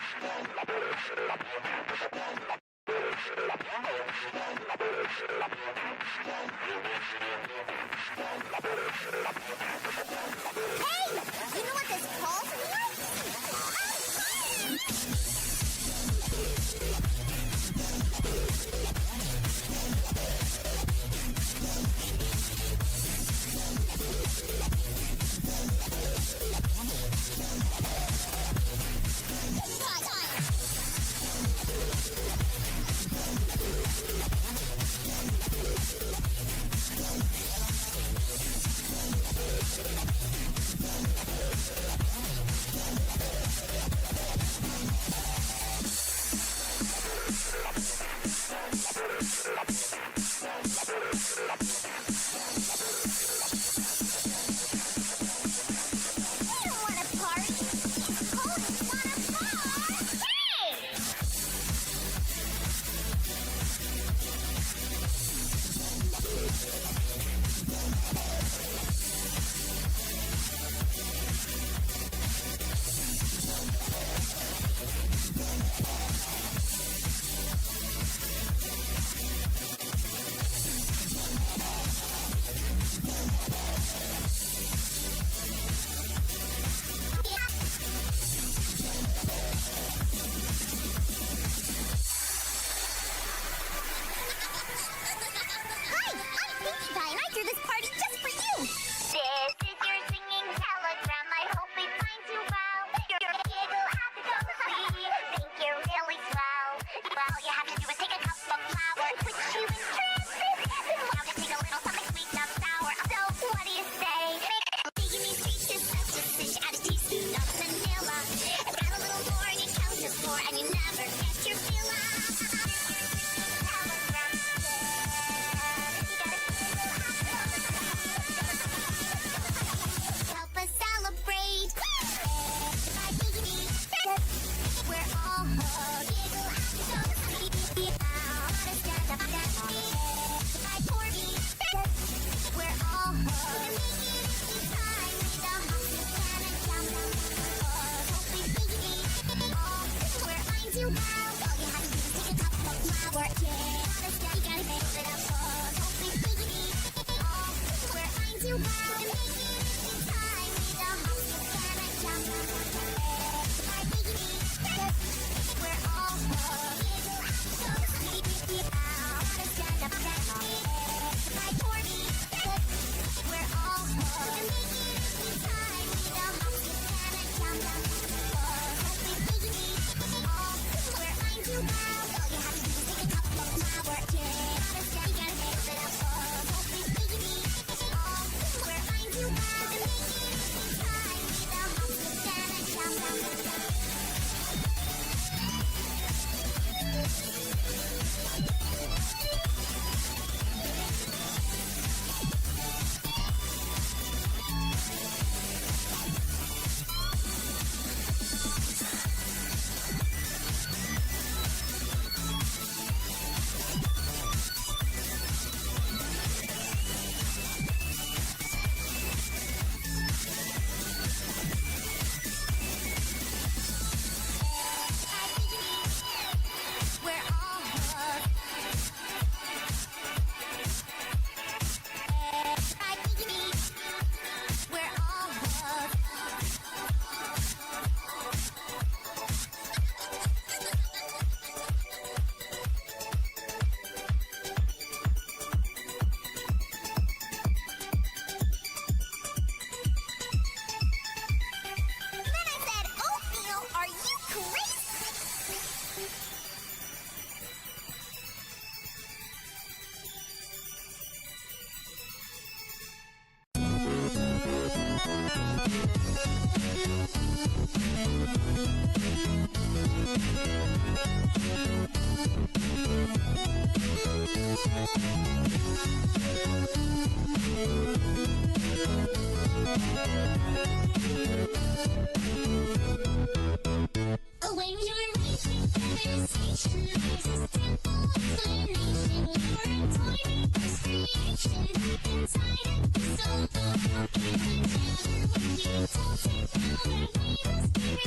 You know what this calls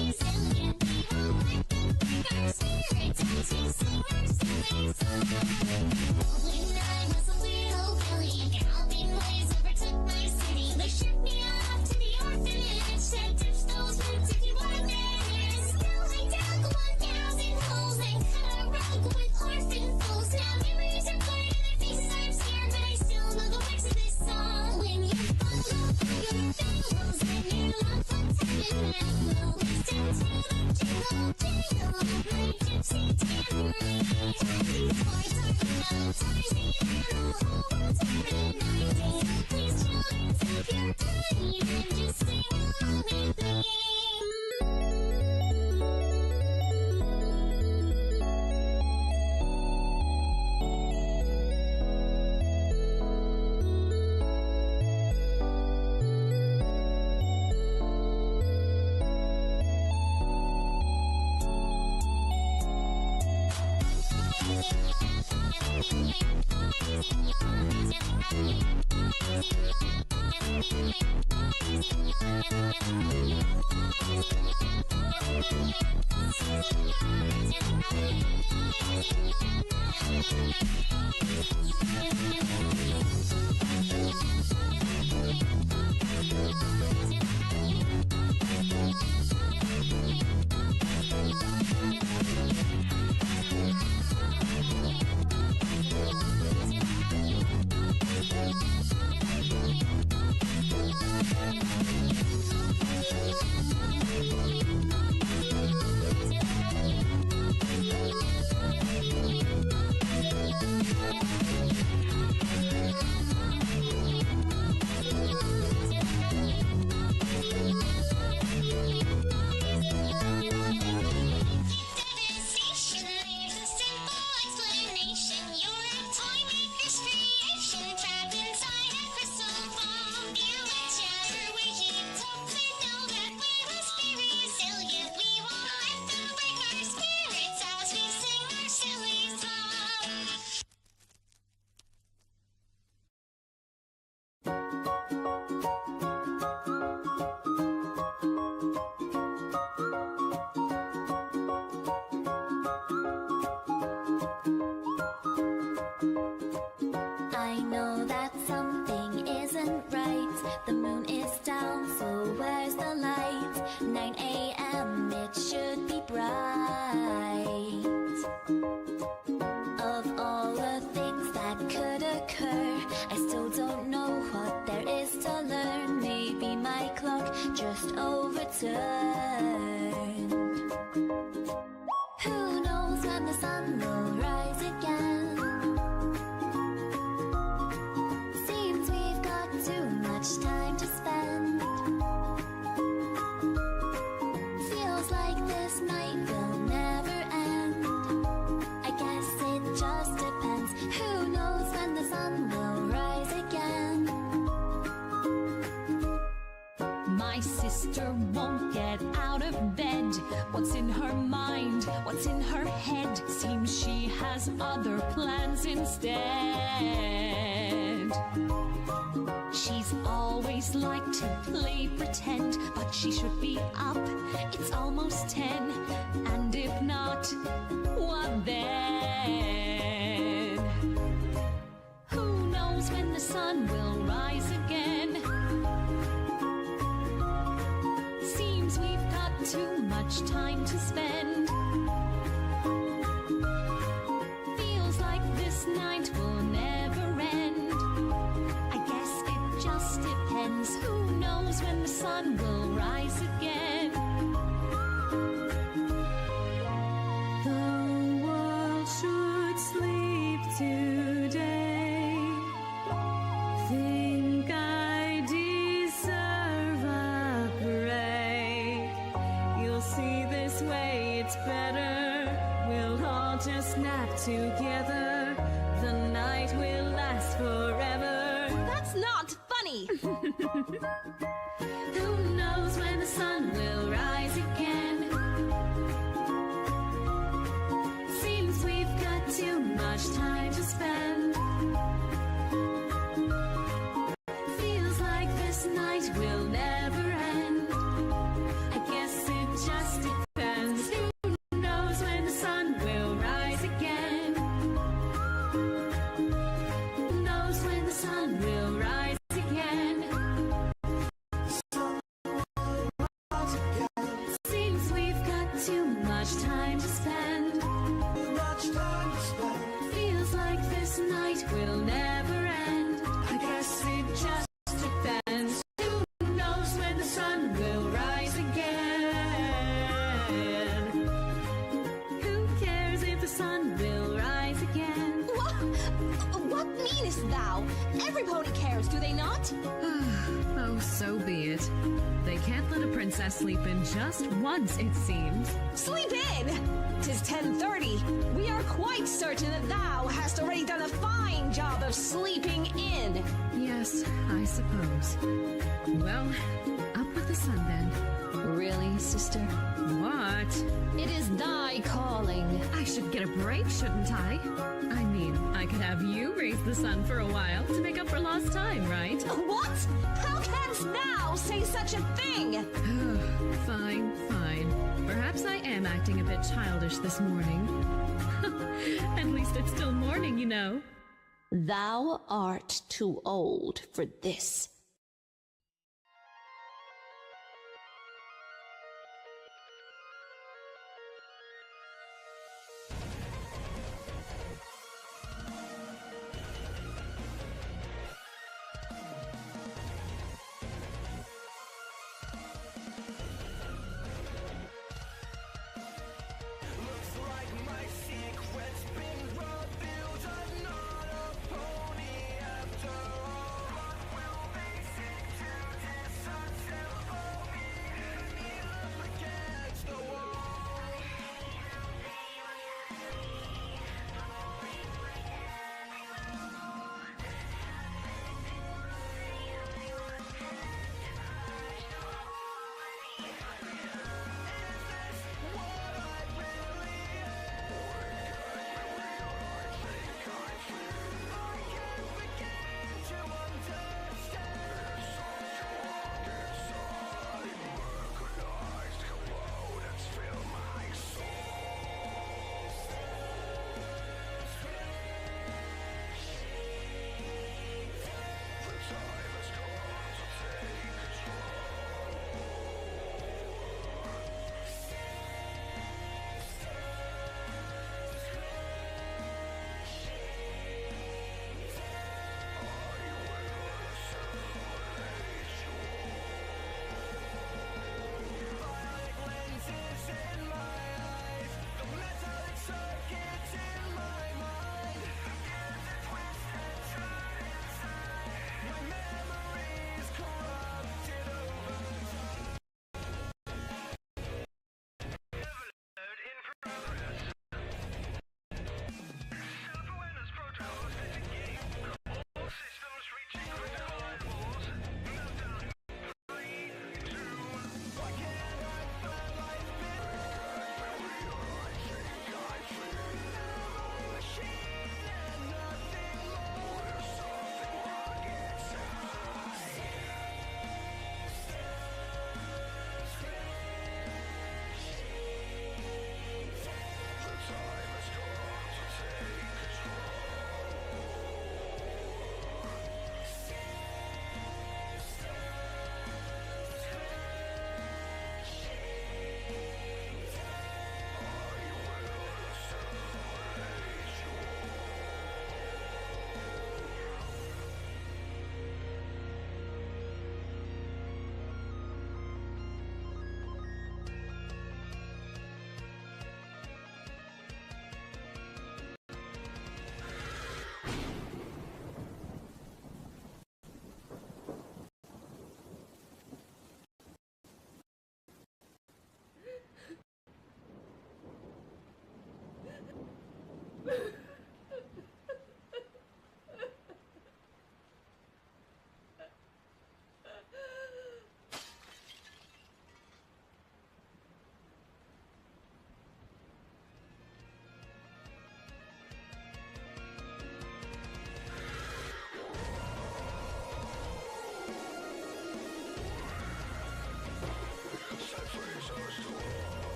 Resilient, we will When I was a little Billy, galloping waves overtook my city. They shipped me off to the orphanage, said ditch those roots if you want there. Still I dug 1,000 holes and cut a rug with orphan fools. Now memories are blurred and their faces I'm scared, but I still know the words of this song. When you follow your fellows and your love what's happening now, listen to the jingle jingle, my gypsy tambourine. These boys are now tiny little holes every night. So please children, take your time and just sing along with me. I know that something isn't right. The moon is down, so where's the light? 9 a.m. it should be bright. Of all the things that could occur, I still don't know what there is to learn. Maybe my clock just overturned. Who knows when the sun will rise again? Seems we've got too much time to spend. Feels like this night will never end. I guess it just depends. Who knows when the sun will rise again? My sister won't get out of bed. What's in her mind? What's in her head? Seems she has other plans instead. She's always liked to play pretend, but she should be up. It's almost 10, and if not, what then? Who knows when the sun will rise again? Seems we've got too much time to spend. Feels like this night will never end. I guess it just depends. Who knows when the sun will rise again? The world should sleep today. Think I deserve a break. You'll see this way it's better. We'll all just nap together. The night will last forever. That's not funny! Who knows when the sun will rise again? Seems we've got too much time to spend. Feels like this night will never end. I guess it just depends. Who knows when the sun will rise again? thou. Every pony cares, do they not? Oh, so be it. They can't let a princess sleep in just once, it seems. Sleep in! 'Tis 10:30. We are quite certain that thou hast already done a fine job of sleeping in. Yes, I suppose. Well, up with the sun then. Really, sister? What? It is thy calling. I should get a break, shouldn't I? I mean, I could have you raise the sun for a while to make up for lost time, right? What? How canst thou say such a thing? Fine, fine. Perhaps I am acting a bit childish this morning. At least it's still morning, you know. Thou art too old for this.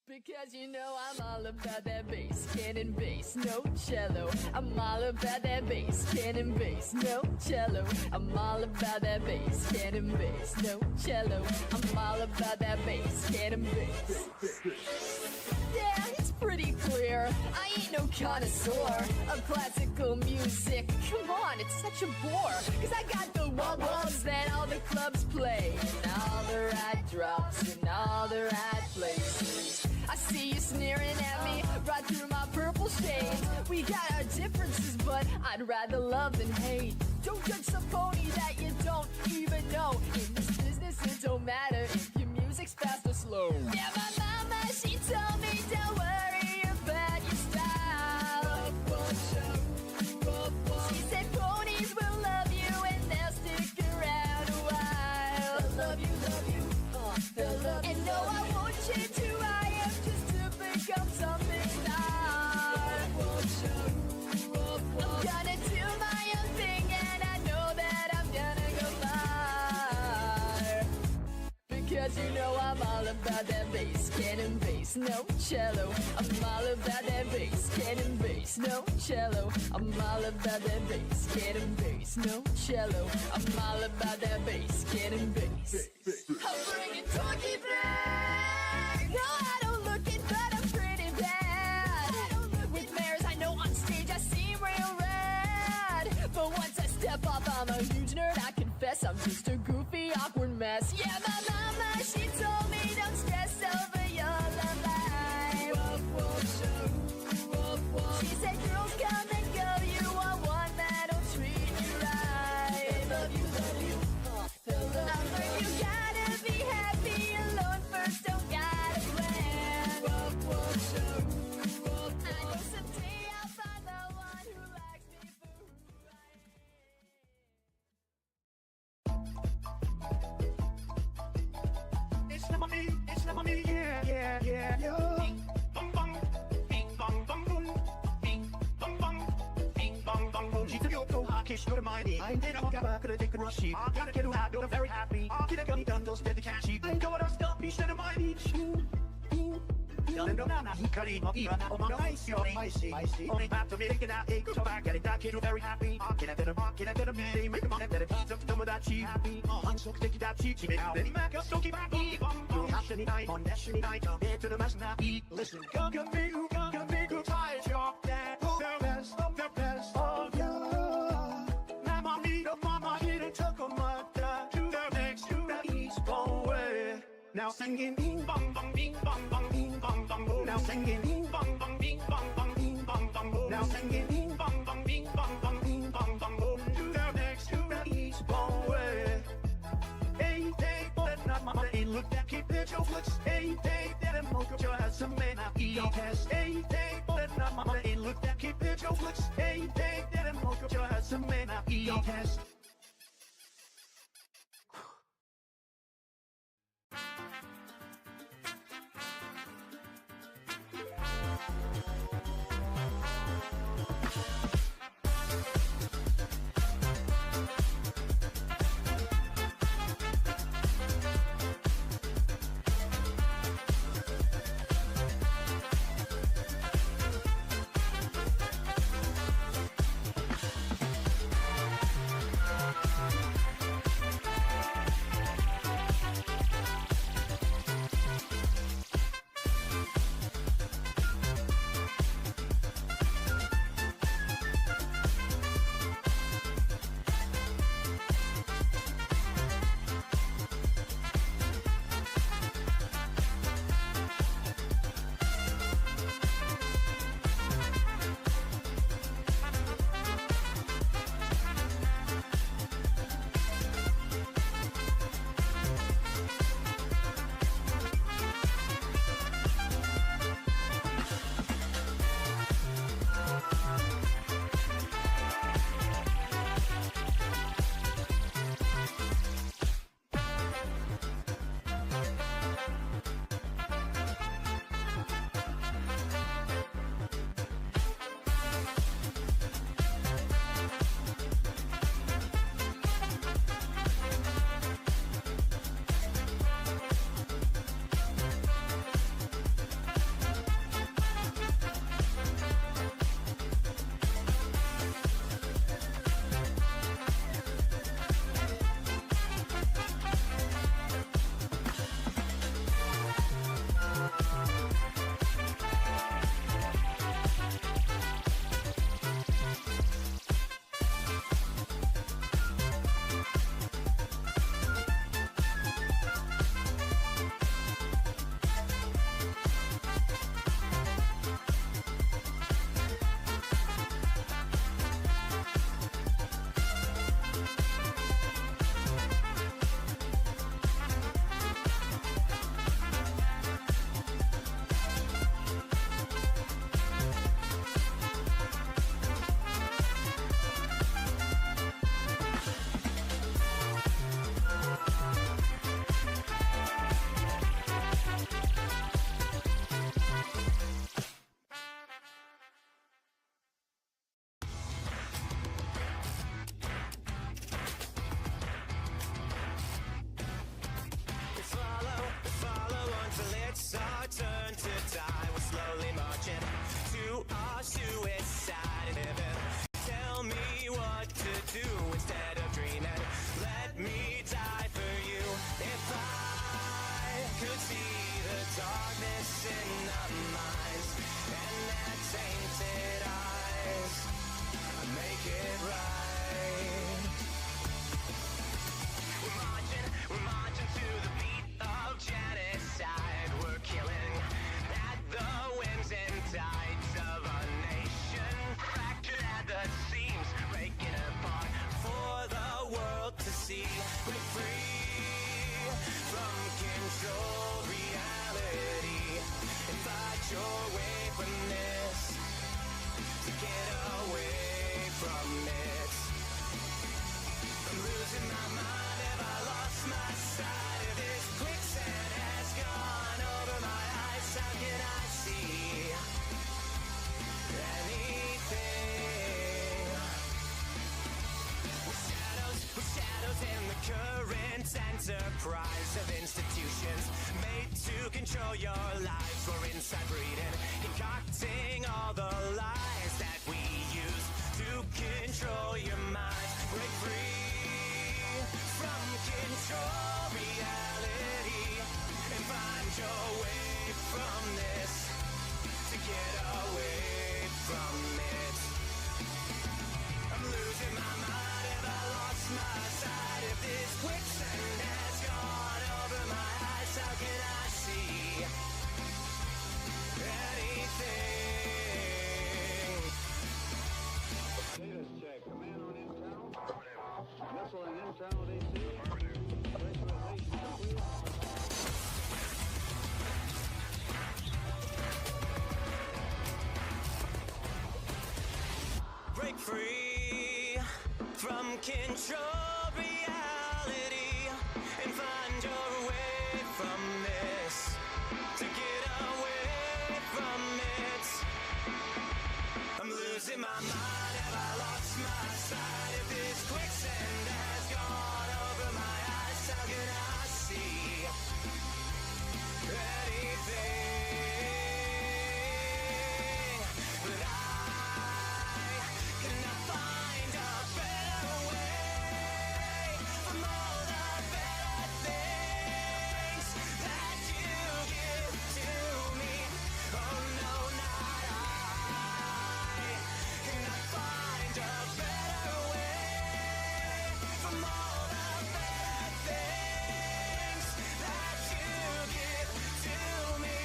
Because you know I'm all about that bass, cannon bass, no cello. I'm all about that bass, cannon bass, no cello. I'm all about that bass, cannon bass, no cello. I'm all all about that bass, can and bass. Yeah, it's pretty clear. I ain't no connoisseur of classical music. Come on, it's such a bore. Cause I got the wah-wahs that all the clubs play, and all the right drops in all the right places. I see you sneering at me right through my purple shades. We got our differences, but I'd rather love than hate. Don't judge some pony that you don't even know. In this business, it don't matter if your music's fast or slow. Yeah, my mama, she told me don't worry about your style. She said ponies will love you and they'll stick around a while. Love you, they'll love you. And no, I won't change who I am just to become something star. I'm gonna do my own thing and I know that I'm gonna go far. Because you know I'm all about that bass, can and bass, no cello. I'm all about that bass, can and bass, no cello. I'm all about that bass, can and bass, no cello. I'm all about that bass, can and bass. I'm bringing talkie back. No, I don't look it, but I'm pretty bad. With mares, I know on stage I seem real rad. But once I step off, I'm a huge nerd. I confess I'm just a goofy, awkward mess. Yeah, my mama, she told me don't stress over your love life. She said girls come and go, you want one that'll treat you right. Love you, I learned you gotta be happy alone first, don't gotta plan. I know someday I'll find the one who likes me for who I am. It's not me, yeah. Bing, bong, bong, bing, bong, bong, boom. Bing, bong, bong, bing, bong, bong, boom. She's a Yoko, kiss your money. I did a walk up, could have taken rushy. I gotta get her out, I'm very happy. Get a gummy gun, those dead the cashy. I go at our stuff, instead of my beach. I see. Only have to make it out. Go back at it. That kid, very happy. Can I get a minute? Make a money that it beats up to them with that cheap. I'm so sticky that cheap. She made out. Then Mac, so keep back. You have to night on Destiny night. Head to the mess now. Listen, come get me, go tired, y'all. The best of you. Mama, here and took on my dad. To the next, to the east, go away. Now singing bing bong bong bing bong bong bing bong bong boom. Now singing bing bong bong bing bong bong bing bong bong boom. Now singing bing bong bong bing bong bong bing bong bong boom. To the next, to the east, go away. Hey, but not mama. Hey, look that keep your flicks. Hey, that and mocha your has some man I eat your test. Hey, but not mama. Hey, look that keep your flicks. Hey, that and mocha your has some man I eat your test. types of institutions made to control your lives. We're inside breeding, concocting all the lies that we use to control your mind. Break free from control reality and find your way from this, to get away from it. I'm losing my mind, have I lost my sight? If this quicksand has gone over my eyes, how can I see anything? Status check. Command on internal. Missiling internal DC. Pressurization complete. Break free from control reality and find your way from this, to get away from it. I'm losing my mind, have I lost my sight? If this quicksand has gone over my eyes, how can I see anything? But I cannot find a better way from all the better things that you give to me. Oh no, not I cannot find a better way from all the better things that you give to me.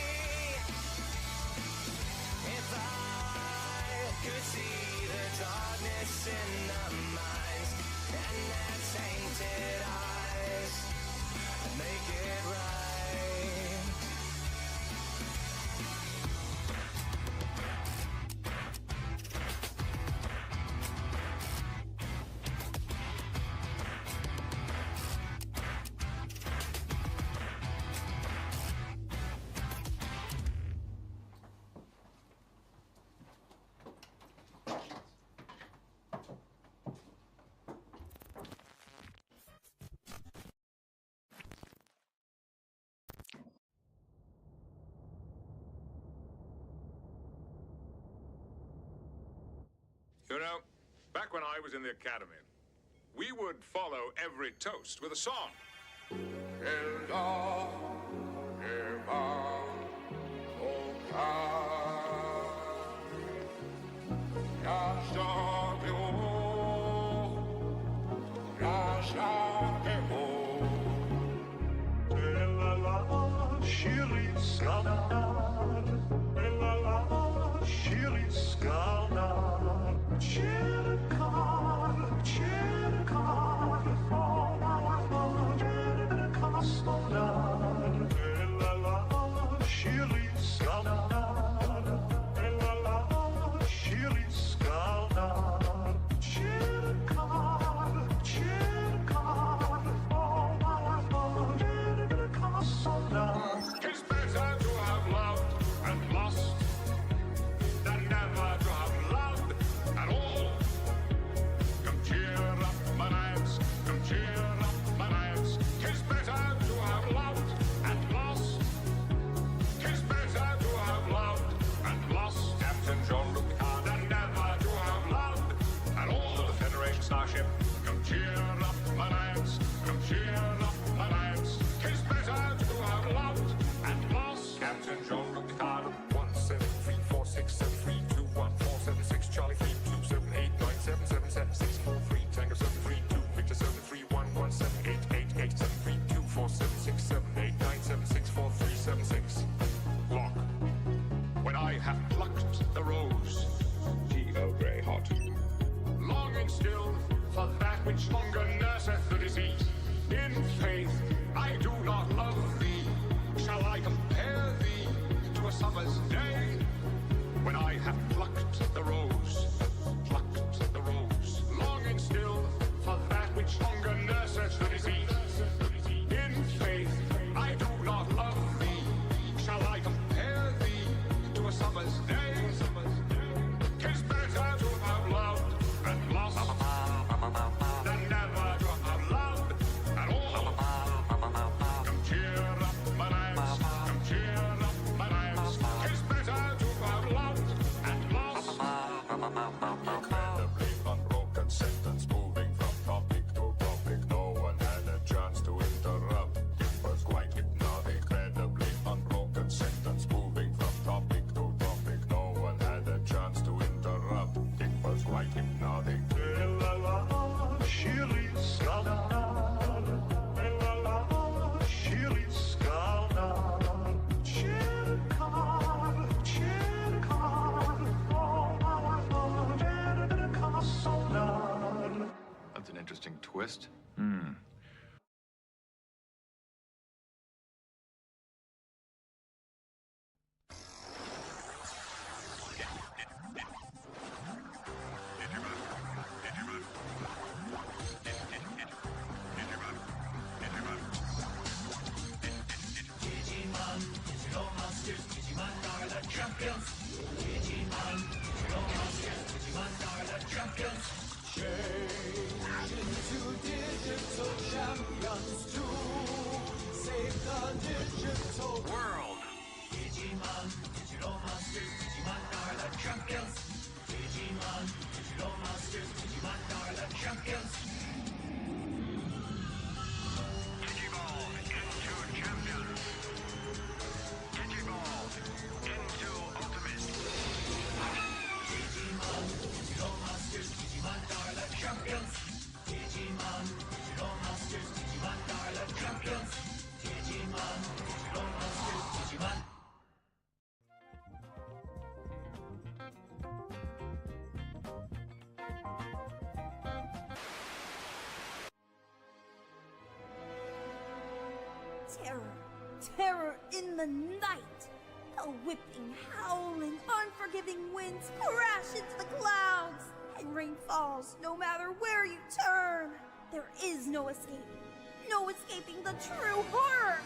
If I could see the darkness in the minds and their tainted eyes, I'd make it right. You know, back when I was in the academy, we would follow every toast with a song. It's better to have loved twist? Hmm. Terror, terror in the night. A whipping, howling, unforgiving winds crash into the clouds, and rain falls no matter where you turn. There is no escape, no escaping the true horror.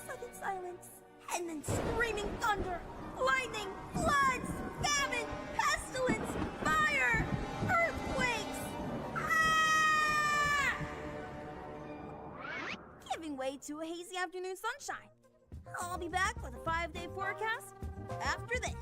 Sudden silence, and then screaming thunder, lightning, floods, famine, pestilence, fire, earthquakes. Ah! Giving way to a hazy afternoon sunshine. I'll be back with a 5-day forecast after this.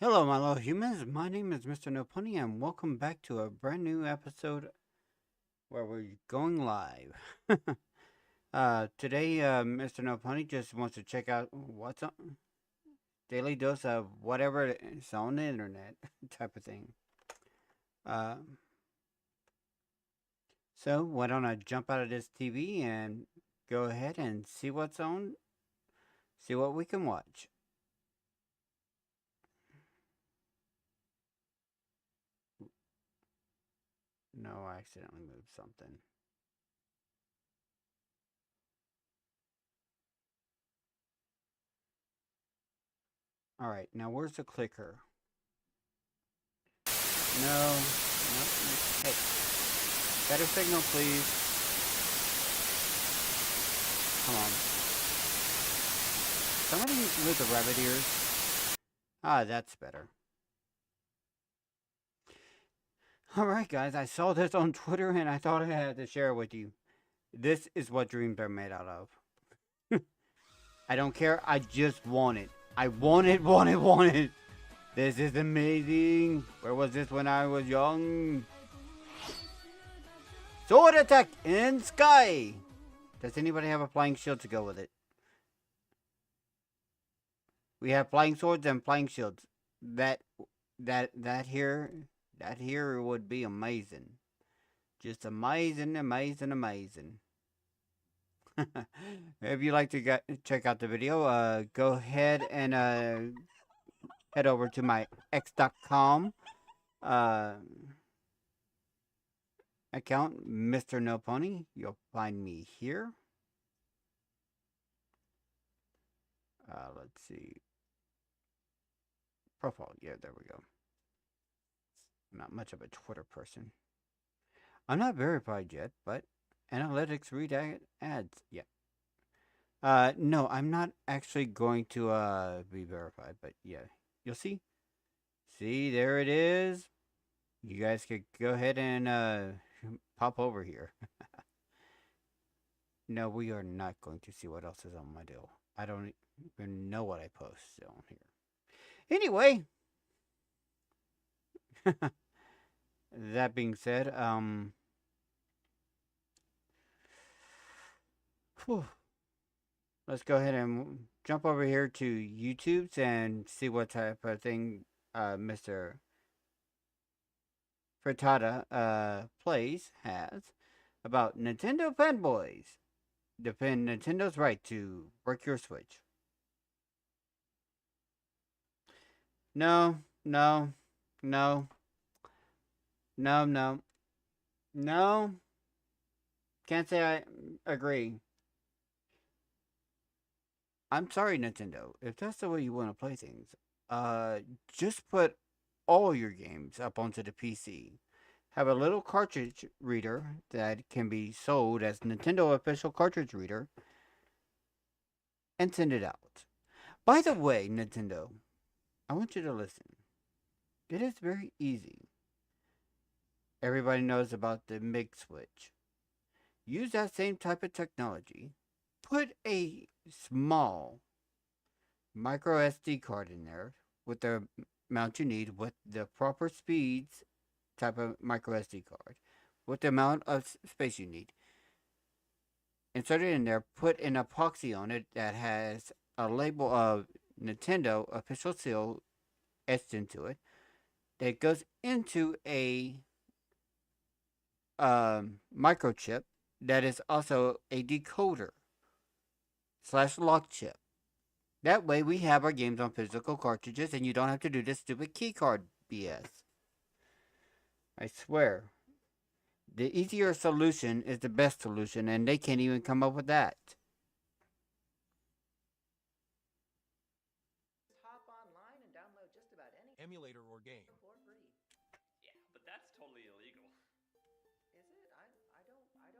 Hello, my little humans. My name is Mr.NoPony, and welcome back to a brand new episode where we're going live. Today, Mr.NoPony just wants to check out what's on daily dose of whatever is on the internet type of thing. So why don't I jump out of this TV and go ahead and see what's on, see what we can watch. No, I accidentally moved something. Alright, now where's the clicker? No. Hey. Better signal, please. Come on. Somebody with the rabbit ears. Ah, that's better. Alright guys, I saw this on Twitter and I thought I had to share it with you. This is what dreams are made out of. I don't care, I just want it. I want it. This is amazing. Where was this when I was young? Sword attack in sky! Does anybody have a flying shield to go with it? We have flying swords and flying shields. That here would be amazing. Just amazing. If you'd like to check out the video, go ahead and head over to my x.com account, Mr.NoPony. You'll find me here. Let's see. Profile. Yeah, there we go. I'm not much of a Twitter person. I'm not verified yet, but analytics read ads. Yeah. No, I'm not actually going to be verified, but yeah. You'll see. See, there it is. You guys could go ahead and pop over here. No, we are not going to see what else is on my deal. I don't even know what I post on here. Anyway. That being said, let's go ahead and jump over here to YouTube's and see what type of thing Mr. Frittata has about Nintendo fanboys defend Nintendo's right to work your Switch. No, no, no, no, no, no. Can't say I agree. I'm sorry, Nintendo. If that's the way you want to play things, just put all your games up onto the PC. Have a little cartridge reader that can be sold as Nintendo official cartridge reader and send it out. By the way, Nintendo, I want you to listen. It is very easy. Everybody knows about the MIG switch. Use that same type of technology. Put a small micro SD card in there with the amount you need, with the proper speeds type of micro SD card, with the amount of space you need. Insert it in there, put an epoxy on it that has a label of Nintendo official seal etched into it, that goes into a microchip that is also a decoder / lock chip. That way we have our games on physical cartridges and you don't have to do this stupid keycard BS. I swear. The easier solution is the best solution, and they can't even come up with that. Hop online and download just about any emulator or game. for free. Yeah, but that's totally illegal. Is it? I don't know.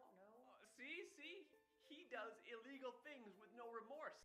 See? He does illegal things with no remorse.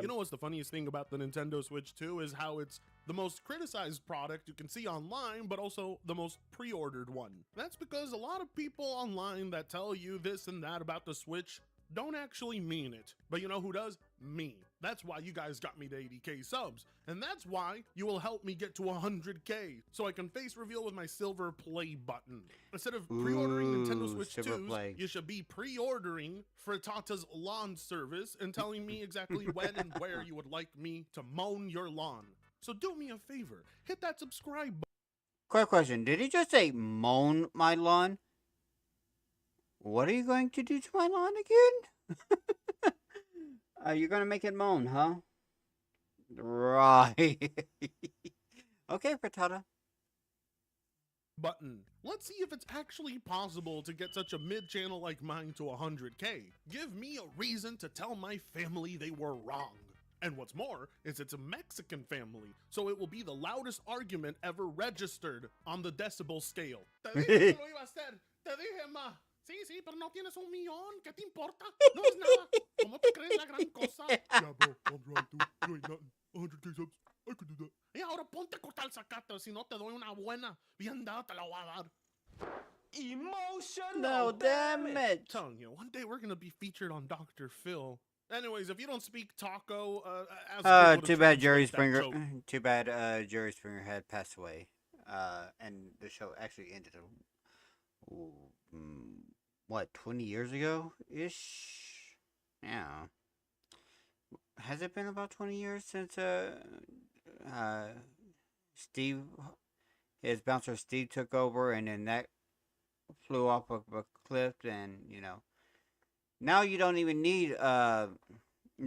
You know what's the funniest thing about the Nintendo Switch 2 is how it's the most criticized product you can see online, but also the most pre-ordered one. That's because a lot of people online that tell you this and that about the Switch don't actually mean it. But you know who does? Me. That's why you guys got me to 80k subs. And that's why you will help me get to 100k, so I can face reveal with my silver play button. Instead of pre-ordering Nintendo Switch 2s, you should be pre-ordering Frittata's lawn service and telling me exactly when and where you would like me to mow your lawn. So do me a favor, hit that subscribe button. Quick question. Did he just say mow my lawn? What are you going to do to my lawn again? You're going to make it moan, huh? Right. Okay, Frittata. Button. Let's see if it's actually possible to get such a mid-channel like mine to 100k. Give me a reason to tell my family they were wrong. And what's more is it's a Mexican family, so it will be the loudest argument ever registered on the decibel scale. Te dije que lo iba a hacer. Te dije, ma. Sí, pero no tienes $1 millón. ¿Qué te importa? No es nada. ¿Cómo te crees la gran cosa? Yeah, bro, I'm right, dude. You ain't nothing. 100k subs. I could do that. Y ahora ponte a cortar el zacate, si no te doy una buena. Bien dada te la voy a dar. Emotional. No, damn it. Telling you, one day we're gonna be featured on Dr. Phil. Anyways, if you don't speak taco, ask too bad Jerry Springer. Too bad Jerry Springer had passed away. And the show actually ended. What, 20 years ago ish? Yeah. Has it been about 20 years since Steve, his bouncer Steve took over, and then that flew off of a cliff, and now you don't even need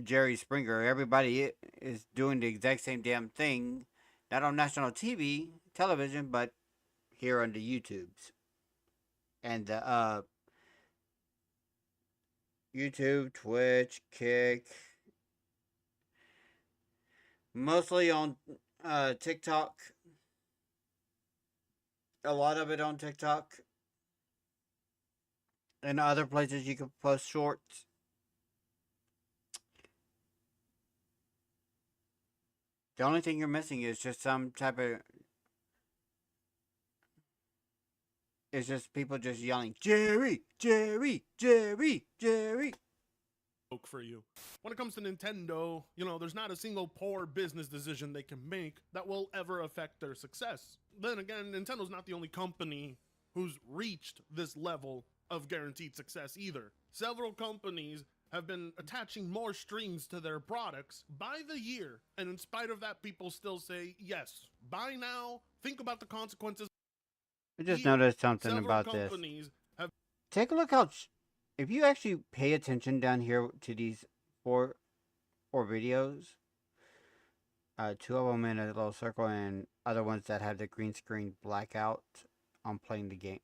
Jerry Springer. Everybody is doing the exact same damn thing, not on national television, but here on the YouTubes. And the YouTube, Twitch, Kick, mostly on TikTok. A lot of it on TikTok. And other places you can post shorts. The only thing you're missing is just some type of... It's just people just yelling, Jerry, Jerry, Jerry, Jerry. For you. When it comes to Nintendo, there's not a single poor business decision they can make that will ever affect their success. Then again, Nintendo's not the only company who's reached this level of guaranteed success either. Several companies have been attaching more strings to their products by the year. And in spite of that, people still say, yes, buy now, think about the consequences. I just noticed something Several about this. companies have Take a look how, if you actually pay attention down here to these four videos, two of them in a little circle and other ones that have the green screen blackout on playing the game.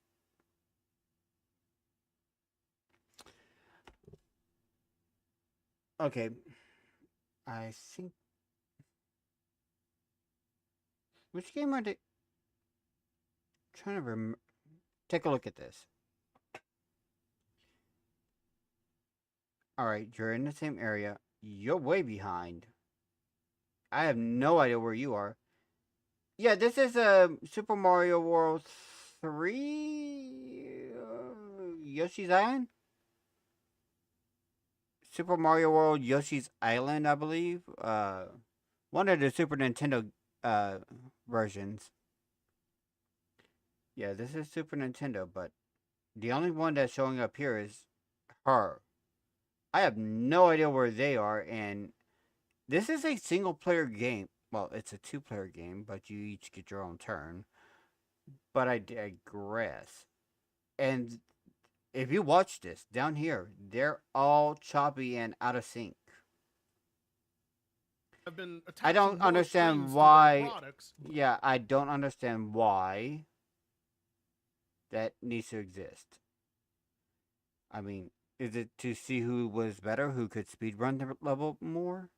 Okay, I think, which game are they? Trying to remember. Take a look at this. Alright, you're in the same area. You're way behind. I have no idea where you are. Yeah, this is Super Mario World 3 Yoshi's Island? Super Mario World Yoshi's Island, I believe. One of the Super Nintendo versions. Yeah, this is Super Nintendo, but the only one that's showing up here is her. I have no idea where they are, and this is a single-player game. Well, it's a two-player game, but you each get your own turn. But I digress. And if you watch this, down here, they're all choppy and out of sync. I don't understand why. Yeah, I don't understand why that needs to exist. I mean, is it to see who was better, who could speedrun the level more?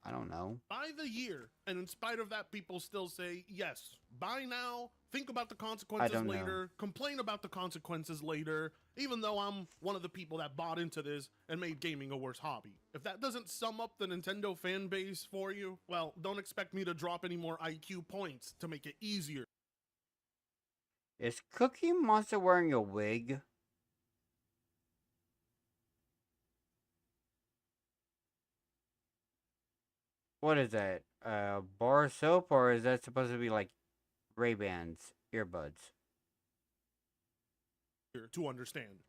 I don't know. By the year, and in spite of that, people still say, yes, buy now, think about the consequences later, complain about the consequences later, even though I'm one of the people that bought into this and made gaming a worse hobby. If that doesn't sum up the Nintendo fan base for you, well, don't expect me to drop any more IQ points to make it easier. Is Cookie Monster wearing a wig? What is that? Bar soap, or is that supposed to be like Ray-Bans earbuds? To understand.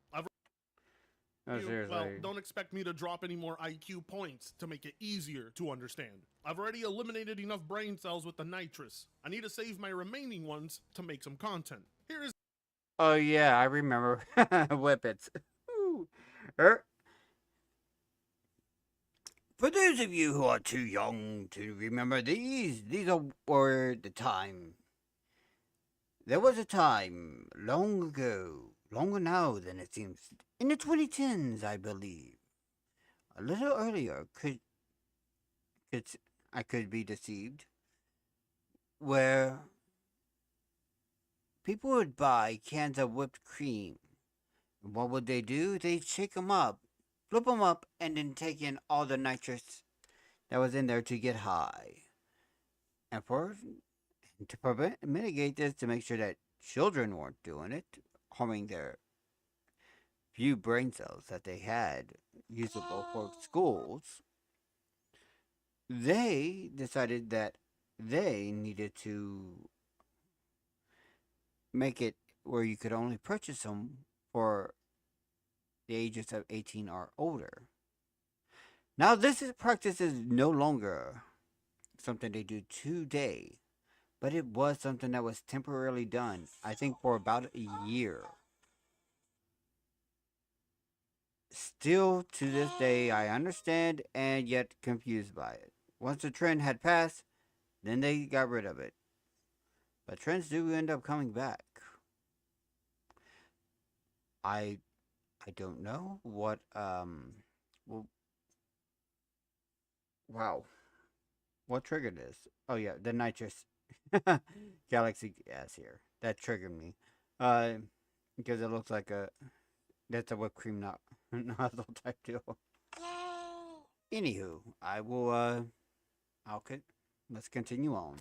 Seriously. Well, don't expect me to drop any more IQ points to make it easier to understand. I've already eliminated enough brain cells with the nitrous. I need to save my remaining ones to make some content. Here is... Oh yeah, I remember. Whippets. For those of you who are too young to remember these were the time. There was a time long ago, longer now than it seems, in the 2010s, I believe. A little earlier, I could be deceived, where people would buy cans of whipped cream. What would they do? They'd shake them up, flip them up, and then take in all the nitrous that was in there to get high. And to mitigate this, to make sure that children weren't doing it, harming their few brain cells that they had usable for schools, they decided that they needed to make it where you could only purchase them for the ages of 18 or older. Now, this practice is no longer something they do today, but it was something that was temporarily done, I think, for about a year. Still, to this day, I understand and yet confused by it. Once the trend had passed, then they got rid of it. But trends do end up coming back. I don't know what, well, wow. What triggered this? Oh yeah, the nitrous galaxy gas here. That triggered me. Because it looks like that's a whipped cream nozzle type deal. Anywho, let's continue on.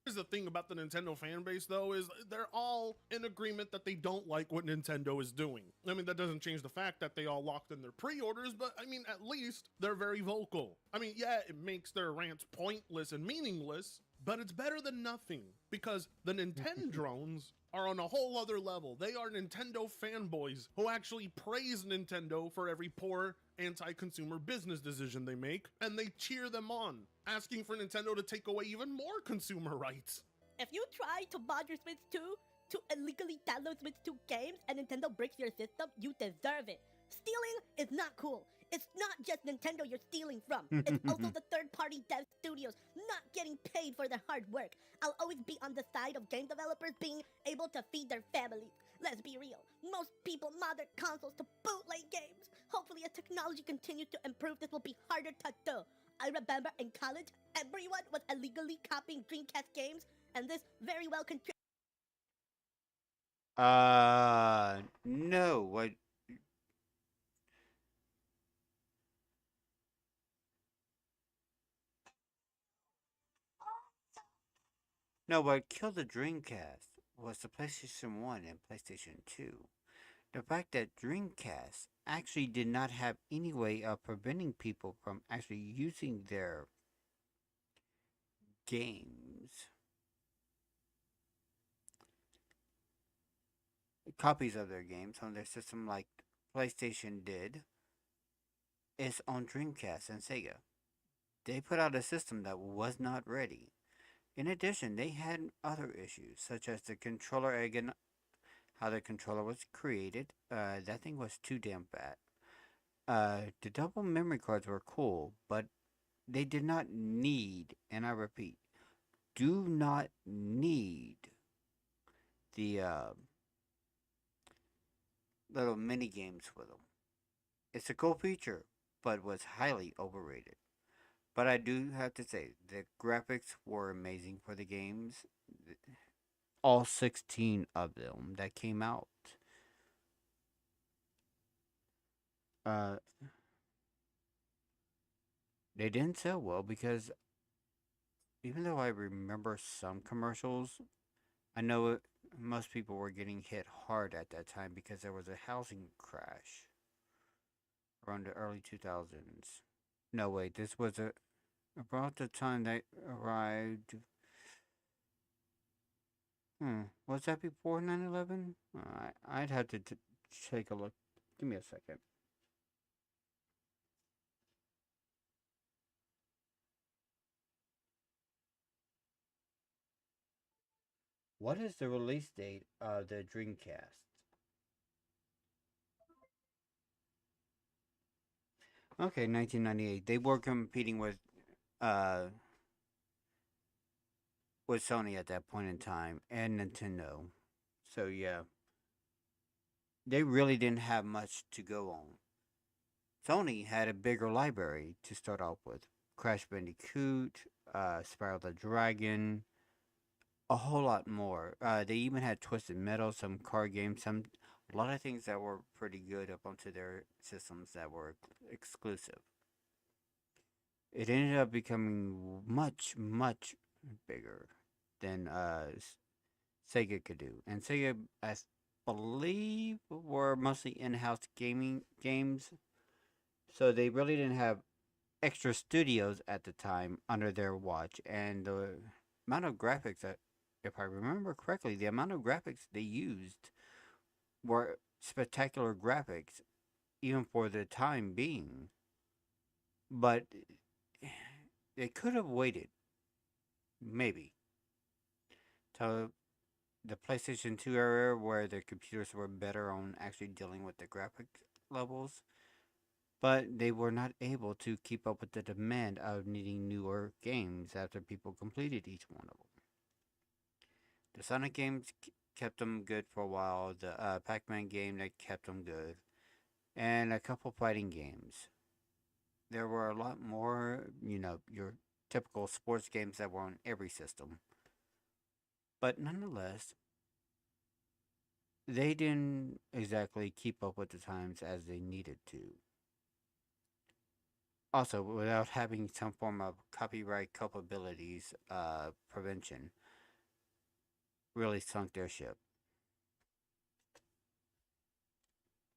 Here's the thing about the Nintendo fan base, though, is they're all in agreement that they don't like what Nintendo is doing. I mean, that doesn't change the fact that they all locked in their pre-orders, but I mean, at least they're very vocal. I mean, yeah, it makes their rants pointless and meaningless, but it's better than nothing because the Nintendrones are on a whole other level. They are Nintendo fanboys who actually praise Nintendo for every poor anti-consumer business decision they make, and they cheer them on, asking for Nintendo to take away even more consumer rights. If you try to mod your Switch 2 to illegally download Switch 2 games and Nintendo breaks your system, you deserve it. Stealing is not cool. It's not just Nintendo you're stealing from. It's also the third-party dev studios not getting paid for their hard work. I'll always be on the side of game developers being able to feed their families. Let's be real. Most people mod their consoles to bootleg games. Hopefully as technology continues to improve, this will be harder to do. I remember in college, everyone was illegally copying Dreamcast games, and this very well contributed. No, what? No, what killed the Dreamcast was the PlayStation 1 and PlayStation 2. The fact that Dreamcast actually did not have any way of preventing people from actually using their games, copies of their games on their system like PlayStation did, is on Dreamcast and Sega. They put out a system that was not ready. In addition, they had other issues, such as the controller how the controller was created. That thing was too damn fat. The double memory cards were cool, but they did not need, and I repeat, do not need the little mini games with them. It's a cool feature, but was highly overrated. But I do have to say, the graphics were amazing for the games. All 16 of them that came out. They didn't sell well because even though I remember some commercials, I know most people were getting hit hard at that time because there was a housing crash around the early 2000s. No, wait, this was about the time they arrived. Was that before 9/11? I'd have to take a look. Give me a second. What is the release date of the Dreamcast? Okay, 1998. They were competing with Sony at that point in time and Nintendo. So yeah, they really didn't have much to go on. Sony had a bigger library to start off with. Crash Bandicoot, Spyro the Dragon, a whole lot more. They even had Twisted Metal, some card games, a lot of things that were pretty good up onto their systems that were exclusive. It ended up becoming much, much bigger than Sega could do. And Sega, I believe, were mostly in-house gaming games. So they really didn't have extra studios at the time under their watch. And the amount of graphics that, if I remember correctly, the amount of graphics they used were spectacular graphics, even for the time being. But they could have waited, maybe, till the PlayStation 2 era where the computers were better on actually dealing with the graphic levels. But they were not able to keep up with the demand of needing newer games after people completed each one of them. The Sonic games kept them good for a while. The Pac-Man game that kept them good, and a couple fighting games. There were a lot more, your typical sports games that were on every system. But nonetheless, they didn't exactly keep up with the times as they needed to. Also, without having some form of copyright culpabilities prevention, really sunk their ship.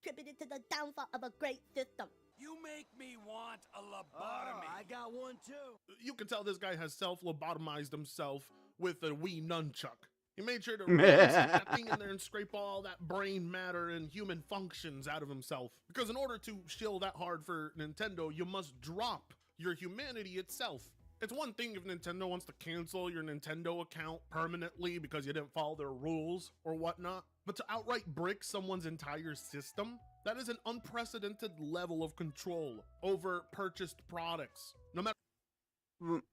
Contributed to the downfall of a great system. You make me want a lobotomy. I got one too. You can tell this guy has self-lobotomized himself with a Wii nunchuck. He made sure to really stick that thing in there and scrape all that brain matter and human functions out of himself. Because in order to shill that hard for Nintendo, you must drop your humanity itself. It's one thing if Nintendo wants to cancel your Nintendo account permanently because you didn't follow their rules or whatnot, but to outright brick someone's entire system, that is an unprecedented level of control over purchased products. No matter.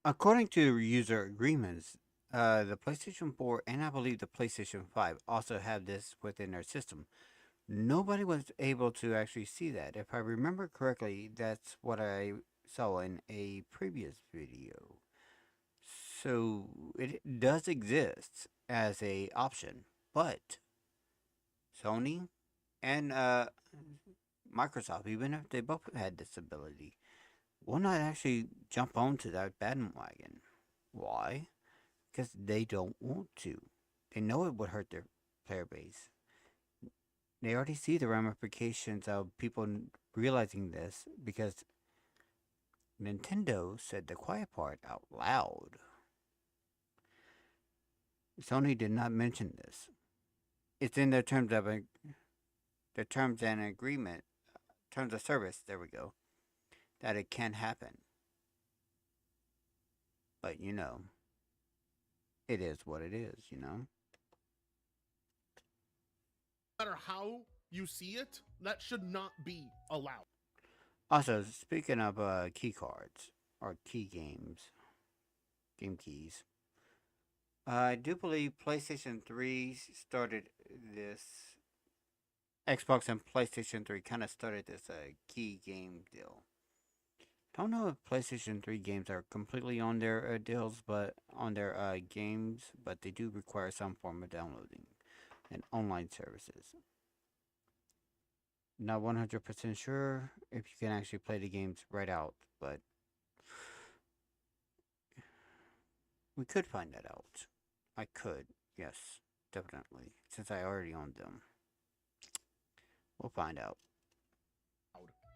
According to user agreements, the PlayStation 4 and I believe the PlayStation 5 also have this within their system. Nobody was able to actually see that. If I remember correctly, that's what I saw in a previous video. So it does exist as a option, but Sony and Microsoft, even if they both had this ability, will not actually jump onto that bandwagon. Why? Because they don't want to. They know it would hurt their player base. They already see the ramifications of people realizing this because Nintendo said the quiet part out loud. Sony did not mention this. It's in their terms of the terms and agreement, terms of service. There we go. That it can happen. But you know, it is what it is. You know. No matter how you see it, that should not be allowed. Also, speaking of key cards or key games, game keys, I do believe PlayStation 3 started this. Xbox and PlayStation 3 kind of started this key game deal. Don't know if PlayStation 3 games are completely on their deals, but on their games, but they do require some form of downloading and online services. Not 100% sure if you can actually play the games right out, but we could find that out. I could, yes, definitely, since I already owned them. We'll find out.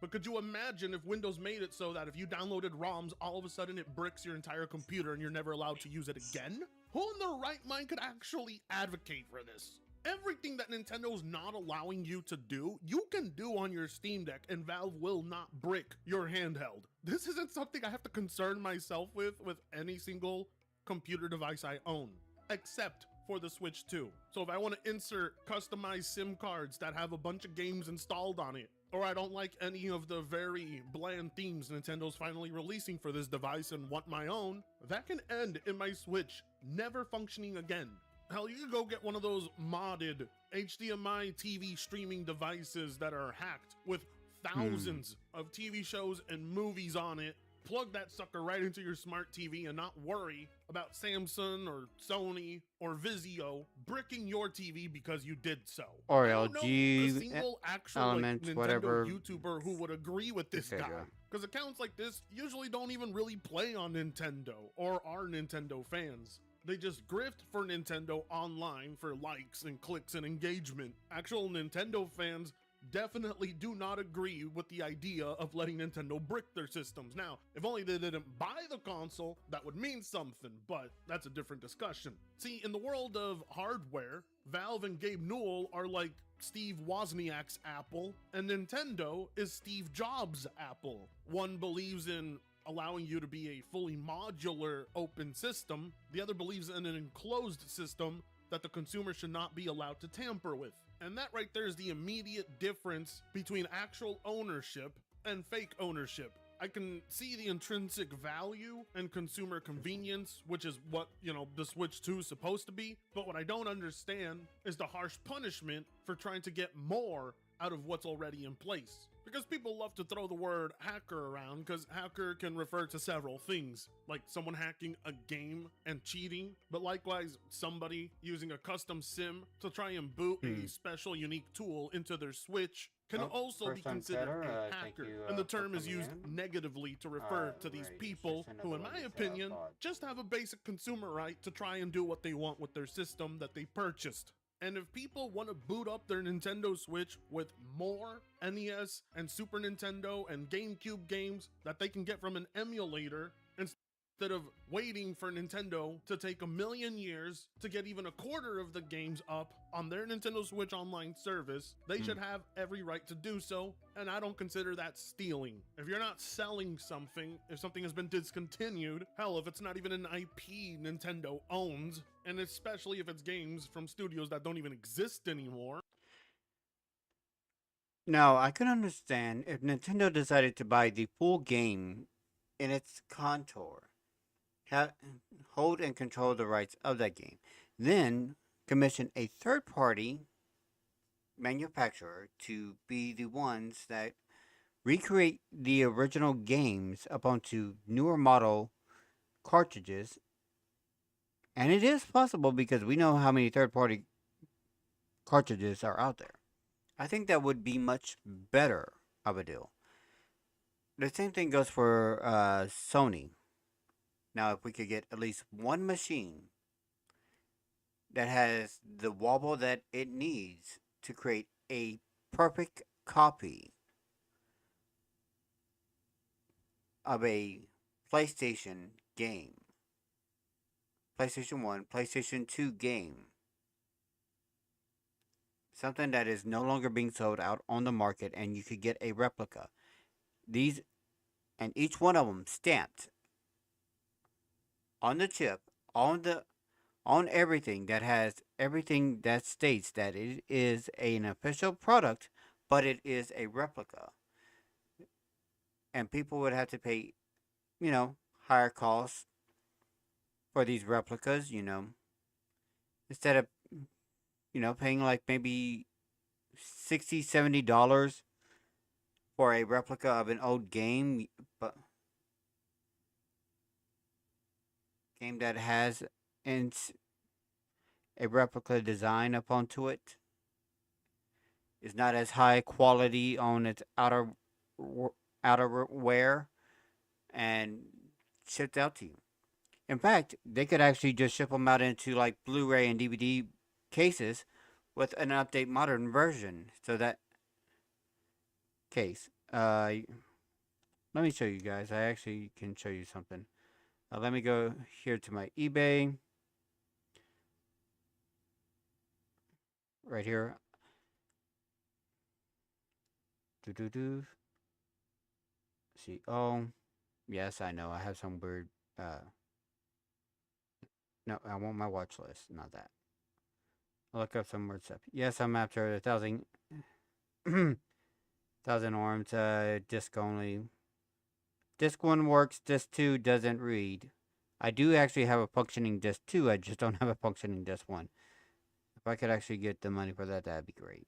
But could you imagine if Windows made it so that if you downloaded ROMs, all of a sudden it bricks your entire computer and you're never allowed to use it again? Who in their right mind could actually advocate for this? Everything that Nintendo's not allowing you to do, you can do on your Steam Deck, and Valve will not brick your handheld. This isn't something I have to concern myself with any single computer device I own, except for the Switch 2. So if I want to insert customized SIM cards that have a bunch of games installed on it, or I don't like any of the very bland themes Nintendo's finally releasing for this device and want my own, that can end in my Switch never functioning again. Hell, you could go get one of those modded HDMI TV streaming devices that are hacked with thousands of TV shows and movies on it. Plug that sucker right into your smart TV and not worry about Samsung or Sony or Vizio bricking your TV because you did so. Or I don't know LG, a single actual Elements, Nintendo whatever. YouTuber who would agree with this guy. Because accounts like this usually don't even really play on Nintendo or are Nintendo fans. They just grift for Nintendo online for likes and clicks and engagement. Actual Nintendo fans definitely do not agree with the idea of letting Nintendo brick their systems. Now, if only they didn't buy the console, that would mean something, but that's a different discussion. See, in the world of hardware, Valve and Gabe Newell are like Steve Wozniak's Apple, and Nintendo is Steve Jobs' Apple. One believes in allowing you to be a fully modular open system. The other believes in an enclosed system that the consumer should not be allowed to tamper with. And that right there is the immediate difference between actual ownership and fake ownership. I can see the intrinsic value and consumer convenience, which is what, the Switch 2 is supposed to be. But what I don't understand is the harsh punishment for trying to get more out of what's already in place. Because people love to throw the word hacker around, because hacker can refer to several things, like someone hacking a game and cheating, but likewise somebody using a custom SIM to try and boot a special unique tool into their Switch can also be considered a hacker, and the term is used negatively to refer to these people who, in my opinion, just have a basic consumer right to try and do what they want with their system that they purchased. And if people want to boot up their Nintendo Switch with more NES and Super Nintendo and GameCube games that they can get from an emulator, instead of waiting for Nintendo to take 1,000,000 years to get even a quarter of the games up on their Nintendo Switch online service, they should have every right to do so, and I don't consider that stealing. If you're not selling something, if something has been discontinued, hell, if it's not even an IP Nintendo owns, and especially if it's games from studios that don't even exist anymore. Now, I can understand if Nintendo decided to buy the full game in its contour, hold and control the rights of that game, then commission a third party manufacturer to be the ones that recreate the original games up onto newer model cartridges. And it is possible because we know how many third party cartridges are out there. I think that would be much better of a deal. The same thing goes for Sony. Now, if we could get at least one machine that has the wobble that it needs to create a perfect copy of a PlayStation game, PlayStation 1, PlayStation 2 game, something that is no longer being sold out on the market, and you could get a replica. These, and each one of them stamped on the chip, on everything that has everything that states that it is an official product, but it is a replica. And people would have to pay, higher costs for these replicas, instead of, paying like maybe $60, $70 for a replica of an old game, but game that has a replica design up onto it is not as high quality on its outerwear and shipped out to you. In fact, they could actually just ship them out into like Blu-ray and DVD cases with an update modern version. So that case, let me show you guys. I actually can show you something. Let me go here to my eBay. Right here. See, oh, yes, I know. I have some weird, no, I want my watch list, not that. I'll look up some weird stuff. Yes, I'm after 1,000, 1,000 arms, disc only. Disc 1 works, disc 2 doesn't read. I do actually have a functioning disc 2, I just don't have a functioning disc 1. If I could actually get the money for that, that'd be great.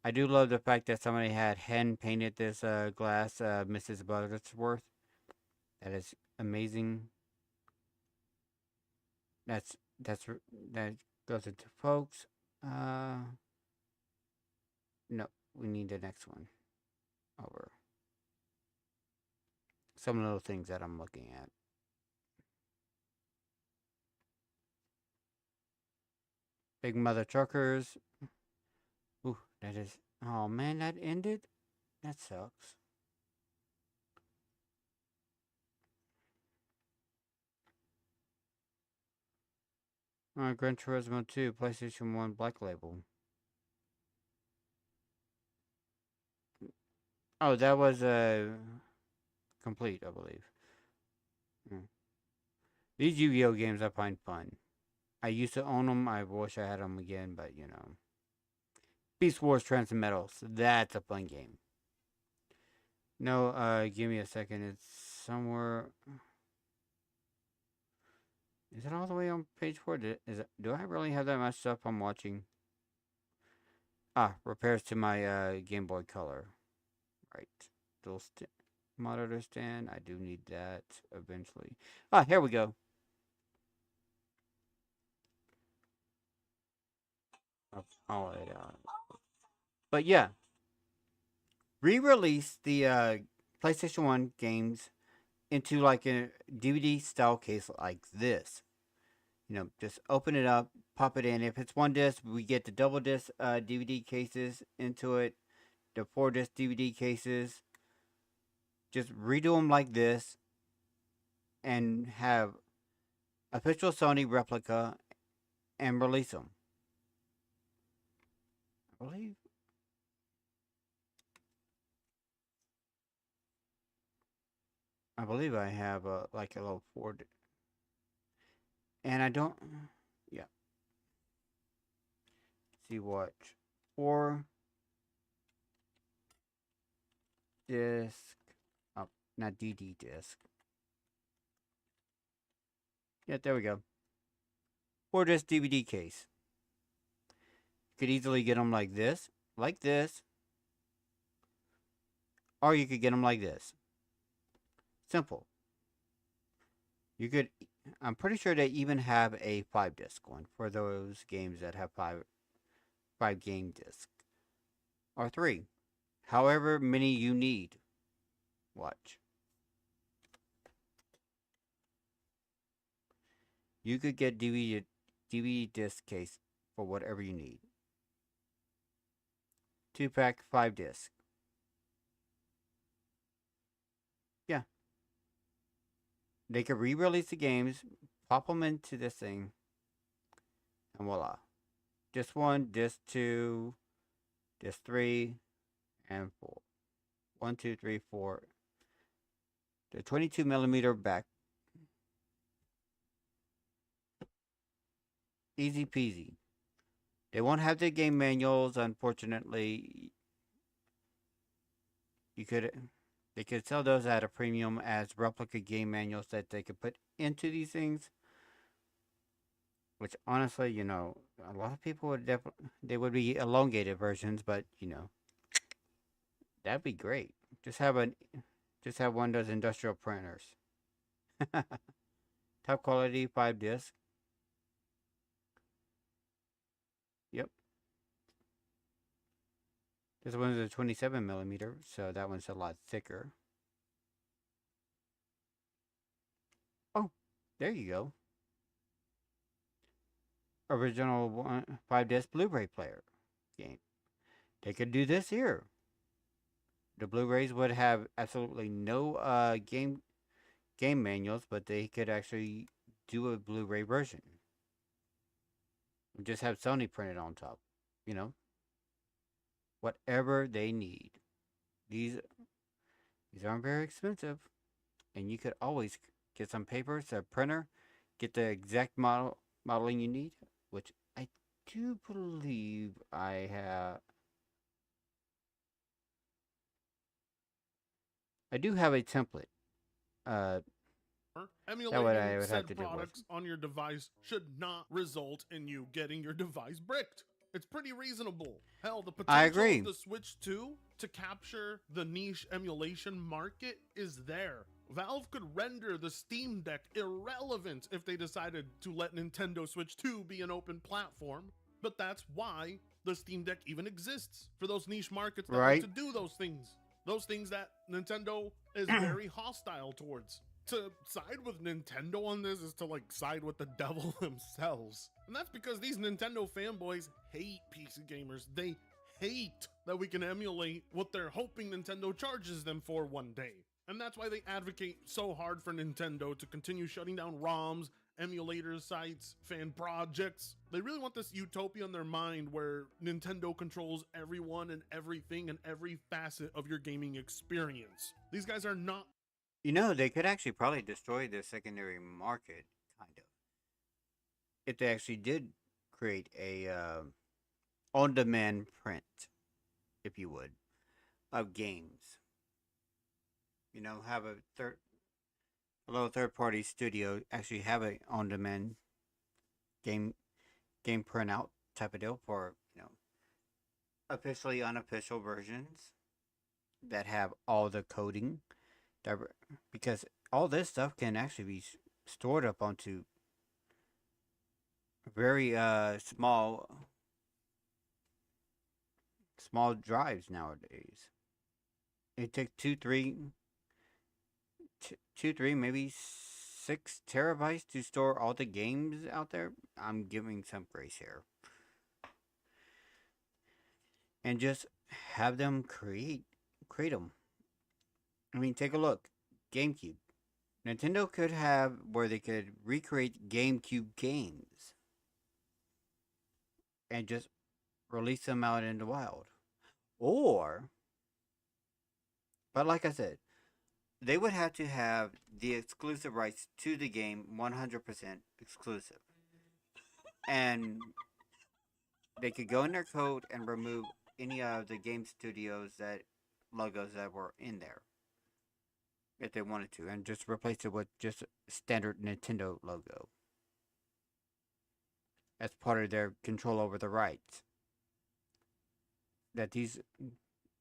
I do love the fact that somebody had hand painted this glass, Mrs. Buttersworth. That is amazing. That goes into folks. No, we need the next one. Over. Some little things that I'm looking at. Big Mother Truckers. Ooh, that is... Oh, man, that ended? That sucks. Gran Turismo 2, PlayStation 1 Black Label. Oh, that was complete, I believe. These Yu-Gi-Oh games I find fun. I used to own them. I wish I had them again, but Beast Wars Transmetals. That's a fun game. No, give me a second. It's somewhere. Is it all the way on page 4? Do I really have that much stuff I'm watching? Repairs to my Game Boy Color. Right. Dual monitor stand. I do need that eventually. Here we go. I'll it out. But yeah. Re-release the PlayStation 1 games into like a DVD style case like this. Just open it up, pop it in. If it's one disc, we get the double disc DVD cases into it, the 4-disc DVD cases. Just redo them like this and have official Sony replica and release them. I believe I have like a little 4, and I don't. Yeah. See, watch 4 disc. Oh, not DD disc. Yeah, there we go. 4-disc DVD case. You could easily get them like this, or you could get them like this. Simple. You could. I'm pretty sure they even have a 5-disc one for those games that have 5 game discs, or 3, however many you need. Watch. You could get DVD disc case for whatever you need. 2-pack, 5-disc. Yeah. They could re-release the games, pop them into this thing, and voila. Disc 1, Disc 2, Disc 3, and 4. 1, 2, 3, 4. The 22mm back. Easy peasy. They won't have the game manuals, unfortunately. They could sell those at a premium as replica game manuals that they could put into these things. Which honestly, you know, a lot of people would they would be elongated versions, but you know, that'd be great. Just have one of those industrial printers. Top quality 5-disc. Yep. This one's a 27mm, so that one's a lot thicker. Oh, there you go. Original 5-disc Blu-ray player game. They could do this here. The Blu-rays would have absolutely no game manuals, but they could actually do a Blu-ray version. Just have Sony printed on top, you know. Whatever they need. These aren't very expensive, and you could always get some papers, a printer, get the exact modeling you need, which I do believe I have. I do have a template. Emulating said products on your device should not result in you getting your device bricked. It's pretty reasonable. Hell, the potential of the Switch 2 to capture the niche emulation market is there. Valve could render the Steam Deck irrelevant if they decided to let Nintendo Switch 2 be an open platform, but that's why the Steam Deck even exists, for those niche markets that like to do those things that Nintendo is very hostile towards. To side with Nintendo on this is to like side with the devil themselves. And that's because these Nintendo fanboys hate PC gamers. They hate that we can emulate what they're hoping Nintendo charges them for one day. And that's why they advocate so hard for Nintendo to continue shutting down ROMs, emulator sites, fan projects. They really want this utopia in their mind where Nintendo controls everyone and everything and every facet of your gaming experience. These guys are not. You know, they could actually probably destroy the secondary market, kind of, if they actually did create a on-demand print, if you would, of games. You know, have a little third-party studio actually have a on-demand game printout type of deal for, you know, officially unofficial versions that have all the coding. Because all this stuff can actually be stored up onto very small drives nowadays. It takes 2, 3, maybe 6 terabytes to store all the games out there, I'm giving some grace here. And just have them create them. I mean, take a look. GameCube. Nintendo could have where they could recreate GameCube games and just release them out in the wild. Or, but like I said, they would have to have the exclusive rights to the game 100% exclusive. And they could go in their code and remove any of the game studios that logos that were in there if they wanted to, and just replace it with just a standard Nintendo logo as part of their control over the rights. That these,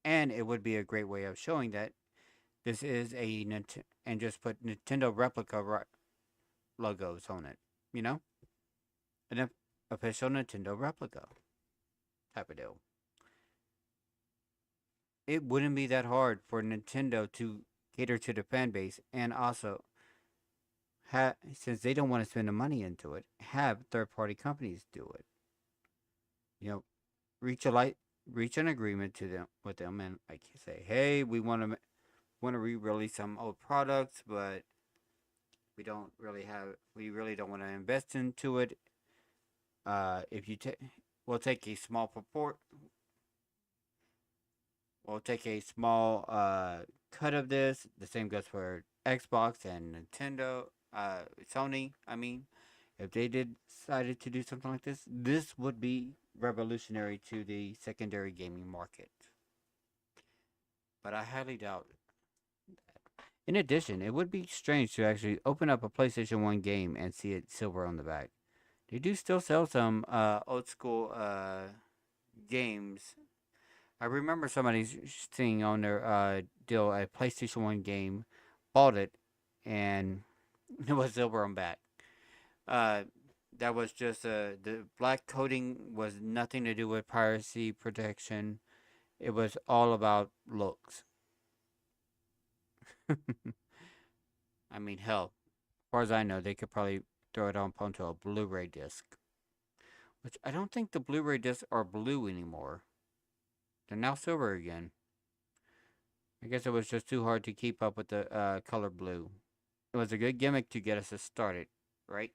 and it would be a great way of showing that this is a Nintendo, and just put Nintendo replica logos on it, you know, an official Nintendo replica type of deal. It wouldn't be that hard for Nintendo to cater to the fan base, and also since they don't want to spend the money into it, have third-party companies do it. You know, reach an agreement with them, and like say, hey, we want to re-release some old products, but we really don't want to invest into it. If you we'll take a small cut of this. The same goes for Xbox and Nintendo, Sony. I mean, if they decided to do something like this, this would be revolutionary to the secondary gaming market. But I highly doubt it. In addition, it would be strange to actually open up a PlayStation 1 game and see it silver on the back. They do still sell some old school games. I remember somebody seeing on their deal a PlayStation 1 game, bought it, and it was silver on back. That was just the black coating was nothing to do with piracy protection. It was all about looks. I mean, hell, as far as I know, they could probably throw it on onto a Blu-ray disc. Which I don't think the Blu-ray discs are blue anymore. They're now silver again. I guess it was just too hard to keep up with the color blue. It was a good gimmick to get us started, right?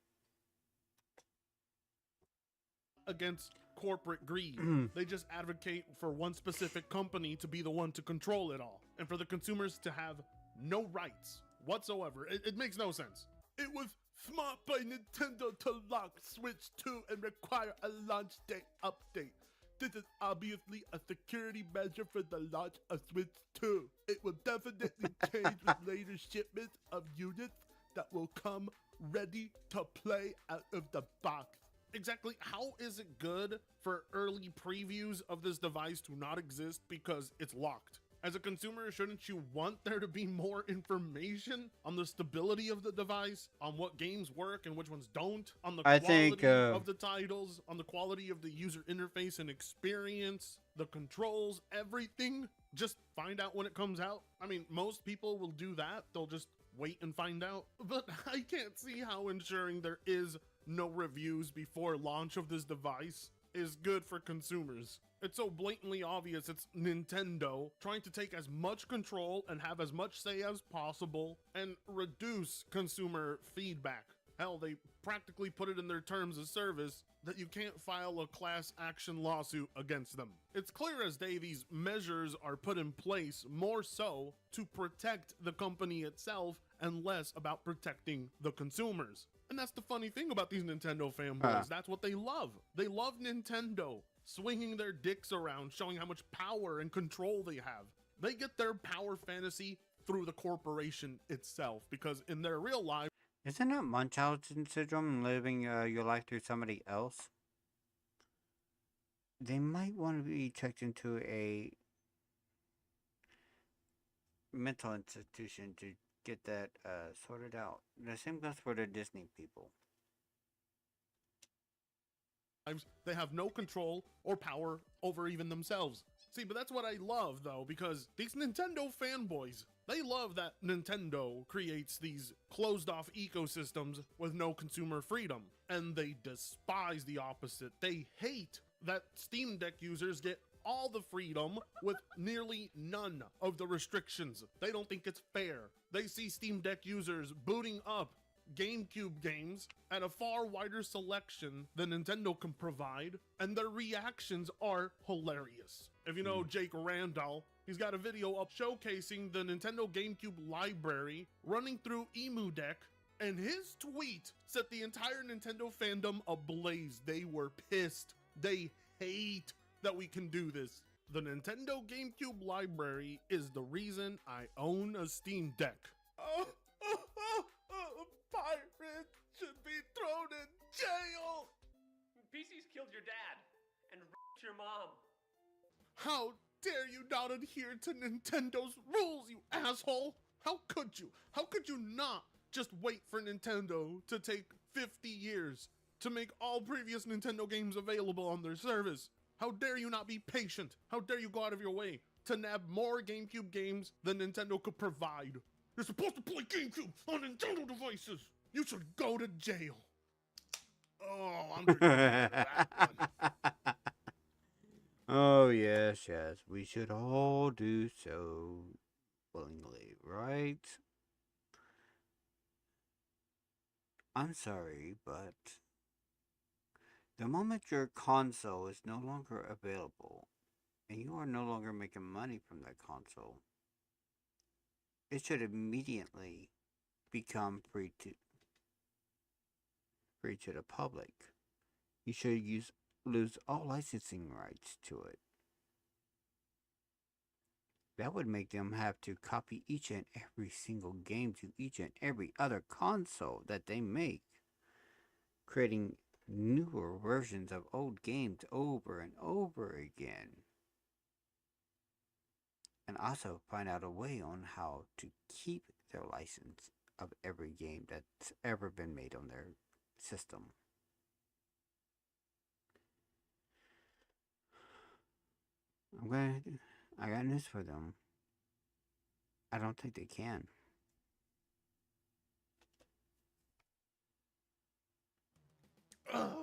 Against corporate greed. They just advocate for one specific company to be the one to control it all, and for the consumers to have no rights whatsoever. It makes no sense. It was smart by Nintendo to lock Switch 2 and require a launch day update. This is obviously a security measure for the launch of Switch 2. It will definitely change with later shipments of units that will come ready to play out of the box. Exactly how is it good for early previews of this device to not exist because it's locked? As a consumer, shouldn't you want there to be more information on the stability of the device, on what games work and which ones don't, on the quality of the titles, on the quality of the user interface and experience, the controls, everything? Just find out when it comes out. I mean, most people will do that. They'll just wait and find out. But I can't see how ensuring there is no reviews before launch of this device is good for consumers. It's so blatantly obvious it's Nintendo trying to take as much control and have as much say as possible and reduce consumer feedback. Hell, they practically put it in their terms of service that you can't file a class action lawsuit against them. It's clear as day these measures are put in place more so to protect the company itself and less about protecting the consumers. And that's the funny thing about these Nintendo fanboys. That's what they love. They love Nintendo swinging their dicks around, showing how much power and control they have. They get their power fantasy through the corporation itself, because in their real life... Isn't it Munchausen syndrome, living your life through somebody else? They might want to be checked into a mental institution to get that sorted out. The same goes for the Disney people. They have no control or power over even themselves. See, but that's what I love, though, because these Nintendo fanboys, they love that Nintendo creates these closed-off ecosystems with no consumer freedom. And they despise the opposite. They hate that Steam Deck users get all the freedom with nearly none of the restrictions. They don't think it's fair. They see Steam Deck users booting up GameCube games at a far wider selection than Nintendo can provide, and their reactions are hilarious. If you know Jake Randall, he's got a video up showcasing the Nintendo GameCube library running through Emu Deck, and his tweet set the entire Nintendo fandom ablaze. They were pissed. They hate that we can do this. The Nintendo GameCube library is the reason I own a Steam Deck. Pirate should be thrown in jail. PC's killed your dad and raped your mom. How dare you not adhere to Nintendo's rules, you asshole? How could you? How could you not just wait for Nintendo to take 50 years to make all previous Nintendo games available on their service? How dare you not be patient? How dare you go out of your way to nab more GameCube games than Nintendo could provide? You're supposed to play GameCube on Nintendo devices. You should go to jail. Oh, I'm pretty proud of that one. Oh, yes, yes. We should all do so willingly, right? I'm sorry, but the moment your console is no longer available and you are no longer making money from that console, it should immediately become free to the public. You should lose all licensing rights to it. That would make them have to copy each and every single game to each and every other console that they make, creating newer versions of old games over and over again. And also find out a way on how to keep their license of every game that's ever been made on their system. I got news for them. I don't think they can. Now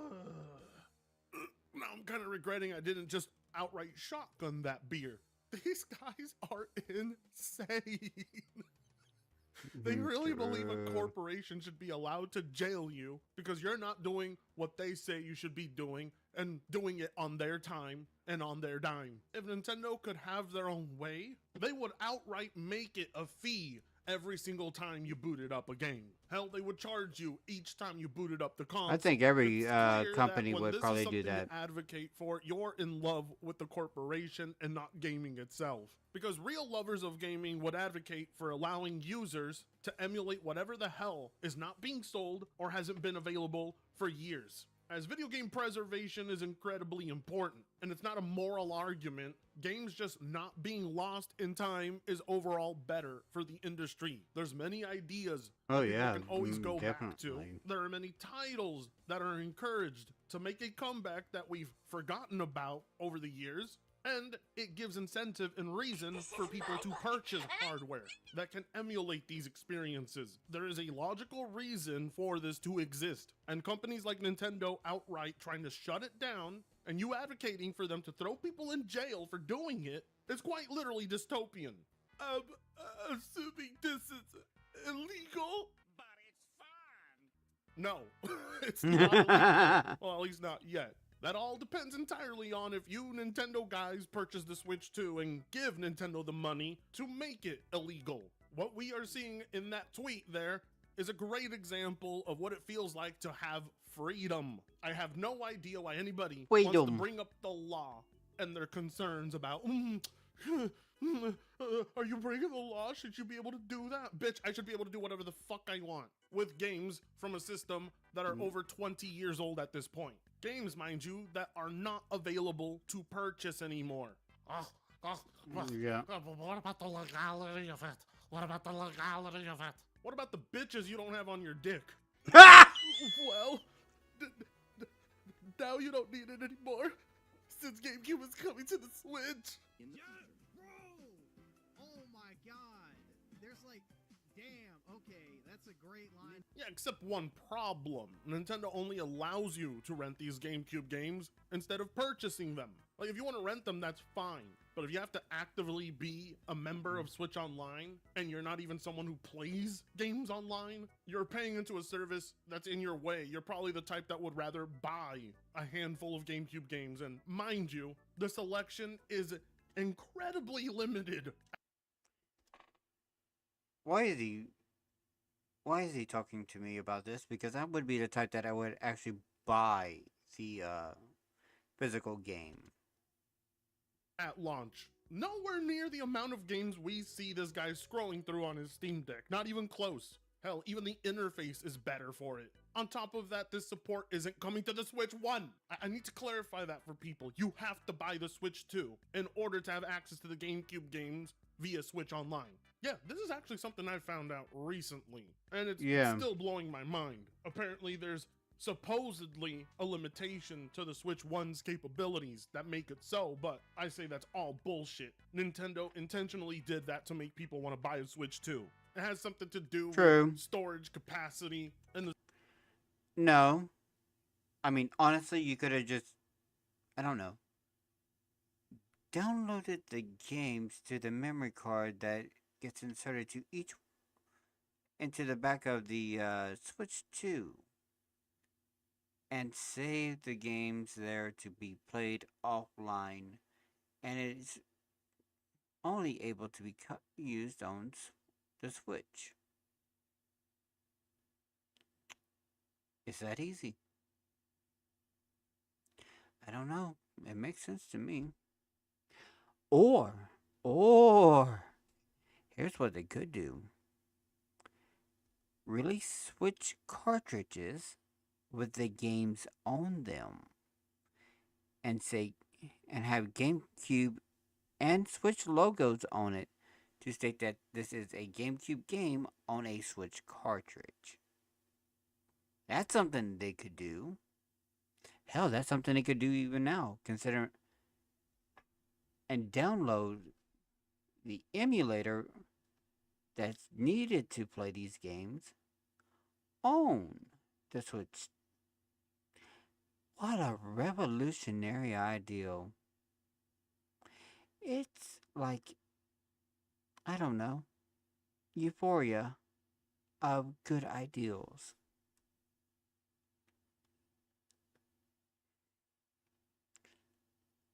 I'm kind of regretting I didn't just outright shotgun that beer. These guys are insane. They really believe a corporation should be allowed to jail you because you're not doing what they say you should be doing and doing it on their time and on their dime. If Nintendo could have their own way, they would outright make it a fee every single time you booted up a game. Hell, they would charge you each time you booted up the console. I think every company would probably do that. You advocate for, you're in love with the corporation and not gaming itself. Because real lovers of gaming would advocate for allowing users to emulate whatever the hell is not being sold or hasn't been available for years. As video game preservation is incredibly important, and it's not a moral argument, games just not being lost in time is overall better for the industry. There's many ideas that people can always go back to. There are many titles that are encouraged to make a comeback that we've forgotten about over the years, and it gives incentive and reason for people to purchase hardware that can emulate these experiences. There is a logical reason for this to exist, and companies like Nintendo outright trying to shut it down and you advocating for them to throw people in jail for doing it is quite literally dystopian. Assuming this is illegal? But it's fun! No, it's not illegal. Well, at least not yet. That all depends entirely on if you Nintendo guys purchase the Switch 2 and give Nintendo the money to make it illegal. What we are seeing in that tweet there is a great example of what it feels like to have freedom. I have no idea why anybody wants to bring up the law and their concerns about, are you breaking the law? Should you be able to do that? Bitch, I should be able to do whatever the fuck I want with games from a system that are over 20 years old at this point. Games, mind you, that are not available to purchase anymore. Yeah. What about the legality of it? What about the legality of it? What about the bitches you don't have on your dick? Well, now you don't need it anymore. since GameCube was coming to the Switch. Oh my god. There's like, damn, okay, that's a great line. Yeah, except one problem. Nintendo only allows you to rent these GameCube games instead of purchasing them. Like, if you want to rent them, that's fine. But if you have to actively be a member of Switch Online, and you're not even someone who plays games online, you're paying into a service that's in your way. You're probably the type that would rather buy a handful of GameCube games. And mind you, the selection is incredibly limited. Why is he talking to me about this? Because I would be the type that I would actually buy the physical game at launch. Nowhere near the amount of games we see this guy scrolling through on his Steam Deck. Not even close. Hell, even the interface is better for it. On top of that, this support isn't coming to the Switch 1. I need to clarify that for people. You have to buy the Switch 2 in order to have access to the GameCube games via Switch Online. Yeah, this is actually something I found out recently, and it's still blowing my mind. Apparently, there's supposedly a limitation to the Switch 1's capabilities that make it so, but I say that's all bullshit. Nintendo intentionally did that to make people want to buy a Switch 2. It has something to do with storage capacity and the... No. I mean, honestly, you could have just, I don't know, downloaded the games to the memory card that gets inserted to into the back of the Switch 2 and save the games there to be played offline, and it's only able to be used on the Switch. It's that easy. I don't know. It makes sense to me. Or, here's what they could do. Release Switch cartridges with the games on them. And have GameCube and Switch logos on it to state that this is a GameCube game on a Switch cartridge. That's something they could do. Hell, that's something they could do even now, considering, and download the emulator that's needed to play these games on the Switch. What a revolutionary ideal. It's like, I don't know, euphoria of good ideals.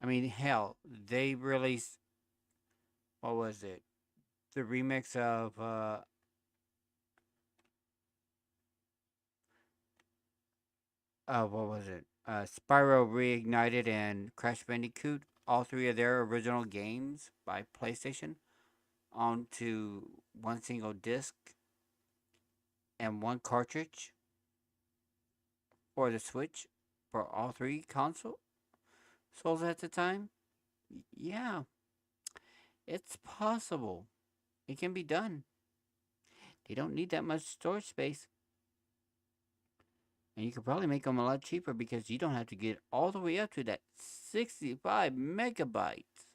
I mean, hell, they released, what was it? The remix of, what was it? Spyro Reignited and Crash Bandicoot, all three of their original games by PlayStation, onto one single disc and one cartridge for the Switch for all three consoles at the time. Yeah, it's possible. It can be done. They don't need that much storage space. And you could probably make them a lot cheaper because you don't have to get all the way up to that 65 megabytes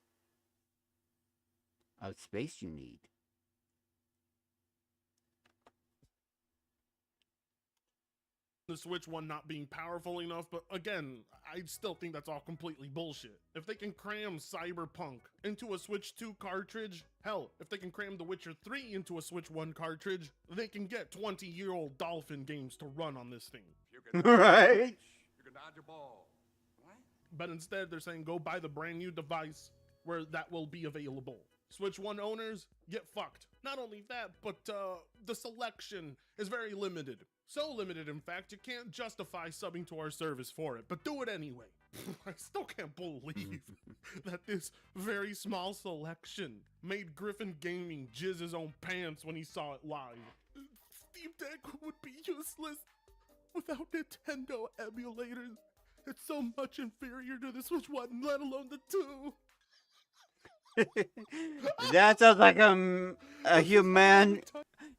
of space you need. The Switch 1 not being powerful enough, but again, I still think that's all completely bullshit. If they can cram Cyberpunk into a Switch 2 cartridge, hell, if they can cram The Witcher 3 into a Switch 1 cartridge, they can get 20-year-old Dolphin games to run on this thing. Right? You can dodge a ball. What? But instead, they're saying go buy the brand new device where that will be available. Switch 1 owners, get fucked. Not only that, but the selection is very limited. So limited, in fact, you can't justify subbing to our service for it, but do it anyway. I still can't believe that this very small selection made Griffin Gaming jizz his own pants when he saw it live. Steam Deck would be useless without Nintendo emulators. It's so much inferior to the Switch 1, let alone the 2. That sounds like a human.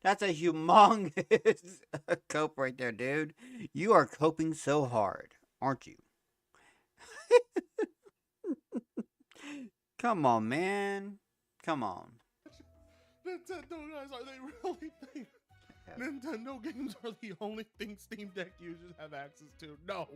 That's a humongous cope right there, dude. You are coping so hard, aren't you? Come on, man. Come on. Nintendo guys, are they really think Nintendo games are the only thing Steam Deck users have access to? No.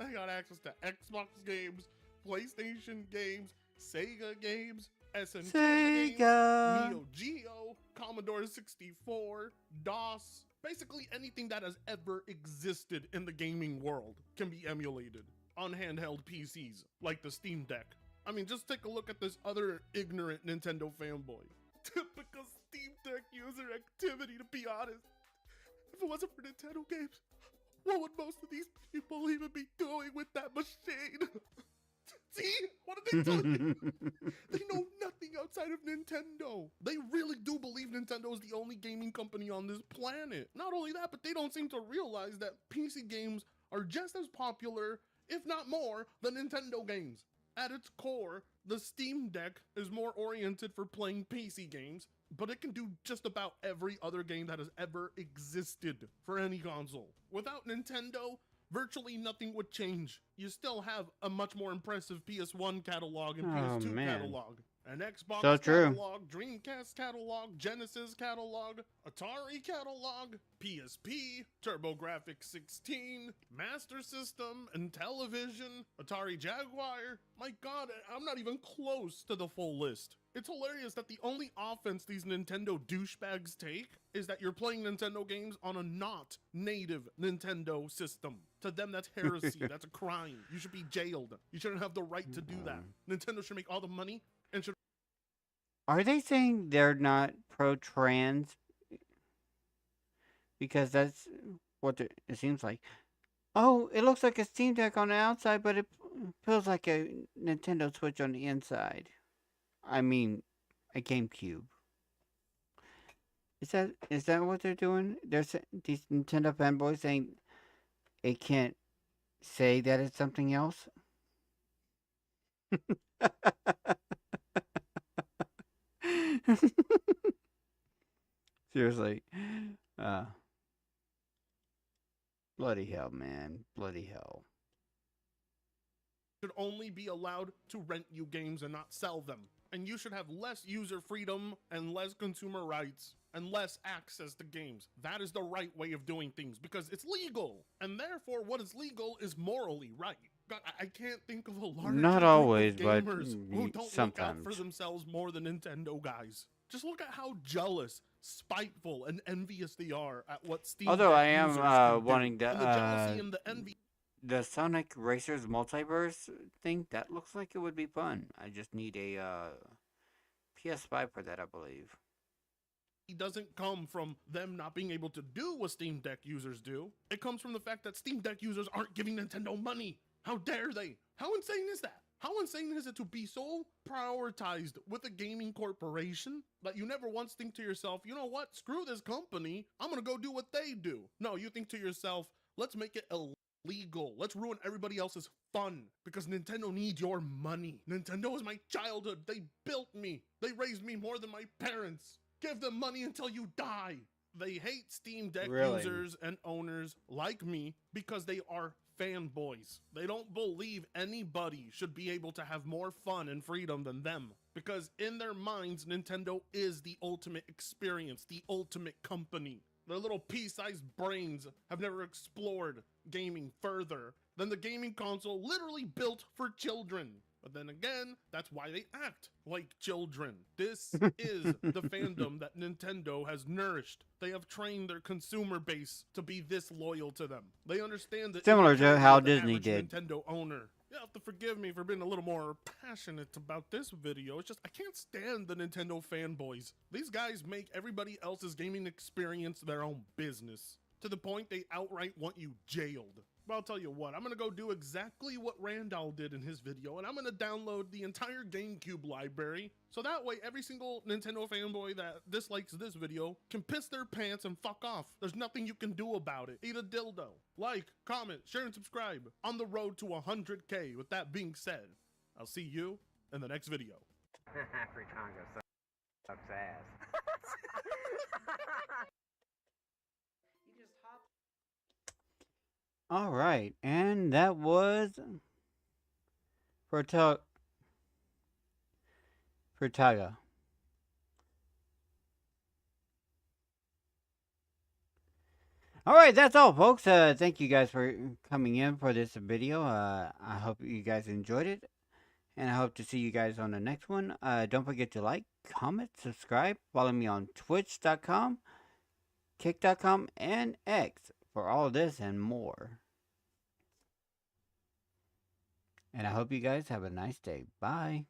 They got access to Xbox games, PlayStation games, Sega games, SNK games, Neo Geo, Commodore 64, DOS. Basically anything that has ever existed in the gaming world can be emulated on handheld PCs, like the Steam Deck. I mean, just take a look at this other ignorant Nintendo fanboy. Typical Steam Deck user activity, to be honest. If it wasn't for Nintendo games, what would most of these people even be doing with that machine? See? What did they tell you? They know nothing outside of Nintendo. They really do believe Nintendo is the only gaming company on this planet. Not only that, but they don't seem to realize that PC games are just as popular, if not more, than Nintendo games. At its core, the Steam Deck is more oriented for playing PC games, but it can do just about every other game that has ever existed for any console. Without Nintendo, virtually nothing would change. You still have a much more impressive PS1 catalog and PS2 catalog, an Xbox catalog, Dreamcast catalog, Genesis catalog, Atari catalog, PSP, TurboGrafx 16, Master System, and Television, Atari Jaguar. My god, I'm not even close to the full list. It's hilarious that the only offense these Nintendo douchebags take is that you're playing Nintendo games on a not native Nintendo system. To them, that's heresy. That's a crime. You should be jailed. You shouldn't have the right to do that. Nintendo should make all the money and should... Are they saying they're not pro-trans? Because that's what it seems like. Oh, it looks like a Steam Deck on the outside, but it feels like a Nintendo Switch on the inside. I mean, a GameCube. Is that what they're doing? These Nintendo fanboys saying it can't say that it's something else? Seriously. Bloody hell, man. Bloody hell. Should only be allowed to rent you games and not sell them. And you should have less user freedom and less consumer rights and less access to games. That is the right way of doing things because it's legal. And therefore, what is legal is morally right. God, I can't think of a large Not always, but gamers who don't sometimes. look out for themselves more than Nintendo guys. Just look at how jealous, spiteful, and envious they are at what Steam Although Deck I am users can wanting do. to, And the jealousy and the envy. the Sonic Racers Multiverse thing, that looks like it would be fun. I just need a PS5 for that, I believe. It doesn't come from them not being able to do what Steam Deck users do. It comes from the fact that Steam Deck users aren't giving Nintendo money. How dare they? How insane is that? How insane is it to be so prioritized with a gaming corporation that you never once think to yourself, you know what, screw this company, I'm gonna go do what they do. No, you think to yourself, let's make it illegal. Let's ruin everybody else's fun because Nintendo needs your money. Nintendo is my childhood. They built me. They raised me more than my parents. Give them money until you die. They hate Steam Deck users and owners like me because they are fanboys. They don't believe anybody should be able to have more fun and freedom than them because in their minds, Nintendo is the ultimate experience, the ultimate company. Their little pea-sized brains have never explored gaming further than the gaming console literally built for children. But then again, that's why they act like children. This is the fandom that Nintendo has nourished. They have trained their consumer base to be this loyal to them. They understand that similar to how Disney did. Nintendo owner. You have to forgive me for being a little more passionate about this video. It's just I can't stand the Nintendo fanboys. These guys make everybody else's gaming experience their own business to the point they outright want you jailed. But I'll tell you what, I'm gonna go do exactly what Randall did in his video, and I'm gonna download the entire GameCube library, so that way every single Nintendo fanboy that dislikes this video can piss their pants and fuck off. There's nothing you can do about it. Eat a dildo. Like, comment, share, and subscribe. On the road to 100K. With that being said, I'll see you in the next video. Africanga sucks ass. All right, and that was for Frittaga. Alright, that's all, folks. Thank you guys for coming in for this video. I hope you guys enjoyed it. And I hope to see you guys on the next one. Don't forget to like, comment, subscribe. Follow me on twitch.com, kick.com, and X for all this and more. And I hope you guys have a nice day. Bye.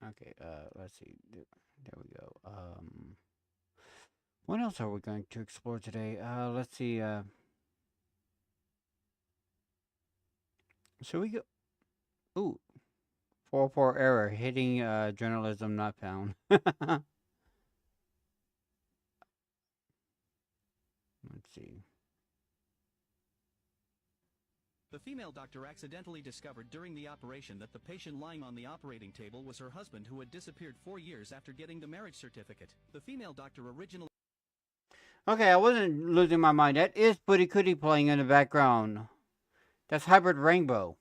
Okay, let's see. There we go. What else are we going to explore today? Let's see. So we go. Ooh. 4-4 error. Hitting journalism not found. Let's see. The female doctor accidentally discovered during the operation that the patient lying on the operating table was her husband, who had disappeared 4 years after getting the marriage certificate. The female doctor originally... Okay, I wasn't losing my mind. That is Putty Cootie playing in the background. That's Hybrid Rainbow.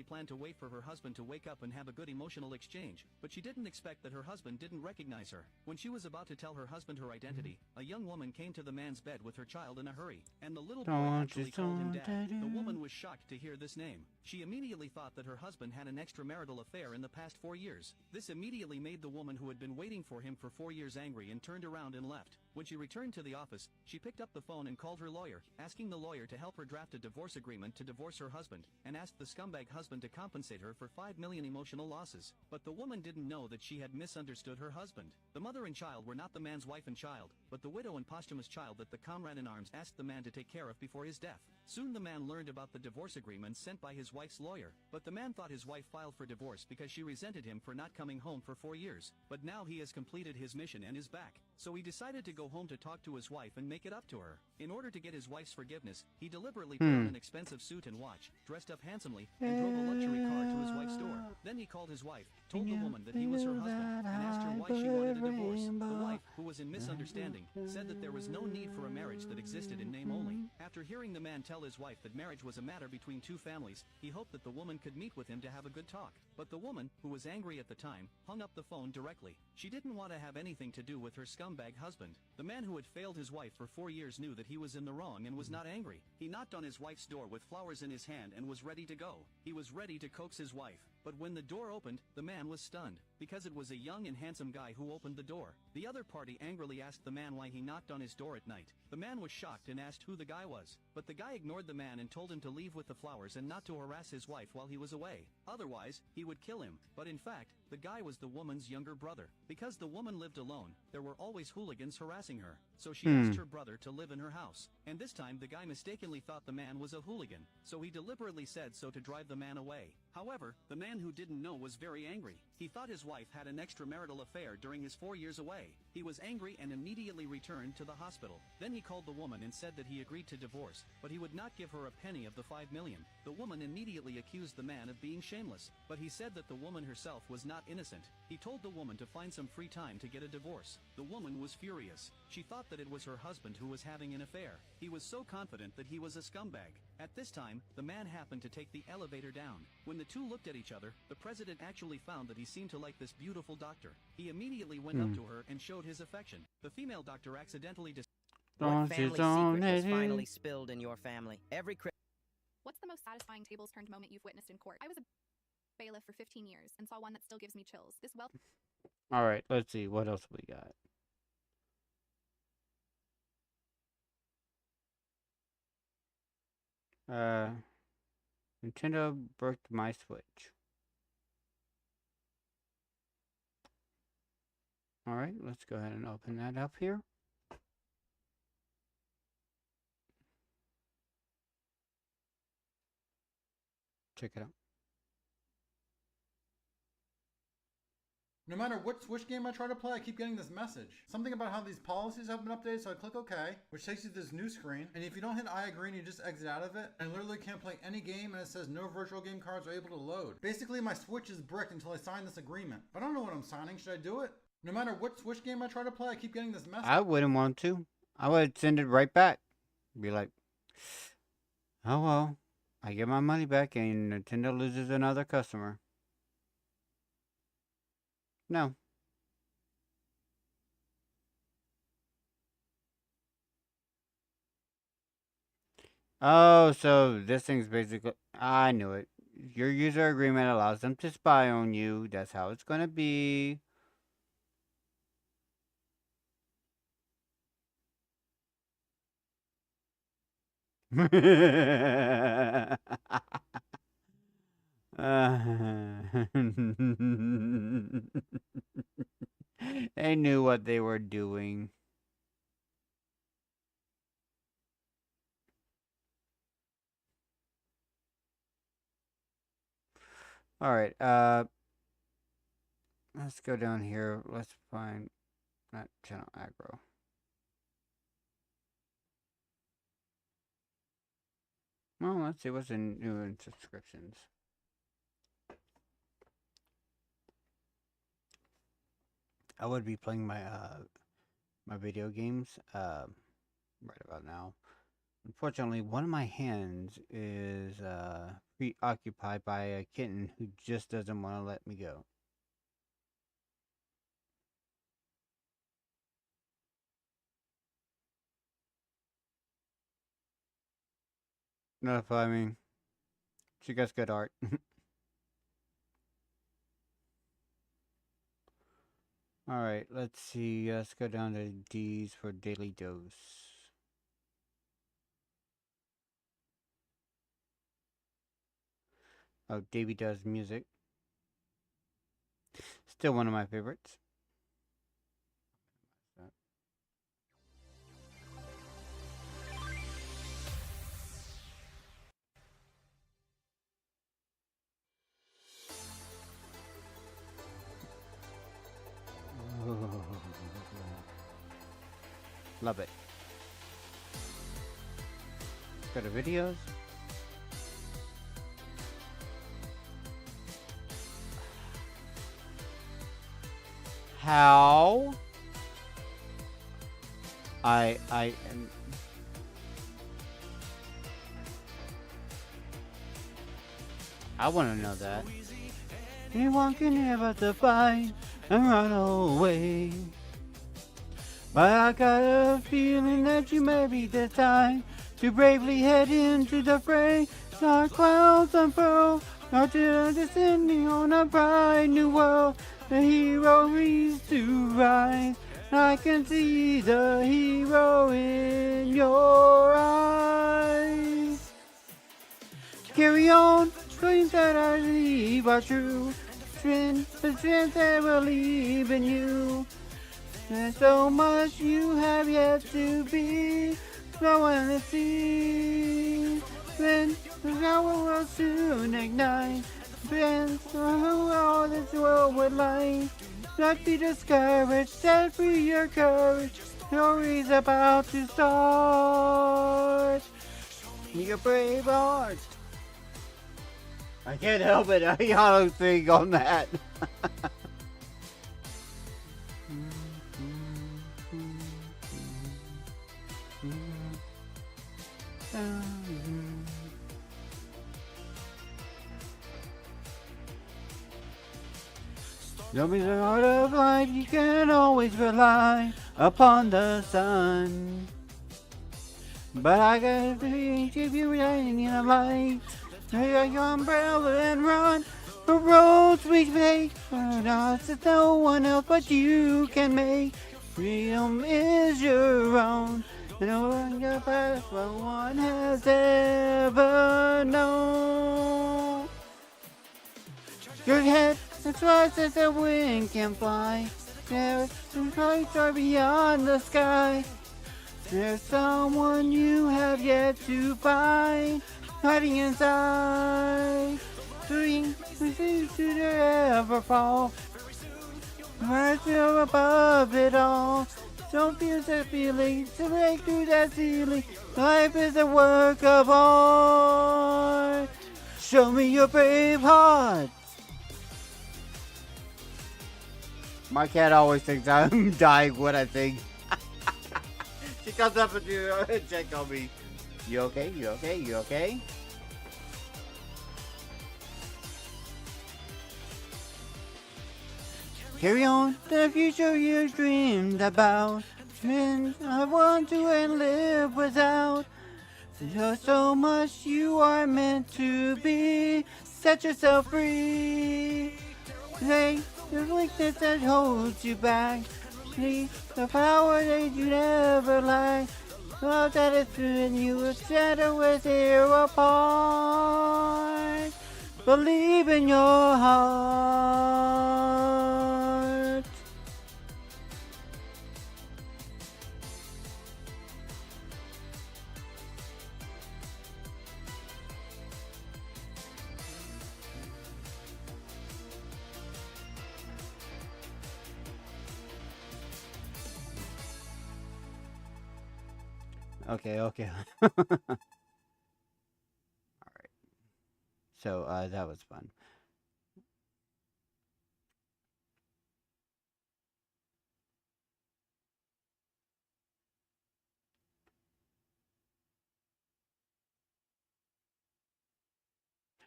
planned to wait for her husband to wake up and have a good emotional exchange, but she didn't expect that her husband didn't recognize her. When she was about to tell her husband her identity, a young woman came to the man's bed with her child in a hurry, and the little boy actually called him Dad. The woman was shocked to hear this name. She immediately thought that her husband had an extramarital affair in the past 4 years. This immediately made the woman who had been waiting for him for 4 years angry and turned around and left. When she returned to the office, she picked up the phone and called her lawyer, asking the lawyer to help her draft a divorce agreement to divorce her husband, and asked the scumbag husband to compensate her for $5 million emotional losses. But the woman didn't know that she had misunderstood her husband. The mother and child were not the man's wife and child, but the widow and posthumous child that the comrade-in-arms asked the man to take care of before his death. Soon the man learned about the divorce agreement sent by his wife's lawyer, but the man thought his wife filed for divorce because she resented him for not coming home for 4 years. But now he has completed his mission and is back, so he decided to go home to talk to his wife and make it up to her. In order to get his wife's forgiveness, he deliberately put on an expensive suit and watch, dressed up handsomely, and drove a luxury car to his wife's door. Then he called his wife, told the woman that he was her husband, and asked her why she wanted a divorce. The wife, who was in misunderstanding, said that there was no need for a marriage that existed in name only. After hearing the man tell his wife that marriage was a matter between two families, he hoped that the woman could meet with him to have a good talk. But the woman, who was angry at the time, hung up the phone directly. She didn't want to have anything to do with her scumbag husband. The man who had failed his wife for 4 years knew that he was in the wrong and was not angry. He knocked on his wife's door with flowers in his hand and was ready to go. He was ready to coax his wife. But when the door opened, the man was stunned, because it was a young and handsome guy who opened the door. The other party angrily asked the man why he knocked on his door at night. The man was shocked and asked who the guy was. But the guy ignored the man and told him to leave with the flowers and not to harass his wife while he was away. Otherwise, he would kill him. But in fact, the guy was the woman's younger brother. Because the woman lived alone, there were always hooligans harassing her. So she asked her brother to live in her house. And this time the guy mistakenly thought the man was a hooligan. So he deliberately said so to drive the man away. However, the man who didn't know was very angry. He thought his wife had an extramarital affair during his 4 years away. He was angry and immediately returned to the hospital. Then he called the woman and said that he agreed to divorce, but he would not give her a penny of the $5 million. The woman immediately accused the man of being shameless, but he said that the woman herself was not innocent. He told the woman to find some free time to get a divorce. The woman was furious. She thought that it was her husband who was having an affair. He was so confident that he was a scumbag. At this time, the man happened to take the elevator down. When the two looked at each other, the president actually found that he seemed to like this beautiful doctor. He immediately went up to her and showed his affection. The female doctor accidentally What family secret was finally spilled in your family? What's the most satisfying tables turned moment you've witnessed in court? I was a bailiff for 15 years and saw one that still gives me chills. This wealth. All right, let's see what else we got. Nintendo broke my Switch. All right, let's go ahead and open that up here. Check it out. No matter what Switch game I try to play, I keep getting this message. Something about how these policies have been updated, so I click OK, which takes you to this new screen. And if you don't hit I agree and you just exit out of it, I literally can't play any game, and it says no virtual game cards are able to load. Basically, my Switch is bricked until I sign this agreement. But I don't know what I'm signing. Should I do it? No matter what Switch game I try to play, I keep getting this message. I wouldn't want to. I would send it right back. Be like, oh well, I get my money back and Nintendo loses another customer. No. Oh, so this thing's basically... I knew it. Your user agreement allows them to spy on you. That's how it's gonna be. They knew what they were doing. All right. Let's go down here. Let's find not channel aggro. Well, let's see what's new in subscriptions. I would be playing my my video games right about now. Unfortunately, one of my hands is preoccupied by a kitten who just doesn't want to let me go. Notify me. She gets good art. Alright, let's see. Let's go down to D's for daily dose. Oh, Davey Does Music. Still one of my favorites. Love it. Go to videos. How? I am. I want to know that. Anyone can ever define and run away. But I got a feeling that you may be the time to bravely head into the fray. Dark clouds unfurl, our children descending on a bright new world. The hero reads to rise. I can see the hero in your eyes. Carry on, dreams that I believe are true. The strength that will believe in you. There's so much you have yet to be. No one to see. Then the power will soon ignite. Then all this world would like. Not be discouraged. Set free your courage. Story's about to start. Your brave heart. I can't help it. I auto sing on that. No matter the heart of life, you can always rely upon the sun. But I gotta keep you shining in the light. Take your umbrella and run the roads we take. For us, it's no one else but you can make. Freedom is your own. No one can pass what one has ever known. Your head as fast as the wind can fly. There's lights are beyond the sky. There's someone you have yet to find. Hiding inside, doing to ever fall. Right still above it all. Don't feel that feeling to break through that ceiling. Life is a work of art. Show me your brave heart. My cat always thinks I'm dying when I sing. She comes up and check on me. You okay? You okay? You okay? Carry on the future you dreamed about. And I want to and live without. There's so much you are meant to be. Set yourself free. Take the weakness that holds you back. Release the power that you never lack. Love that is in you will shatter with tear apart. Believe in your heart. Okay. All right. So that was fun.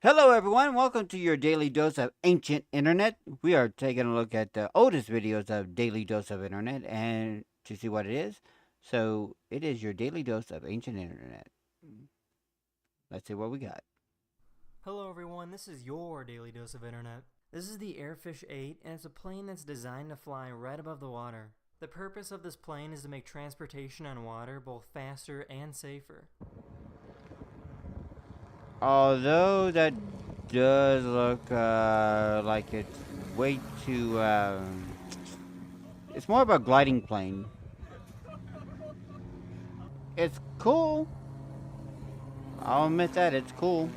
Hello, everyone. Welcome to your daily dose of ancient internet. We are taking a look at the oldest videos of Daily Dose of Internet and to see what it is. So, it is your daily dose of ancient internet. Let's see what we got. Hello, everyone. This is your daily dose of internet. This is the Airfish 8, and it's a plane that's designed to fly right above the water. The purpose of this plane is to make transportation on water both faster and safer. Although that does look like it's way too, it's more of a gliding plane. It's cool. I'll admit that, it's cool.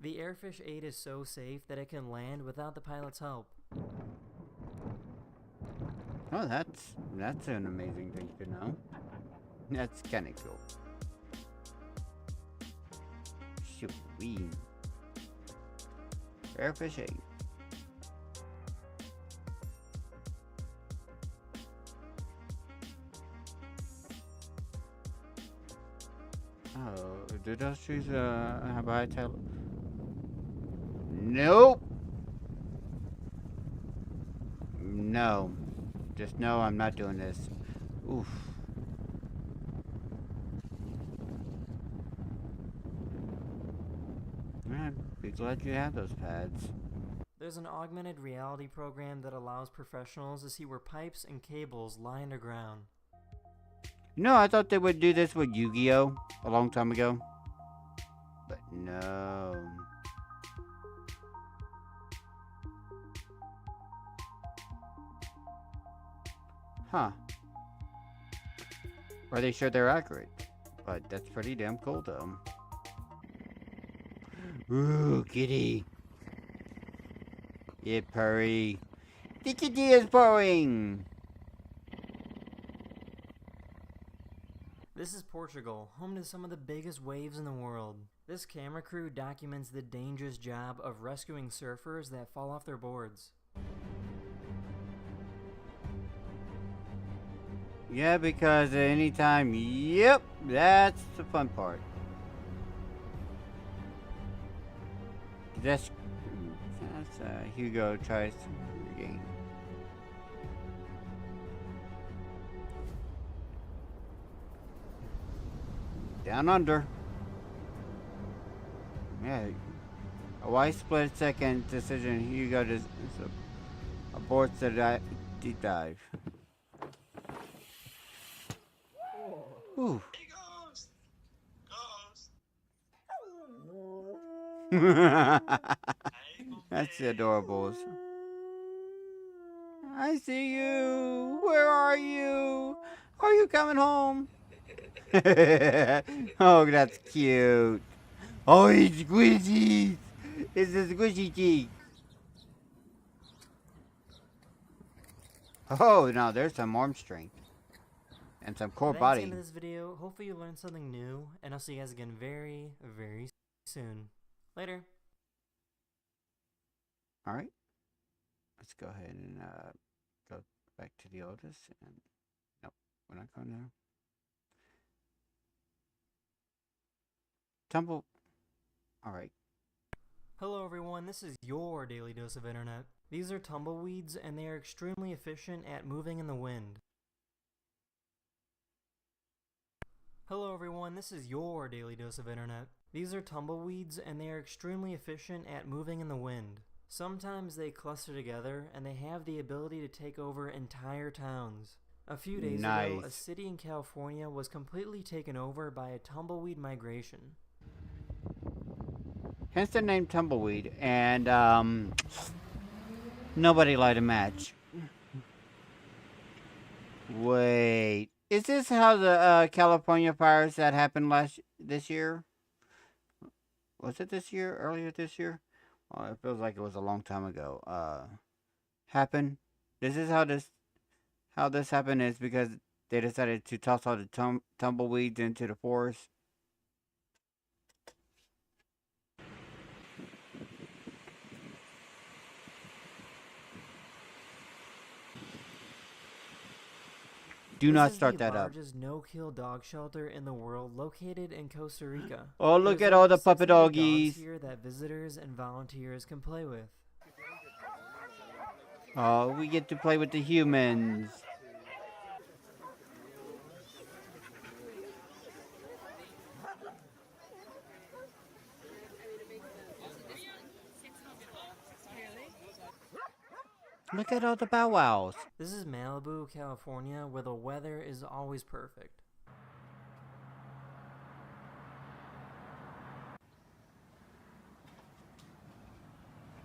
The Airfish 8 is so safe that it can land without the pilot's help. Oh, that's an amazing thing to know. That's kind of cool. Sweet. Airfish 8. Oh, do those trees have a high tail? Nope. No. Just no, I'm not doing this. Oof. I'd be glad you have those pads. There's an augmented reality program that allows professionals to see where pipes and cables lie underground. No, I thought they would do this with Yu-Gi-Oh! A long time ago. But no. Huh. Are they sure they're accurate? But that's pretty damn cool, though. Ooh, kitty. Yeah, purry. The kitty is purring. This is Portugal, home to some of the biggest waves in the world. This camera crew documents the dangerous job of rescuing surfers that fall off their boards. Yeah, because anytime, yep, that's the fun part. That's Hugo tries to regain. Down under. Yeah. A wise split second decision. Hugo just aborts the deep dive. Ooh. That's the adorables. I see you. Where are you? Are you coming home? Oh, that's cute. Oh, he's squishy. It's a squishy cheek. Oh, now there's some arm strength. And some core That's body. the end of this video. Hopefully you learned something new, and I'll see you guys again very, very soon. Later. Alright. Let's go ahead and go back to the oldest. And nope, we're not going there. Tumble. Alright. Hello everyone, this is your daily dose of internet. These are tumbleweeds, and they are extremely efficient at moving in the wind. Hello everyone, this is your Daily Dose of Internet. These are tumbleweeds, and they are extremely efficient at moving in the wind. Sometimes they cluster together, and they have the ability to take over entire towns. A few days ago, a city in California was completely taken over by a tumbleweed migration. Hence the name Tumbleweed, and nobody light a match. Wait, is this how the California fires that happened this year? Was it this year? Earlier this year? Well, it feels like it was a long time ago. Happened. This is how this happened is because they decided to toss all the tumbleweeds into the forest. Do not start that up. This is the largest no-kill dog shelter in the world, located in Costa Rica. Oh, look at all the puppy doggies here that visitors and volunteers can play with. Oh, we get to play with the humans. Look at all the bow wows. This is Malibu, California, where the weather is always perfect.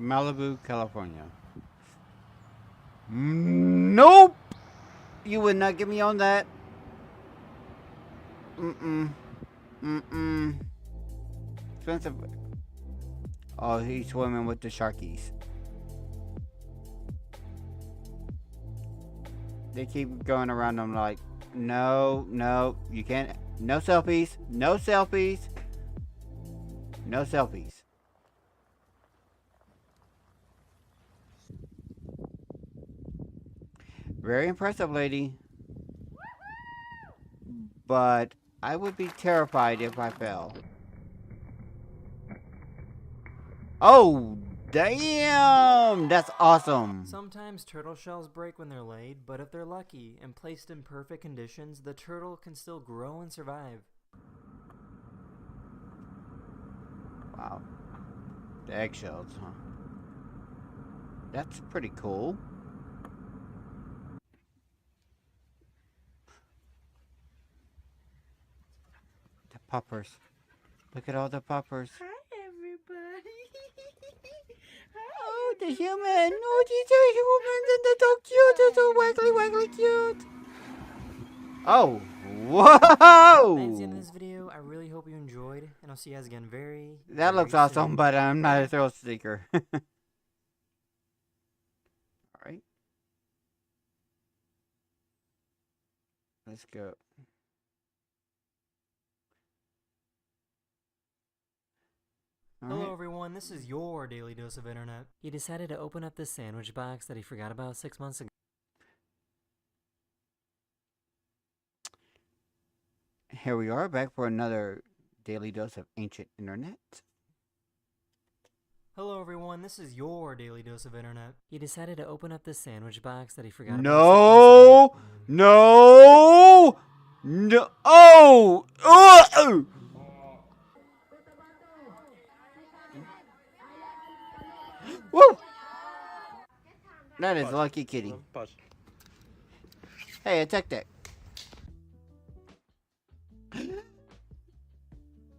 Malibu, California. Nope! You would not get me on that. Expensive. Oh, he's swimming with the sharkies. They keep going around them like, no, you can't. No selfies. No selfies. No selfies. Very impressive, lady. But I would be terrified if I fell. Oh, damn! That's awesome. Sometimes turtle shells break when they're laid, but if they're lucky and placed in perfect conditions, the turtle can still grow and survive. Wow. The eggshells, huh? That's pretty cool. The poppers. Look at all the poppers. Hi, everybody. Oh, the human. Oh, these are humans and they're so cute. They're so waggly cute. Oh, whoa! That's the end of this video. I really hope you enjoyed, and I'll see you guys again very looks awesome, soon. but I'm not a thrill seeker. Alright. Let's go. Hello everyone, this is your Daily Dose of Internet. He decided to open up this sandwich box that he forgot about 6 months ago. Here we are, back for another Daily Dose of Ancient Internet. Hello everyone, this is your Daily Dose of Internet. He decided to open up this sandwich box that he forgot about 6 months ago. No! Oh! Woo! That is Lucky Kitty. Hey, attack that.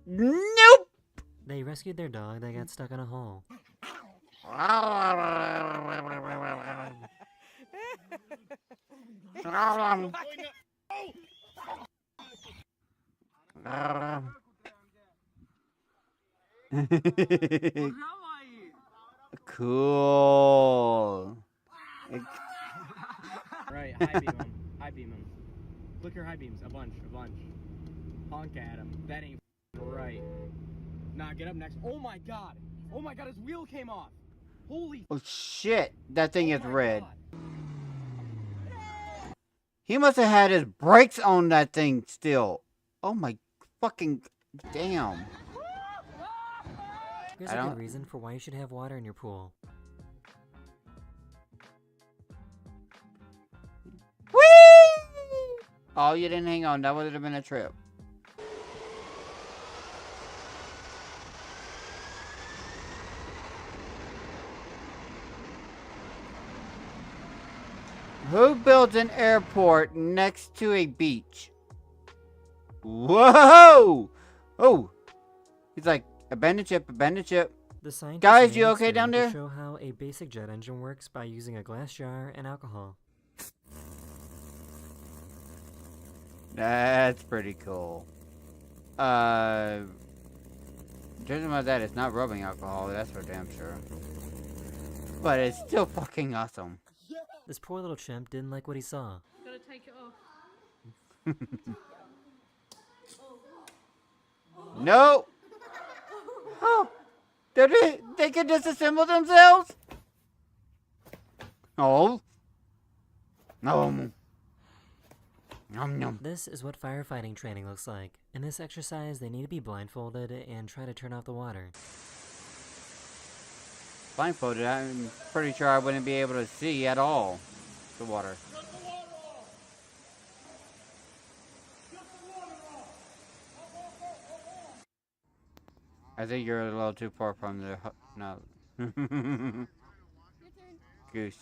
Nope! They rescued their dog that got stuck in a hole. Cool. Right, high beam him. High beam him. Flicker high beams. A bunch. Honk at him. That ain't right. Nah, get up next. Oh my god! Oh my god, his wheel came off! Holy... Oh shit, that thing is red. He must have had his brakes on that thing still. Oh my fucking damn. Here's a good reason for why you should have water in your pool. Oh, you didn't hang on. That would have been a trip. Who builds an airport next to a beach? Whoa! Oh! He's like, abandon ship, abandon ship. The scientists Guys, made you an okay down experiment there? to show how a basic jet engine works by using a glass jar and alcohol. That's pretty cool. Judging by that, it's not rubbing alcohol, that's for damn sure. But it's still fucking awesome. This poor little chimp didn't like what he saw. Gotta take it off. No! Oh! They can disassemble themselves? Oh. No. Nom nom. This is what firefighting training looks like. In this exercise, they need to be blindfolded and try to turn off the water. Blindfolded, I'm pretty sure I wouldn't be able to see at all the water. I think you're a little too far from the no. Goose.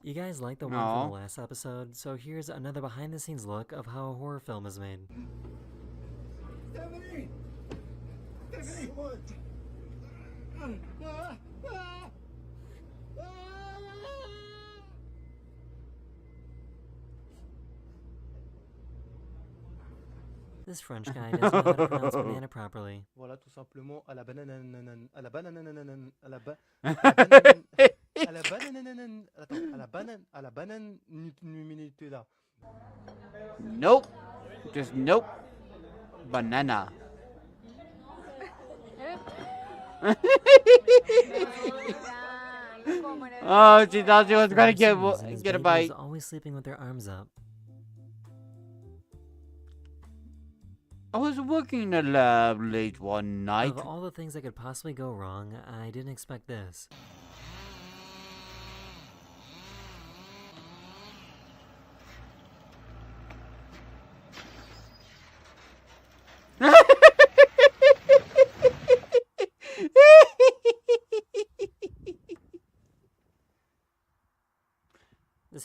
You guys liked the one from the last episode, so here's another behind the scenes look of how a horror film is made. Stephanie! Stephanie! This French guy doesn't know how to pronounce banana properly. Voilà, tout simplement à la banane, à la banane, à la banane, à la banane, attends, à la banane, minute là. Nope. Just nope. Banana. Oh, she thought she was gonna get a bite. Always sleeping with their arms up. I was working in the lab late one night. Of all the things that could possibly go wrong, I didn't expect this.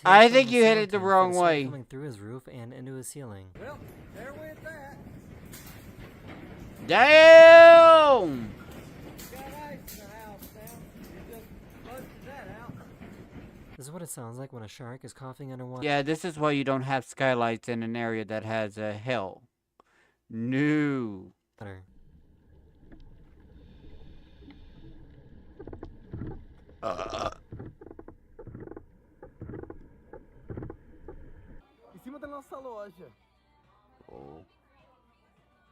I think you hit it the wrong way. Coming through his roof and into his ceiling. Well, there went that. Damn! Got ice in the house now. You just busted that out. This is what it sounds like when a shark is coughing underwater. Yeah, this is why you don't have skylights in an area that has a hill. No. Em cima da nossa loja. Oh.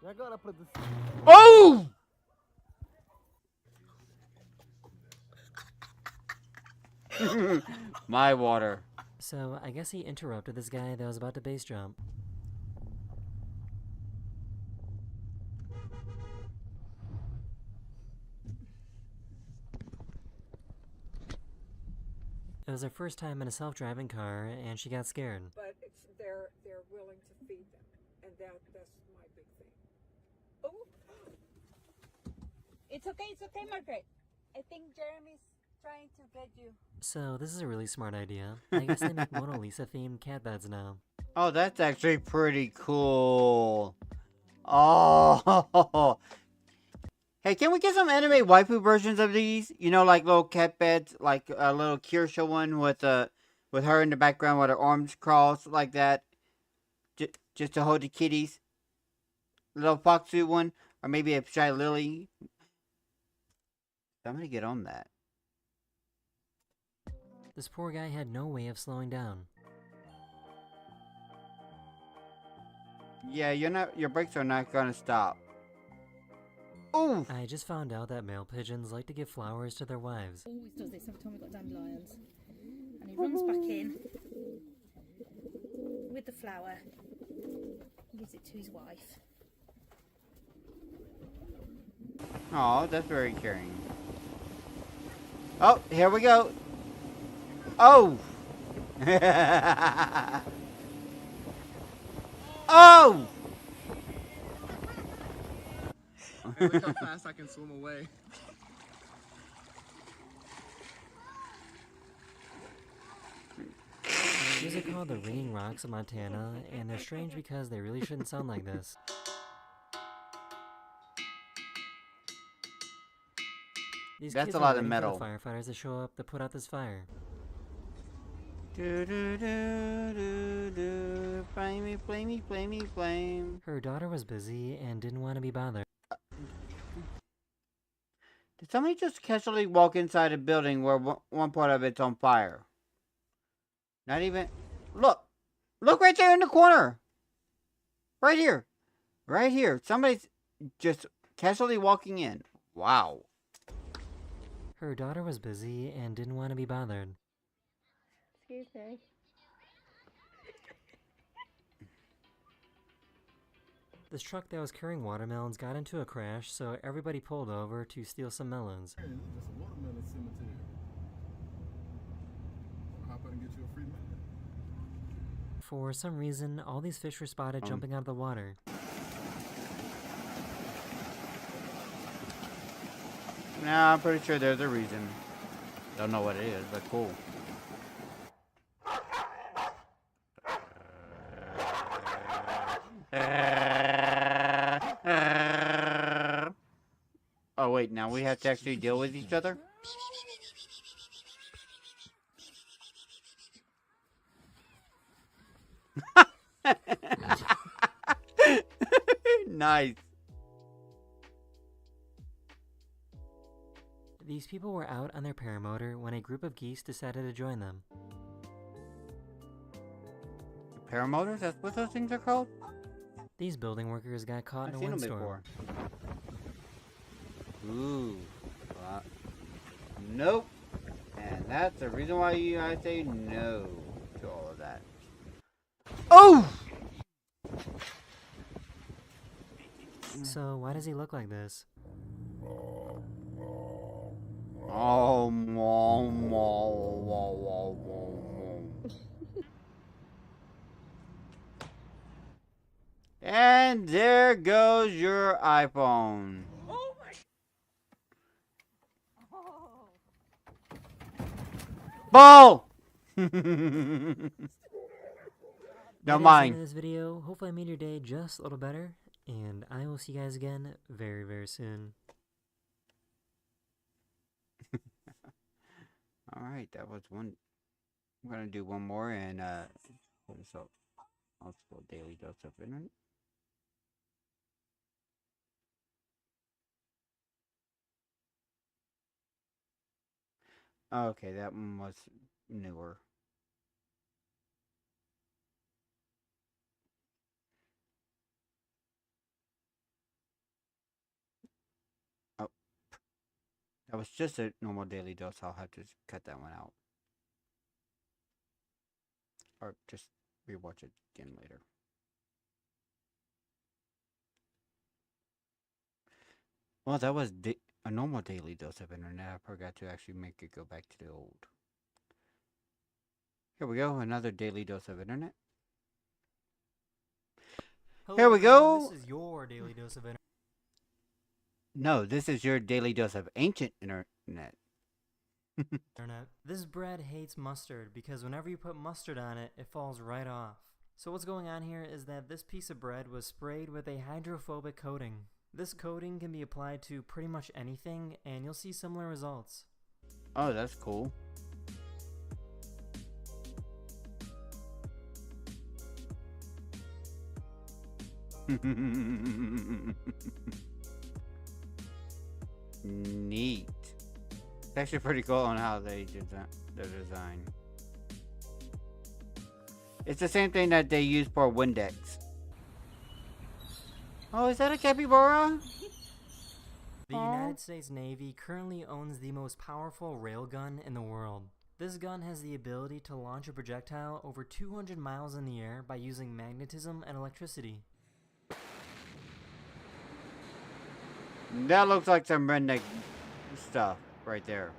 E agora, produção? Oh! My water. So, I guess he interrupted this guy that was about to base jump. It was her first time in a self-driving car, and she got scared. But they're willing to feed them, and that's my big thing. Oh, It's okay, Margaret. I think Jeremy's trying to get you. So, this is a really smart idea. I guess they make Mona Lisa-themed cat beds now. Oh, that's actually pretty cool. Oh. Hey, can we get some anime waifu versions of these? You know, like little cat beds, like a little Kirsha one with her in the background with her arms crossed like that, just to hold the kitties. Little fox suit one, or maybe a shy lily. I'm gonna get on that. This poor guy had no way of slowing down. Yeah, your brakes are not gonna stop. Ooh. I just found out that male pigeons like to give flowers to their wives. Always does this every time we've got dandelions. And he runs back in with the flower, gives it to his wife. Oh, that's very caring. Oh, here we go. Oh! Oh! Hey, look how fast I can swim away. These are called the ringing rocks of Montana, and they're strange because they really shouldn't sound like this. These That's kids a are lot of waiting metal. for the firefighters to show up to put out this fire. Flame me, flame me, flame me, flame. Her daughter was busy and didn't want to be bothered. Did somebody just casually walk inside a building where one part of it's on fire? Not even... Look! Look right there in the corner! Right here! Right here. Somebody's just casually walking in. Wow. Her daughter was busy and didn't want to be bothered. Excuse me. This truck that was carrying watermelons got into a crash, so everybody pulled over to steal some melons. Hey, this is just a watermelon cemetery. Hop in and get you a free melon. For some reason, all these fish were spotted jumping out of the water. Nah, I'm pretty sure there's a reason. Don't know what it is, but cool. Oh wait, now we have to actually deal with each other? Nice. These people were out on their paramotor when a group of geese decided to join them. Paramotors? That's what those things are called? These building workers got caught in a windstorm. Before. Ooh. Nope. And that's the reason why I say no to all of that. Oh! So why does he look like this? Oh, and there goes your iPhone. Oh my. Ball! Don't mind. This video, hopefully I made your day just a little better, and I will see you guys again very, very soon. Alright, that was one. I'm gonna do one more and what is up? I'll spell daily dose of internet. Okay, that one was newer. Oh, that was just a normal daily dose. I'll have to cut that one out. Or just rewatch it again later. Well, that was a normal daily dose of internet. I forgot to actually make it go back to the old. Here we go, another daily dose of internet. Hello, Here we go. This is your daily dose of internet. No, this is your daily dose of ancient internet. This bread hates mustard because whenever you put mustard on it, it falls right off. So what's going on here is that this piece of bread was sprayed with a hydrophobic coating. This coating can be applied to pretty much anything, and you'll see similar results. Oh, that's cool. Neat. It's actually pretty cool on how they did their design. It's the same thing that they use for Windex. Oh, is that a capybara? The United States Navy currently owns the most powerful railgun in the world. This gun has the ability to launch a projectile over 200 miles in the air by using magnetism and electricity. That looks like some redneck stuff right there.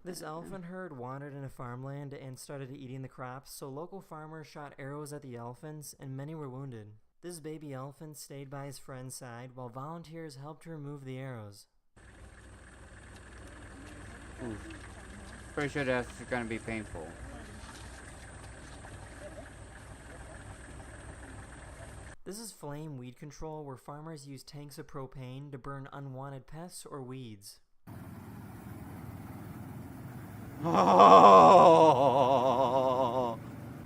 This elephant herd wandered into farmland and started eating the crops, so local farmers shot arrows at the elephants, and many were wounded. This baby elephant stayed by his friend's side while volunteers helped to remove the arrows. Ooh. Pretty sure that's gonna be painful. This is flame weed control, where farmers use tanks of propane to burn unwanted pests or weeds. Oh,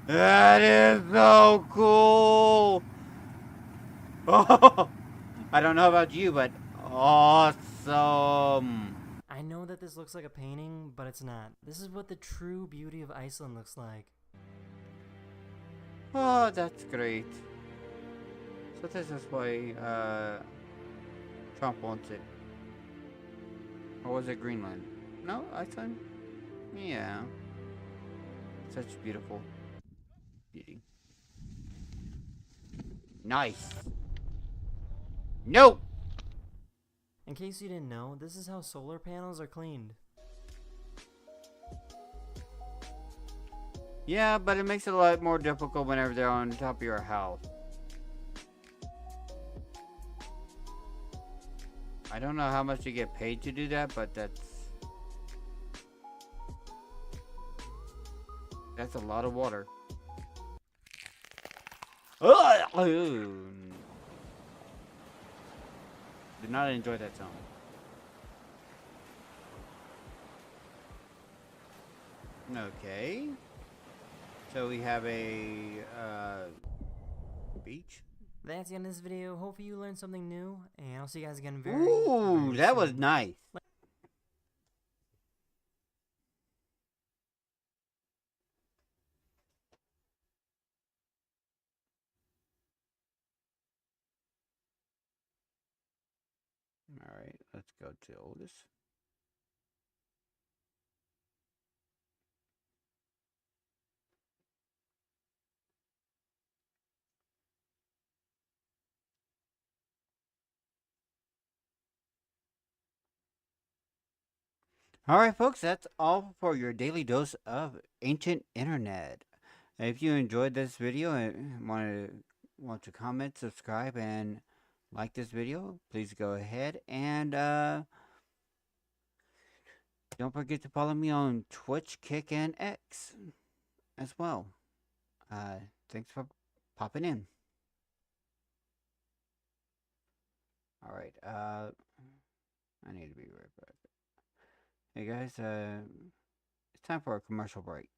that is so cool! Oh, I don't know about you, but awesome! I know that this looks like a painting, but it's not. This is what the true beauty of Iceland looks like. Oh, that's great. So this is why Trump wants it. Or was it Greenland? No, Iceland? Yeah. Such beautiful beauty. Nice. No! In case you didn't know, this is how solar panels are cleaned. Yeah, but it makes it a lot more difficult whenever they're on top of your house. I don't know how much you get paid to do that, but that's a lot of water. Did not enjoy that sound. Okay. So we have a beach. That's the end of this video. Hopefully you learned something new, and I'll see you guys again very That was soon. nice. All right, let's go to Otis. Alright folks, that's all for your daily dose of ancient internet. If you enjoyed this video and want to comment, subscribe, and like this video, please go ahead and don't forget to follow me on Twitch, Kick, and X as well. Thanks for popping in. Alright, I need to be right back. Hey guys, it's time for a commercial break.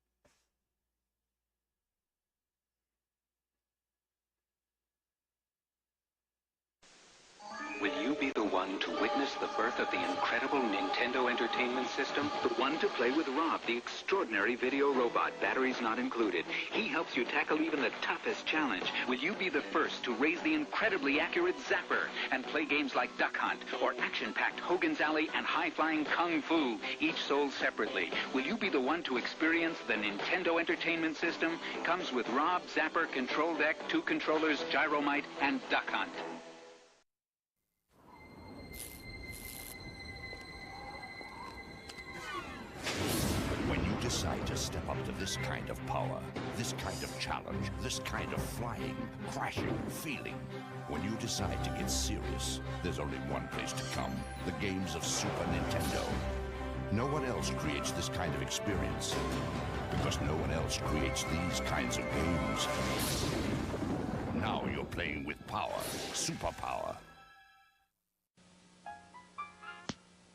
Will you be the one to witness the birth of the incredible Nintendo Entertainment System? The one to play with Rob, the extraordinary video robot, batteries not included. He helps you tackle even the toughest challenge. Will you be the first to raise the incredibly accurate Zapper and play games like Duck Hunt or action-packed Hogan's Alley and high-flying Kung Fu, each sold separately? Will you be the one to experience the Nintendo Entertainment System? Comes with Rob, Zapper, Control Deck, 2 controllers, Gyromite, and Duck Hunt. Decide to step up to this kind of power, this kind of challenge, this kind of flying, crashing, feeling. When you decide to get serious, there's only one place to come, the games of Super Nintendo. No one else creates this kind of experience, because no one else creates these kinds of games. Now you're playing with power, superpower.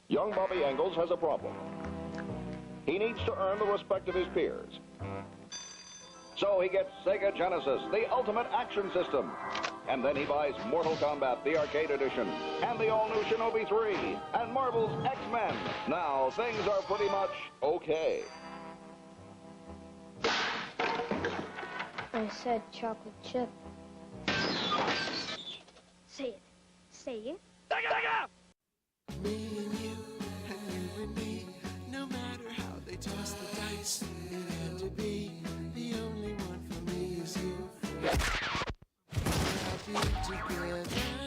Young Bobby Engels has a problem. He needs to earn the respect of his peers. So he gets Sega Genesis, the ultimate action system. And then he buys Mortal Kombat, the arcade edition, and the all-new Shinobi 3, and Marvel's X-Men. Now, things are pretty much okay. I said chocolate chip. Say it. Say it. Me and you, and you and me, no matter how they toss the dice, it had to be the only one for me is you.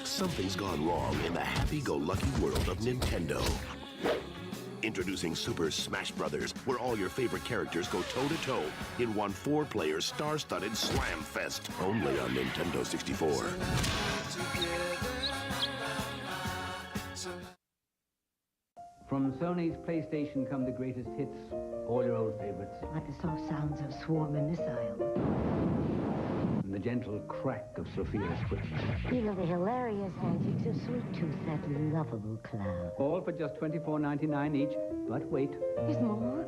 Something's gone wrong in the happy-go-lucky world of Nintendo. Introducing Super Smash Brothers, where all your favorite characters go toe-to-toe in one 4-player star-studded slam fest. Only on Nintendo 64. From Sony's PlayStation come the greatest hits, all your old favorites. Like the soft sounds of swarming missiles. And the gentle crack of Sophia's equipment. You know the hilarious antics of Sweet Tooth, that lovable clown. All for just $24.99 each. But wait. There's more?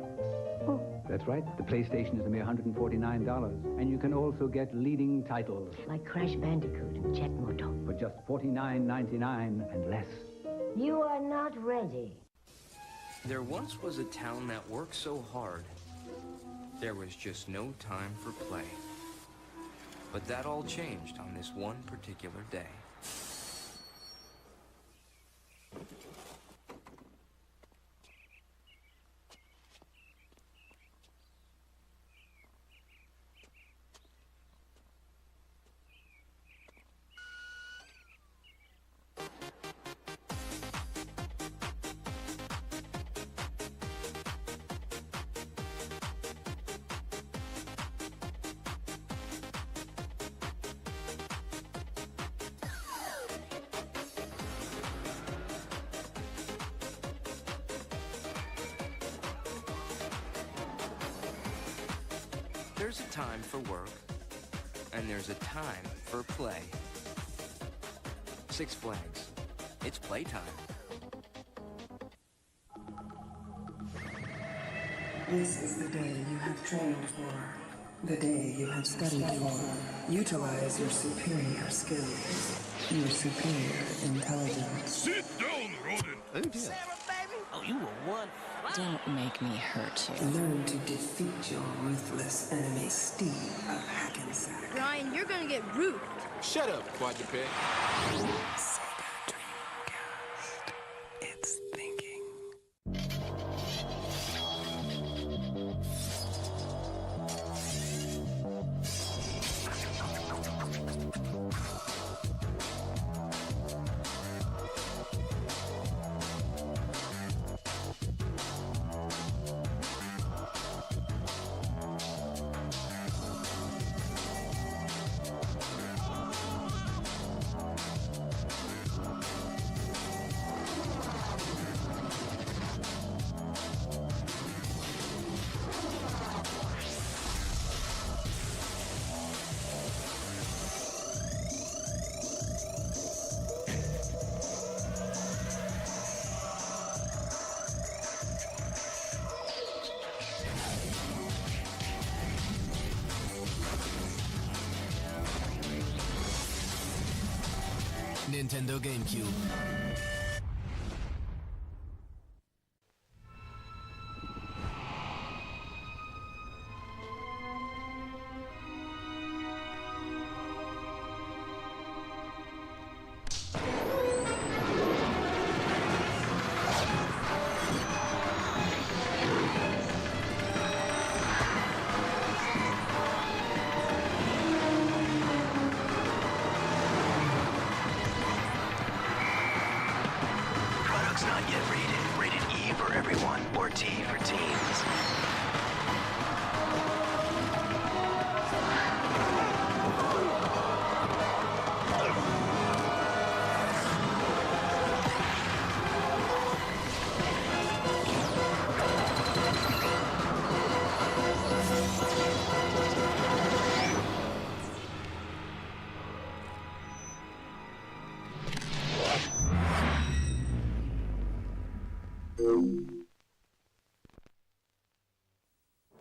Oh. That's right. The PlayStation is a mere $149. And you can also get leading titles. Like Crash Bandicoot and Jet Moto. For just $49.99 and less. You are not ready. There once was a town that worked so hard, there was just no time for play. But that all changed on this one particular day. There's a time for work, and there's a time for play. Six Flags. It's playtime. This is the day you have trained for. The day you have studied for. Utilize your superior skills. Your superior intelligence. Sit down, rodent! Oh, dear. Sarah, baby! Oh, you were one. Don't make me hurt you. Learn to defeat your ruthless enemy, Steve of Hackensack. Brian, you're gonna get roofed. Shut up, quadruped. Sega Dreamcast. It's thinking. Nintendo GameCube. Not yet rated. Rated E for everyone, or T for teens.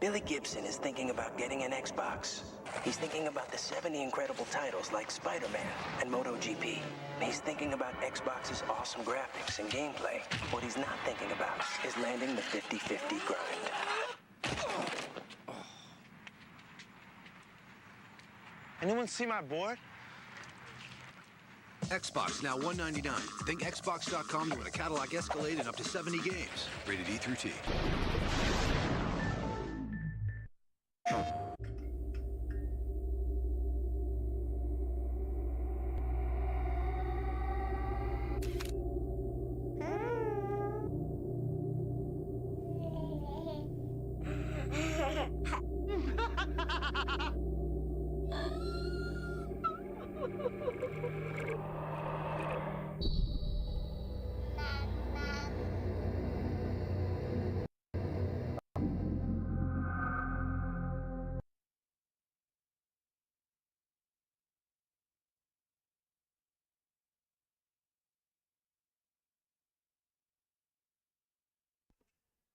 Billy Gibson is thinking about getting an Xbox. He's thinking about the 70 incredible titles like Spider-Man and MotoGP. He's thinking about Xbox's awesome graphics and gameplay. What he's not thinking about is landing the 50-50 grind. Anyone see my board? Xbox, now $199. Think Xbox.com to win a Cadillac Escalade and up to 70 games. Rated E through T.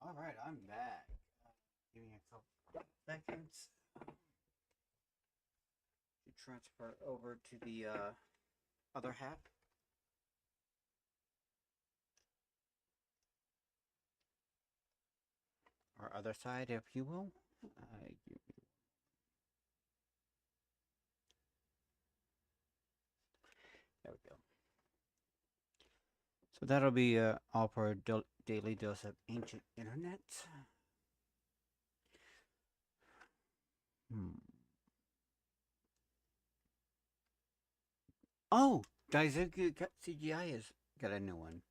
Alright, I'm back. Give me a couple seconds to transfer over to the other half. Or other side, if you will. There we go. So that'll be all for a daily dose of ancient internet. Oh, Daizuku CGI has got a new one.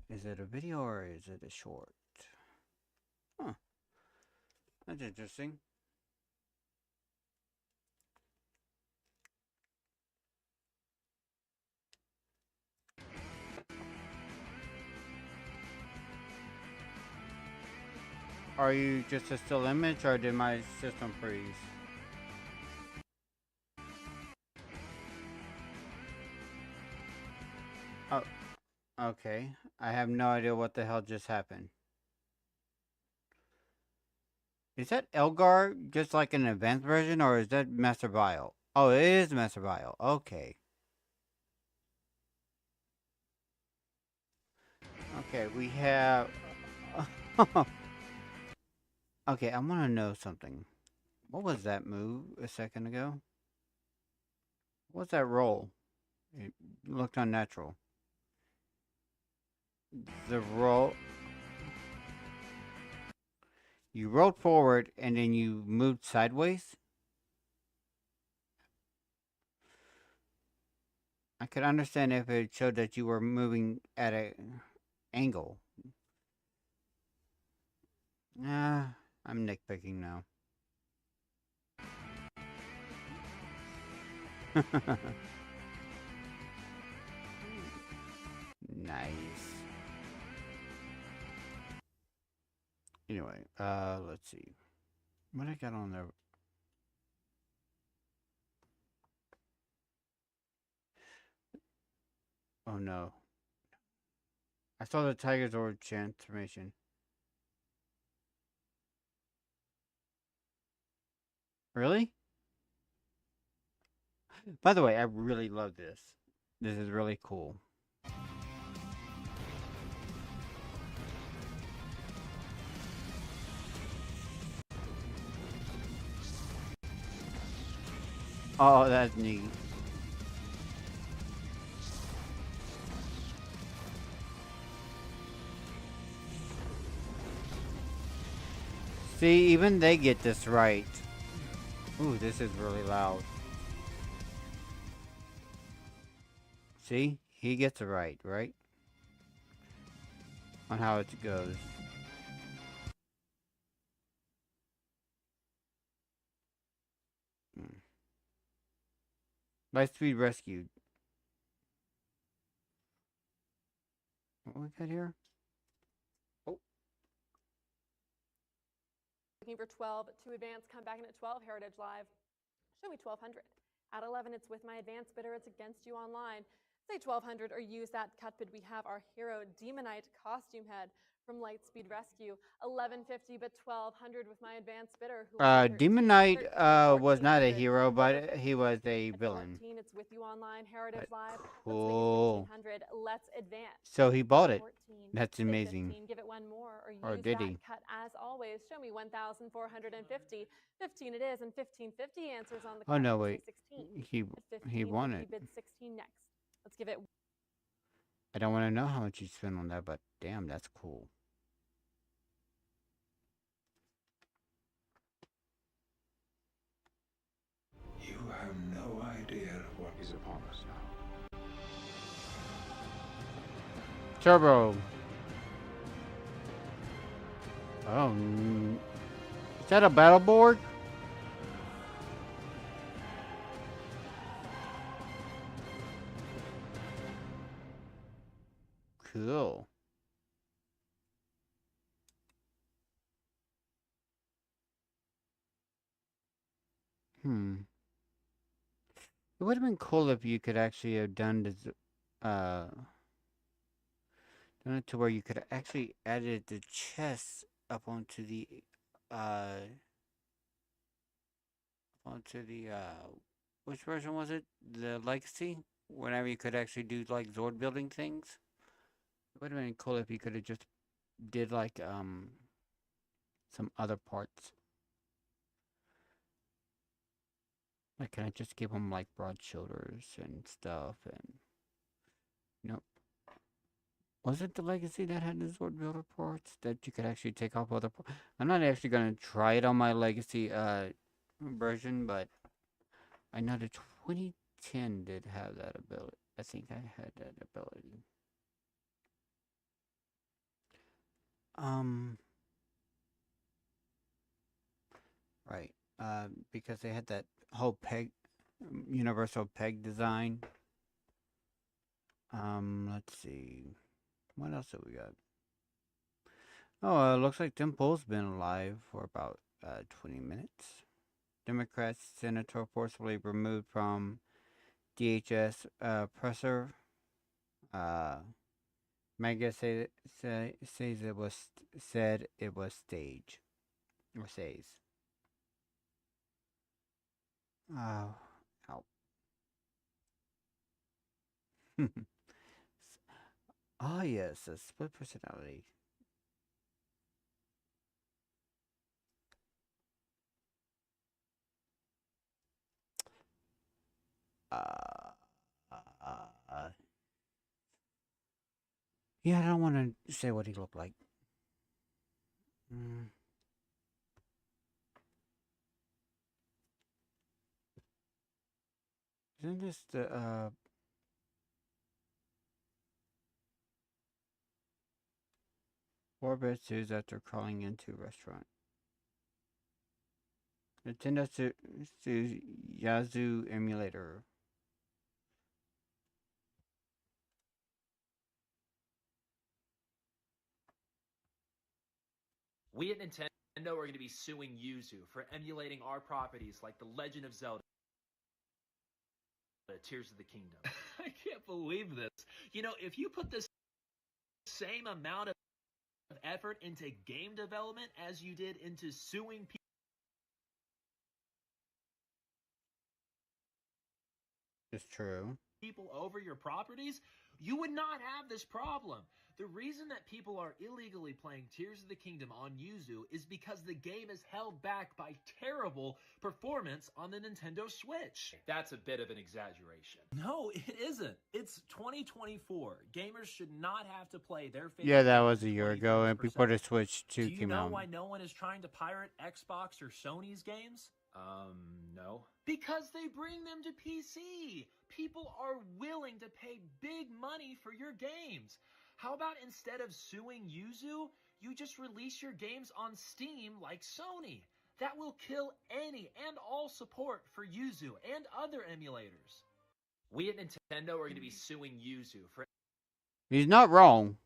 Is it a video or is it a short? Huh. That's interesting. Are you just a still image or did my system freeze? Oh, okay. I have no idea what the hell just happened. Is that Elgar just like an advanced version or is that Master Bio? Oh, it is Master Bio. Okay. Okay, we have... Okay, I want to know something. What was that move a second ago? What's that roll? It looked unnatural. The roll... You rolled forward and then you moved sideways? I could understand if it showed that you were moving at an angle. I'm nitpicking now. Nice. Anyway, let's see. What I got on there? Oh no. I saw the Tiger's Orb transformation. Really? By the way, I really love this. This is really cool. Oh, that's neat. See, even they get this right. Ooh, this is really loud. See? He gets it right? On how it goes. Lightspeed rescued. What we got here? Oh. Looking for 12 to advance, come back in at 12, Heritage Live. Show me 1200. At 11, it's with my advanced bidder, it's against you online. Say 1200 or use that cut bid. We have our hero Demonite costume head from Lightspeed Rescue. 1150, but 1200 with my advanced bidder. Demonite was not a hero, but he was a villain. 14, it's with you online, Heritage Live. Cool. Let's make it 1500. Let's advance. So he bought it. 14, That's amazing. 15, give it one more, or use did that he? cut as always. Show me 1,450. 15 it is, and 1550 answers on the cut. Oh no, wait. 16. He won it. Bid 16 next. Let's give it. I don't want to know how much you spent on that, but damn, that's cool. You have no idea what is upon us now. Turbo. Oh, is that a battle board? Cool. It would have been cool if you could actually have done the Done it to where you could actually added the chest up uh onto the which version was it? The Legacy? Whenever you could actually do like Zord building things. It would have been cool if you could have just did like some other parts. Like, can I just give them like broad shoulders and stuff? And nope. Was it the Legacy that had the Zord builder parts that you could actually take off other parts? I'm not actually gonna try it on my Legacy version, but I know the 2010 did have that ability. I think I had that ability. Right. Because they had that whole universal peg design. Let's see. What else have we got? Oh, looks like Tim Pool's been alive for about 20 minutes. Democrat senator forcibly removed from DHS presser. Mega says it was said it was stage or says. Oh, ow. Oh yes, a split personality. Yeah, I don't want to say what he looked like. Isn't this the 4-bit sues after crawling into restaurant? Nintendo sues Yazoo emulator. We at Nintendo are going to be suing Yuzu for emulating our properties like The Legend of Zelda, Tears of the Kingdom. I can't believe this. You know, if you put the same amount of effort into game development as you did into suing people, It's true. Over your properties, you would not have this problem. The reason that people are illegally playing Tears of the Kingdom on Yuzu is because the game is held back by terrible performance on the Nintendo Switch. That's a bit of an exaggeration. No, it isn't. It's 2024. Gamers should not have to play their favorite Yeah, that game was a year ago, and before the Switch 2 Do you came know out. why no one is trying to pirate Xbox or Sony's games? No. Because they bring them to PC. People are willing to pay big money for your games. How about instead of suing Yuzu, you just release your games on Steam like Sony? That will kill any and all support for Yuzu and other emulators. We at Nintendo are going to be suing Yuzu for... He's not wrong,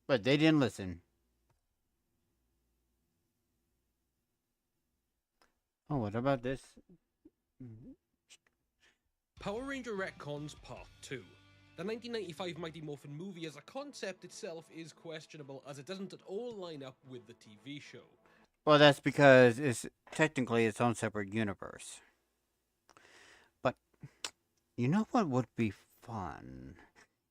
but they didn't listen. Oh, what about this? Power Ranger Retcons Part 2. The 1995 Mighty Morphin movie as a concept itself is questionable, as it doesn't at all line up with the TV show. Well, that's because it's technically its own separate universe. But you know what would be fun?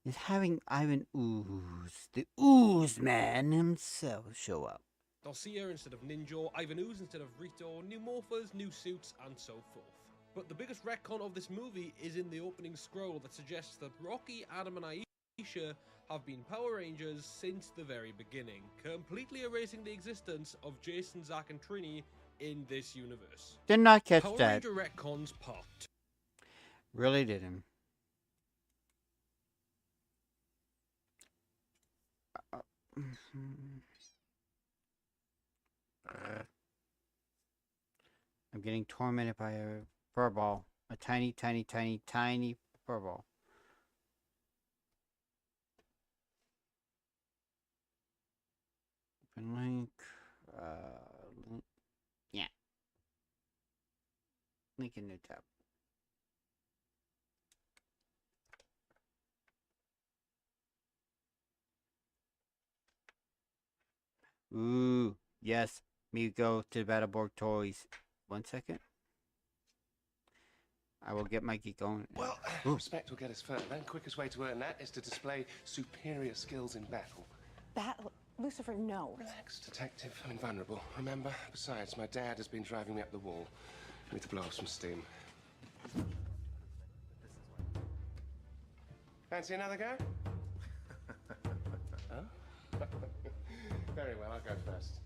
Is having Ivan Ooze, the Ooze Man himself, show up. Garcia instead of Ninja, Ivan Ooze instead of Rito, new morphers, new suits, and so forth. But the biggest retcon of this movie is in the opening scroll that suggests that Rocky, Adam, and Aisha have been Power Rangers since the very beginning, completely erasing the existence of Jason, Zack, and Trini in this universe. Did not catch Power that. Ranger Retcons Part 2. Really didn't. I'm getting tormented by a furball. A tiny, tiny, tiny, tiny furball. Open link. Link. Yeah. Link in new tab. Ooh, yes. Me go to Battleborg Toys. 1 second. I will get my geek on. Well, Ooh. respect will get us further. The quickest way to earn that is to display superior skills in battle. Battle? Lucifer, no. Relax, detective. I'm invulnerable, remember? Besides, my dad has been driving me up the wall. I need to blow off some steam. Fancy another go? Huh? Very well, I'll go first.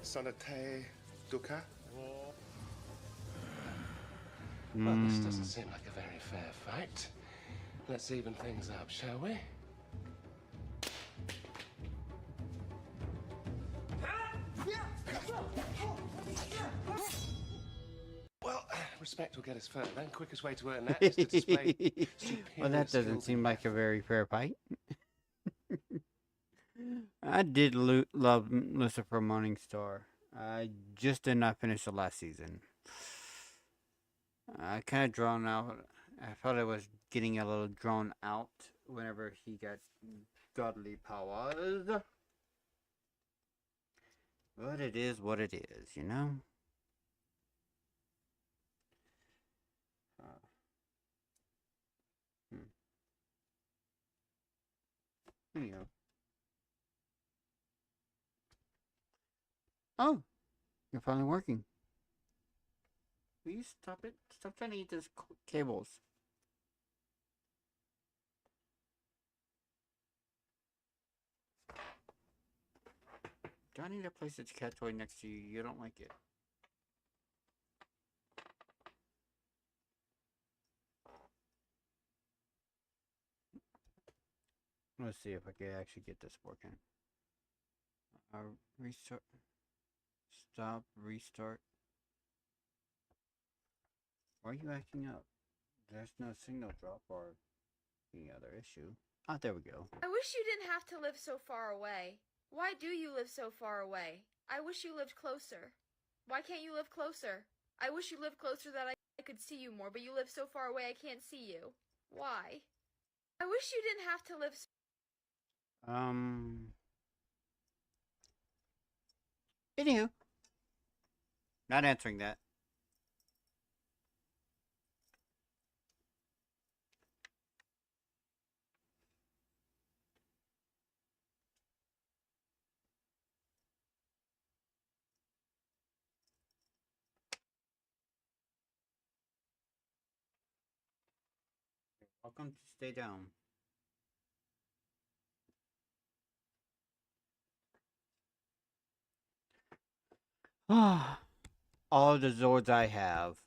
Sonate Duca? Well, this doesn't seem like a very fair fight. Let's even things up, shall we? Well, respect will get us further. The quickest way to earn that is to display superior Well, that doesn't skills seem in like a very fair fight. I did love Lucifer Morningstar. I just did not finish the last season. I kind of drawn out. I felt it was getting a little drawn out whenever he got godly powers. But it is what it is, you know? Anyhow. Oh, you're finally working. Will you stop it? Stop trying to eat those cables. Do I need to place this cat toy next to you? You don't like it. Let's see if I can actually get this working. Restart. Stop. Restart. Why are you acting up? There's no signal drop or any other issue. Ah, there we go. I wish you didn't have to live so far away. Why do you live so far away? I wish you lived closer. Why can't you live closer? I wish you lived closer that I could see you more, but you live so far away I can't see you. Why? I wish you didn't have to live so... Anywho. Not answering that. Welcome to Stay Down. All the Zords I have.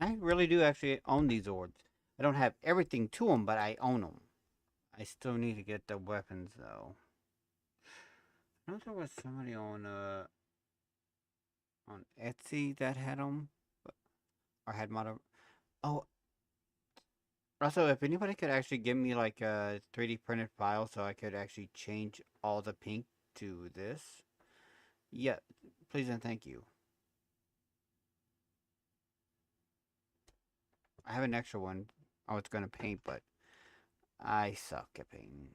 I really do actually own these Zords. I don't have everything to them, but I own them. I still need to get the weapons, though. I know there was somebody on Etsy that had them. Or had model... Oh. Also, if anybody could actually give me like a 3D printed file so I could actually change all the pink to this. Yeah, please and thank you. I have an extra one I was going to paint, but I suck at painting.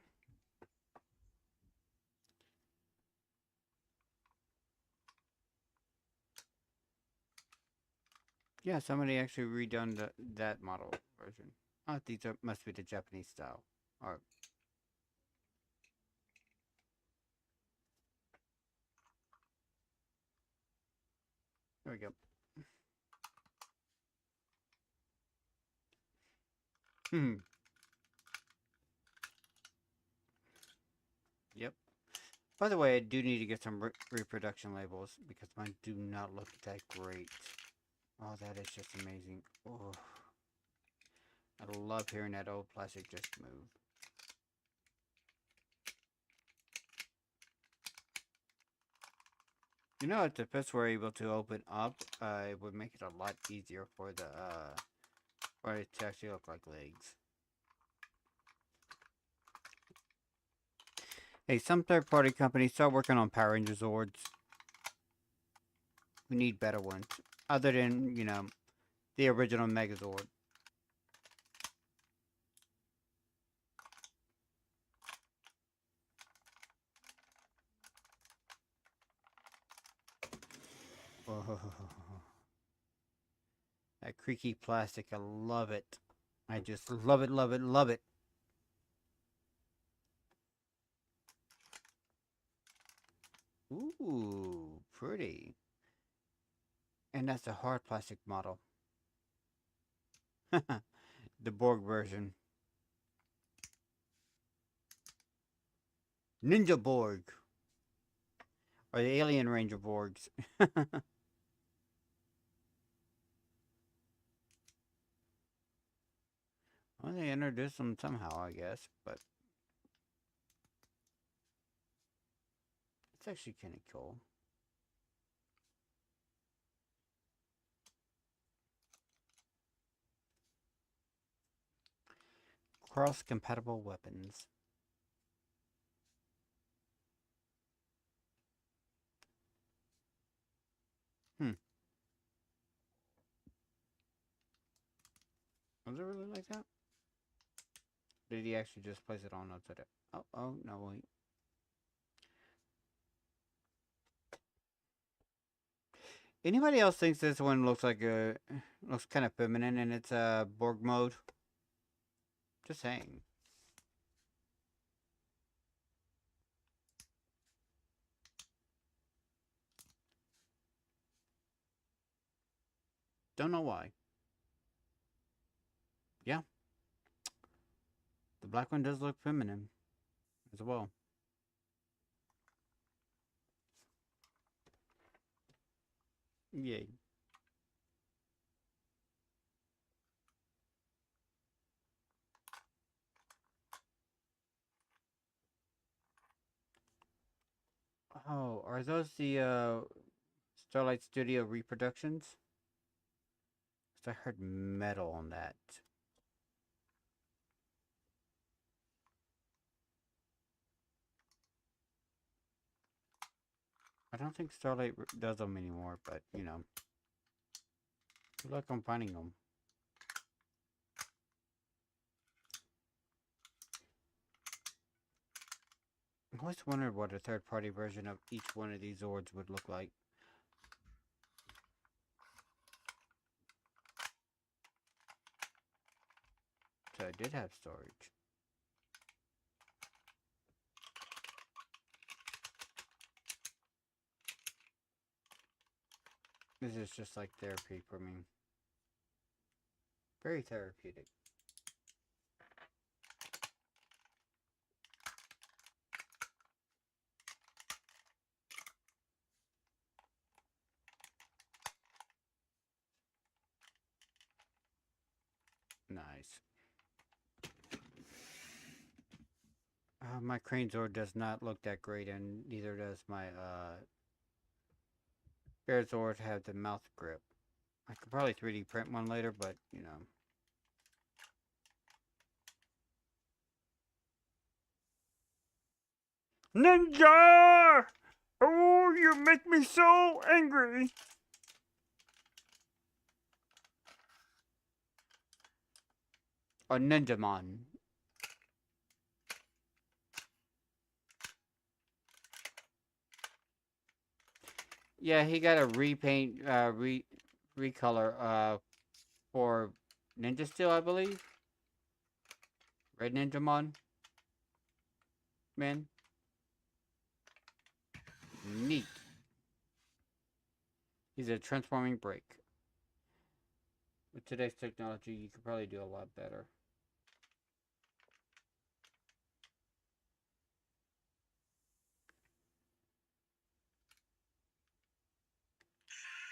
Yeah, somebody actually redone that model version. Oh, these must be the Japanese style. Or there we go. Yep. By the way, I do need to get some reproduction labels because mine do not look that great. Oh, that is just amazing. Oh, I love hearing that old plastic just move. You know, if the fists were able to open up, it would make it a lot easier for the, for it to actually look like legs. Hey, some third-party companies start working on Power Ranger Zords. We need better ones. Other than, you know, the original Megazord. Oh, that creaky plastic, I love it. I just love it, love it, love it. Ooh, pretty. And that's a hard plastic model. The Borg version. Ninja Borg. Or the Alien Ranger Borgs. Well, they introduced them somehow, I guess, but it's actually kind of cool. Cross-compatible weapons. Was it really like that? Did he actually just place it on upside down? Oh, no, wait. Anybody else thinks this one looks like looks kind of feminine in its Borg mode? Just saying. Don't know why. Yeah. The black one does look feminine as well. Yay. Oh, are those the Starlight Studio reproductions? 'Cause I heard metal on that. I don't think Starlight does them anymore, but, you know. Good luck on finding them. I always wondered what a third-party version of each one of these Zords would look like. So I did have storage. This is just like therapy for me. Very therapeutic. Nice. My Crane Zord does not look that great, and neither does my Bear Zord have the mouth grip. I could probably 3D print one later, but, you know. Ninja! Oh, you make me so angry! Or Ninjamon. Yeah, he got a repaint, recolor, for Ninja Steel, I believe. Red Ninjamon. Man. Neat. He's a transforming break. With today's technology, you could probably do a lot better.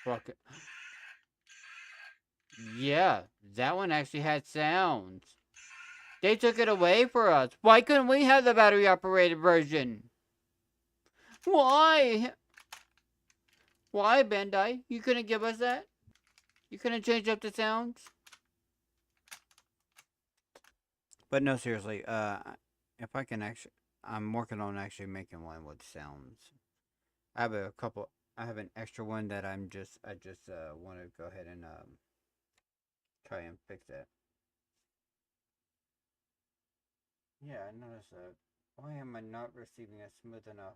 Fuck it. Yeah, that one actually had sounds. They took it away for us. Why couldn't we have the battery operated version? Why? Why, Bandai? You couldn't give us that? You couldn't change up the sounds? But no, seriously, if I can actually... I'm working on actually making one with sounds. I have a couple. I have an extra one that I just want to go ahead and try and fix that. Yeah, I noticed that. Why am I not receiving it smooth enough?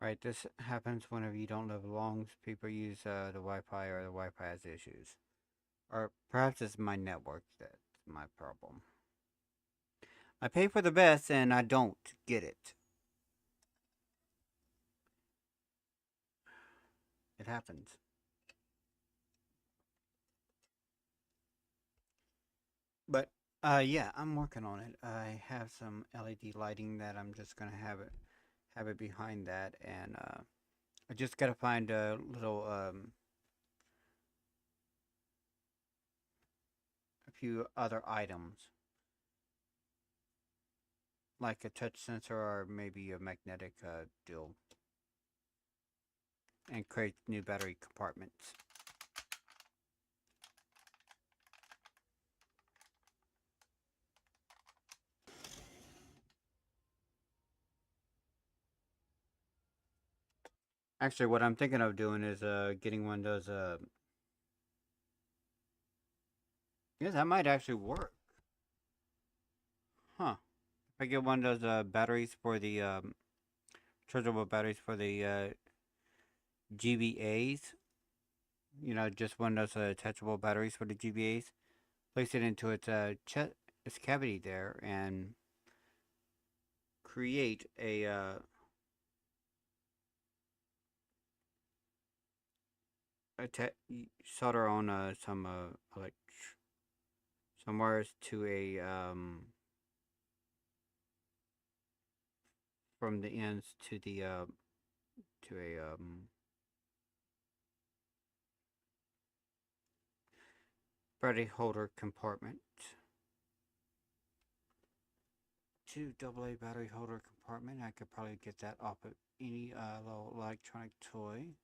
Right, this happens whenever you don't live long. People use the Wi-Fi or the Wi-Fi has issues. Or perhaps it's my network that's my problem. I pay for the best and I don't get it. It happens. But yeah, I'm working on it. I have some LED lighting that I'm just gonna have it behind that, and I just gotta find a little a few other items like a touch sensor or maybe a magnetic deal, and create new battery compartments. Actually, what I'm thinking of doing is getting one of those. Yeah, that might actually work. Huh. If I get one of those batteries for the chargeable batteries for the GBAs, you know, just one of those attachable batteries for the GBAs, place it into its its cavity there, and create a solder on some some wires to a from the ends to the to a battery holder compartment. To AA battery holder compartment. I could probably get that off of any little electronic toy.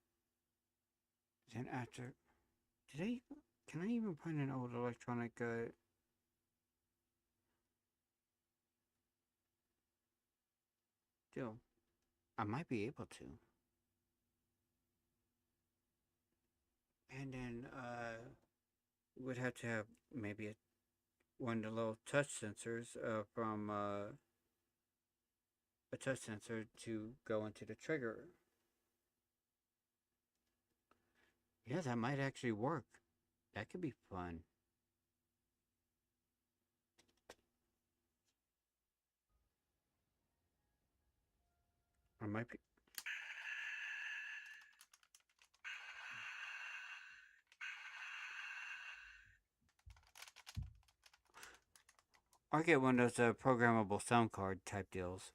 Then after, can I even find an old electronic deal? I might be able to. And then would have to have maybe one of the little touch sensors from a touch sensor to go into the trigger. Yeah, that might actually work. That could be fun. I might be. Or get one of those programmable sound card type deals.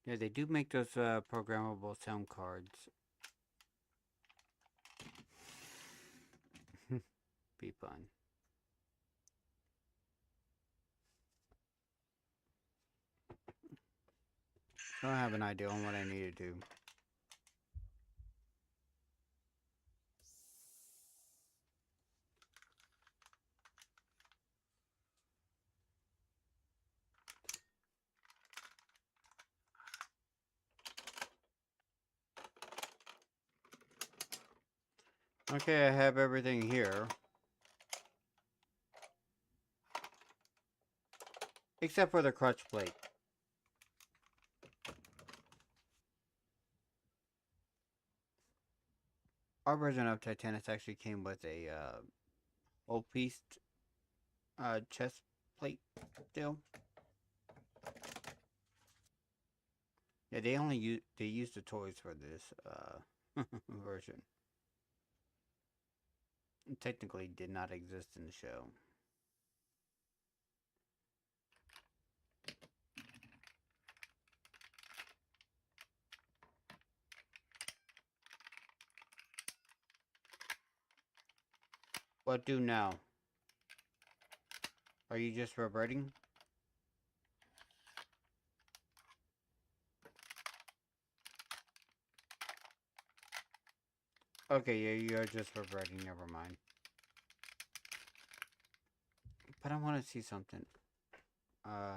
Yeah, they do make those programmable sound cards. Be fun. I don't have an idea on what I need to do. Okay, I have everything here. Except for the crutch plate. Our version of Titanic actually came with a whole piece chest plate deal. Yeah, they only used the toys for this version. It technically did not exist in the show. What do now? Are you just reverting? Okay, yeah, you're just reverting. Never mind. But I want to see something. Okay.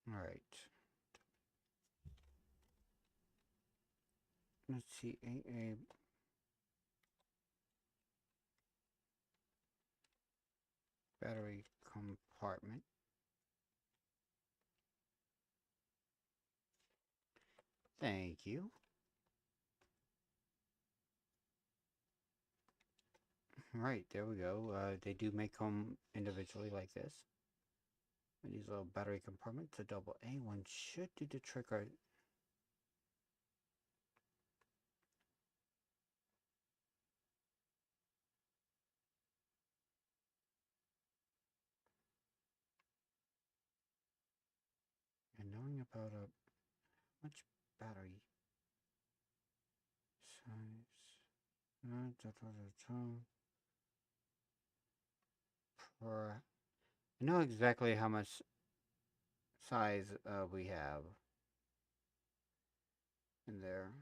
All right. Let's see. A battery compartment. Thank you. Right, there we go. They do make them individually like this. And these little battery compartments, a double A one should do the trick. Right. And knowing about much battery size. I know exactly how much size we have in there.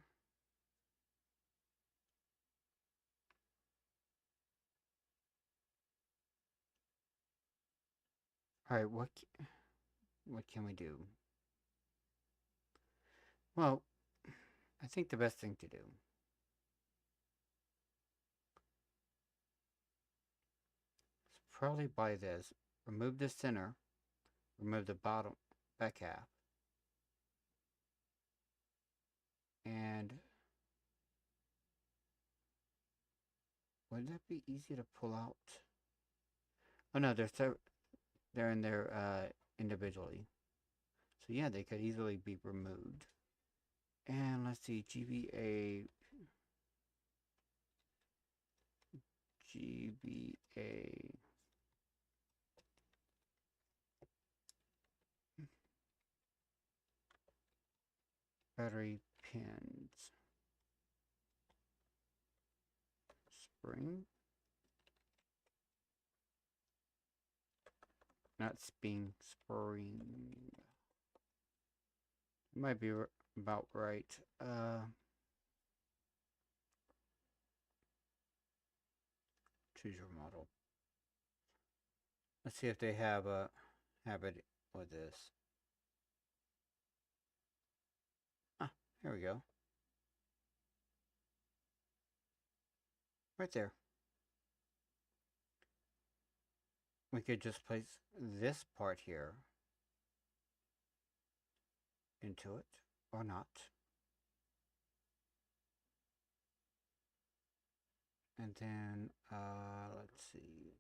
All right, what can we do? Well, I think the best thing to do is probably buy this. Remove the center. Remove the bottom back half. And would that be easy to pull out? Oh no, they're in there individually. So yeah, they could easily be removed. And let's see, GBA battery pins. Spring. Not spring. It might be about right. Choose your model. Let's see if they have it with this. Ah, here we go. Right there. We could just place this part here into it, or not. And then, let's see.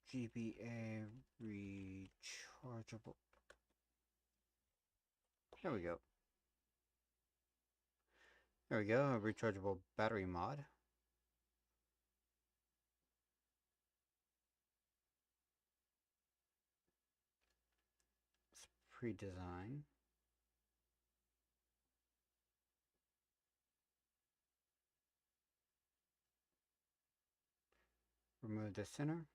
GBA rechargeable. There we go. There we go, a rechargeable battery mod. It's pre-designed. Remove the center.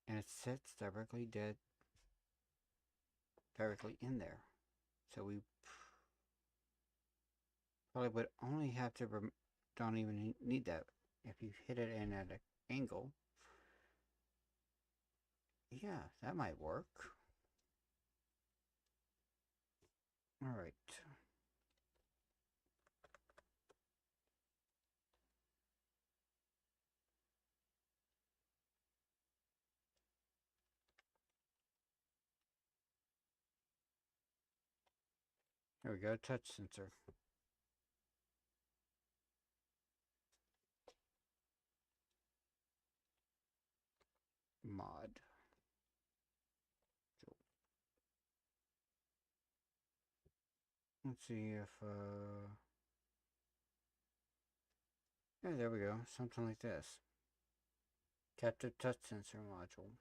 And it sits directly in there. So we probably would only have to, don't even need that. If you hit it in at an angle, yeah, that might work. All right. Here we go, touch sensor. Mod. Let's see if, yeah, there we go, something like this. Captive touch sensor module.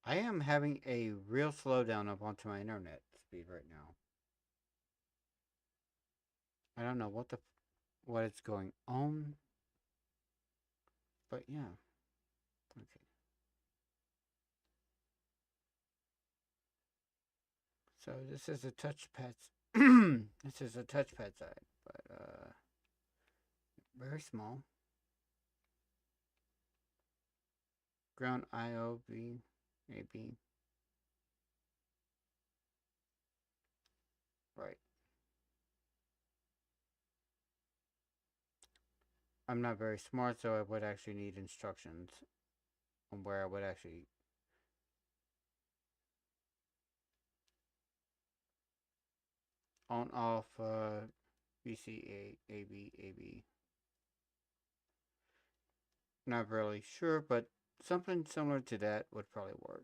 I am having a real slowdown up onto my internet speed right now. I don't know what is going on, but yeah. Okay. So this is a touchpad. This is a touchpad side, but very small. Ground IOB, AB. Right. I'm not very smart, so I would actually need instructions on where I would actually on off BCA AB AB. Not really sure, but something similar to that would probably work.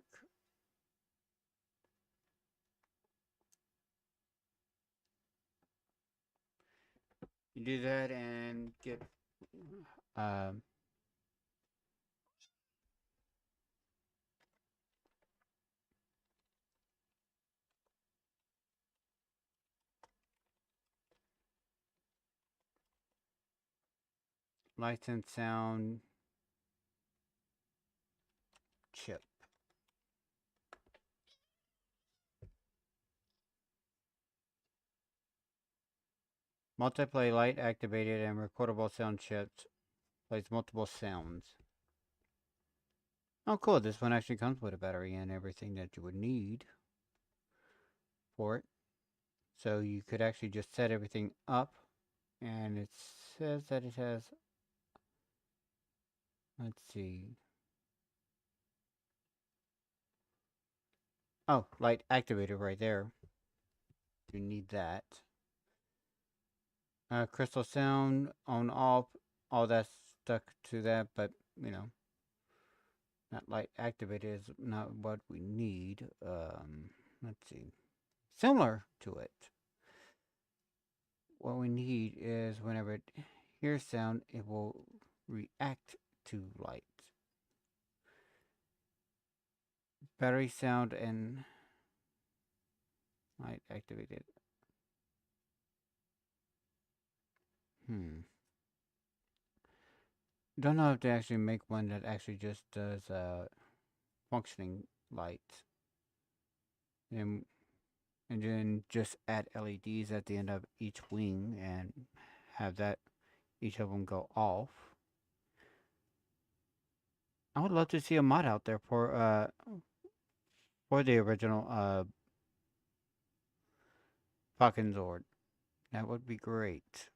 You do that and get light and sound chip. Multiplay light activated and recordable sound chips. Plays multiple sounds. Oh cool, this one actually comes with a battery and everything that you would need for it. So you could actually just set everything up, and it says that it has, let's see. Oh, light activator right there. You need that. Crystal sound on off, all that's stuck to that, but you know, not light activated is not what we need. Let's see. Similar to it. What we need is whenever it hears sound, it will react to light. Battery sound and light activated. Don't know if they actually make one that actually just does functioning light. And then just add LEDs at the end of each wing and have that each of them go off. I would love to see a mod out there for the original Falcon Zord. That would be great.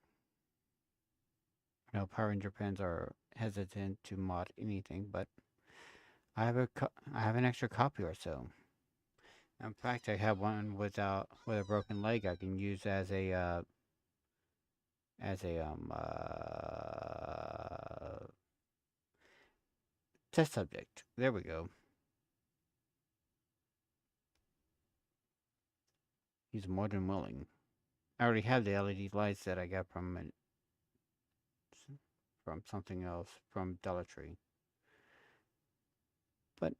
I know Power Ranger fans are hesitant to mod anything, but I have an extra copy or so. In fact, I have one with a broken leg I can use as a test subject. There we go. He's more than willing. I already have the LED lights that I got from something else, from Dollar Tree. But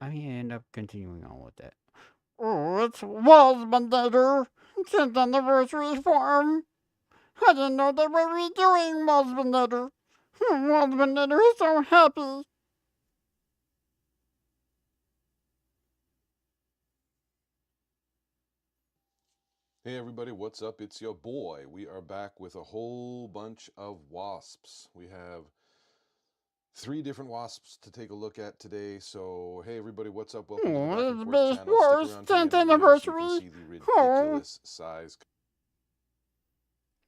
I end up continuing on with that. Oh, it's Walsmandator. 10th anniversary farm. I didn't know they were redoing Walsmandator. Walsmandator is so happy. Hey everybody, what's up? It's your boy. We are back with a whole bunch of wasps. We have 3 different wasps to take a look at today. So, hey everybody, what's up? Welcome to the Back and Forth channel. Stick around to the end of the video so you can see the ridiculous size.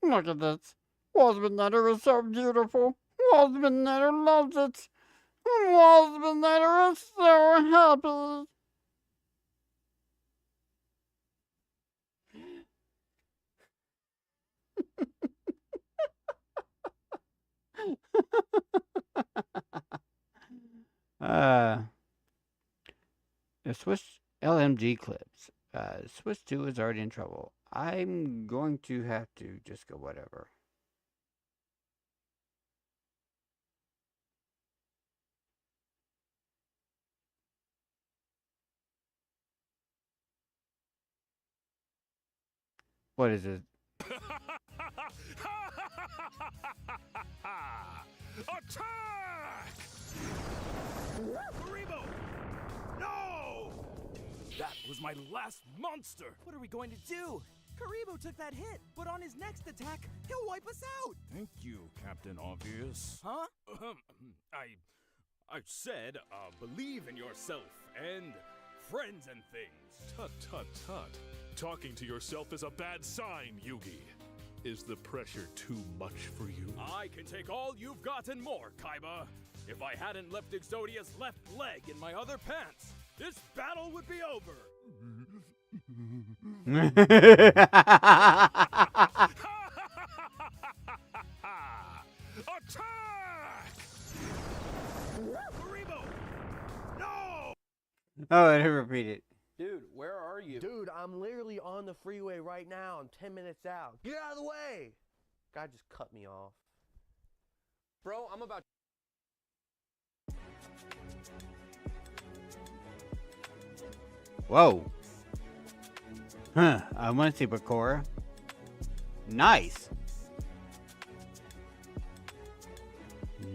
Look at this. Walsmandator is so beautiful. Walsmandator loves it. Walsmandator is so happy. uh, the Swiss LMG clips. Swiss 2 is already in trouble. I'm going to have to just go whatever. What is it? Attack! Karibo! No! That was my last monster! What are we going to do? Karibo took that hit, but on his next attack, he'll wipe us out! Thank you, Captain Obvious. Huh? I said, believe in yourself and friends and things. Tut, tut, tut. Talking to yourself is a bad sign, Yugi. Is the pressure too much for you? I can take all you've got and more, Kaiba. If I hadn't left Exodia's left leg in my other pants, this battle would be over. Attack! Karibo! No! Oh, and repeat it. Dude, where are you? Dude, I'm literally on the freeway right now. I'm 10 minutes out. Get out of the way! Guy just cut me off. Bro, I'm about... Whoa. Huh. I want to see Bakura. Nice.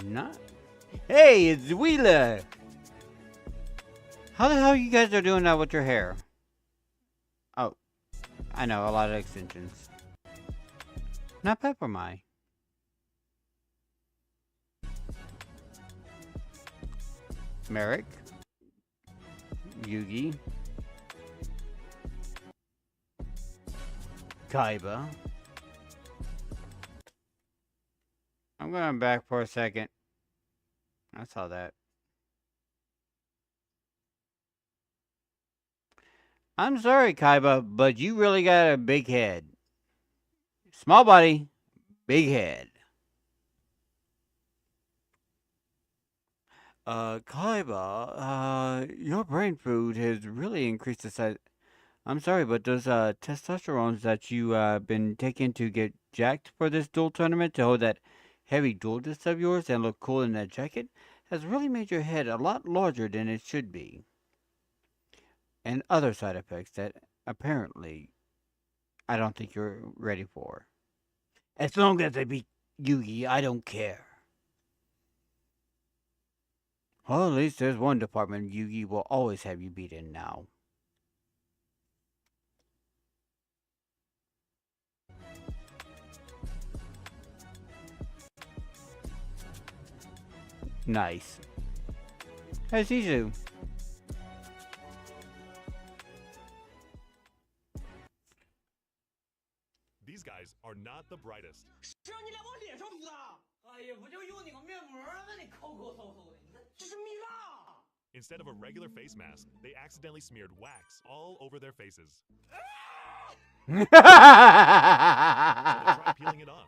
Not. Hey, it's Wheeler. How the hell you guys are doing that with your hair? Oh, I know, a lot of extensions. Not Pepper Mai. Merrick. Yugi. Kaiba. I'm going back for a second. I saw that. I'm sorry, Kaiba, but you really got a big head. Small body, big head. Kaiba, your brain food has really increased the size. I'm sorry, but those testosterones that you been taking to get jacked for this duel tournament to hold that heavy duel disc of yours and look cool in that jacket has really made your head a lot larger than it should be. And other side effects that apparently I don't think you're ready for. As long as I beat Yugi, I don't care. Well, at least there's one department Yugi will always have you beat in now. Nice. Hey, Sisu. These guys are not the brightest. Instead of a regular face mask, they accidentally smeared wax all over their faces. So they tried peeling it off.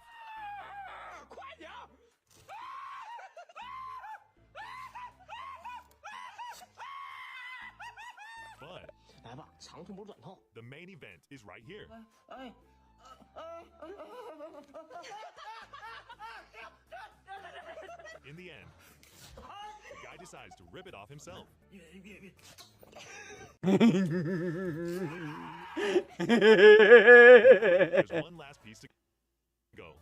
But the main event is right here. In the end, the guy decides to rip it off himself. There's one last piece to go.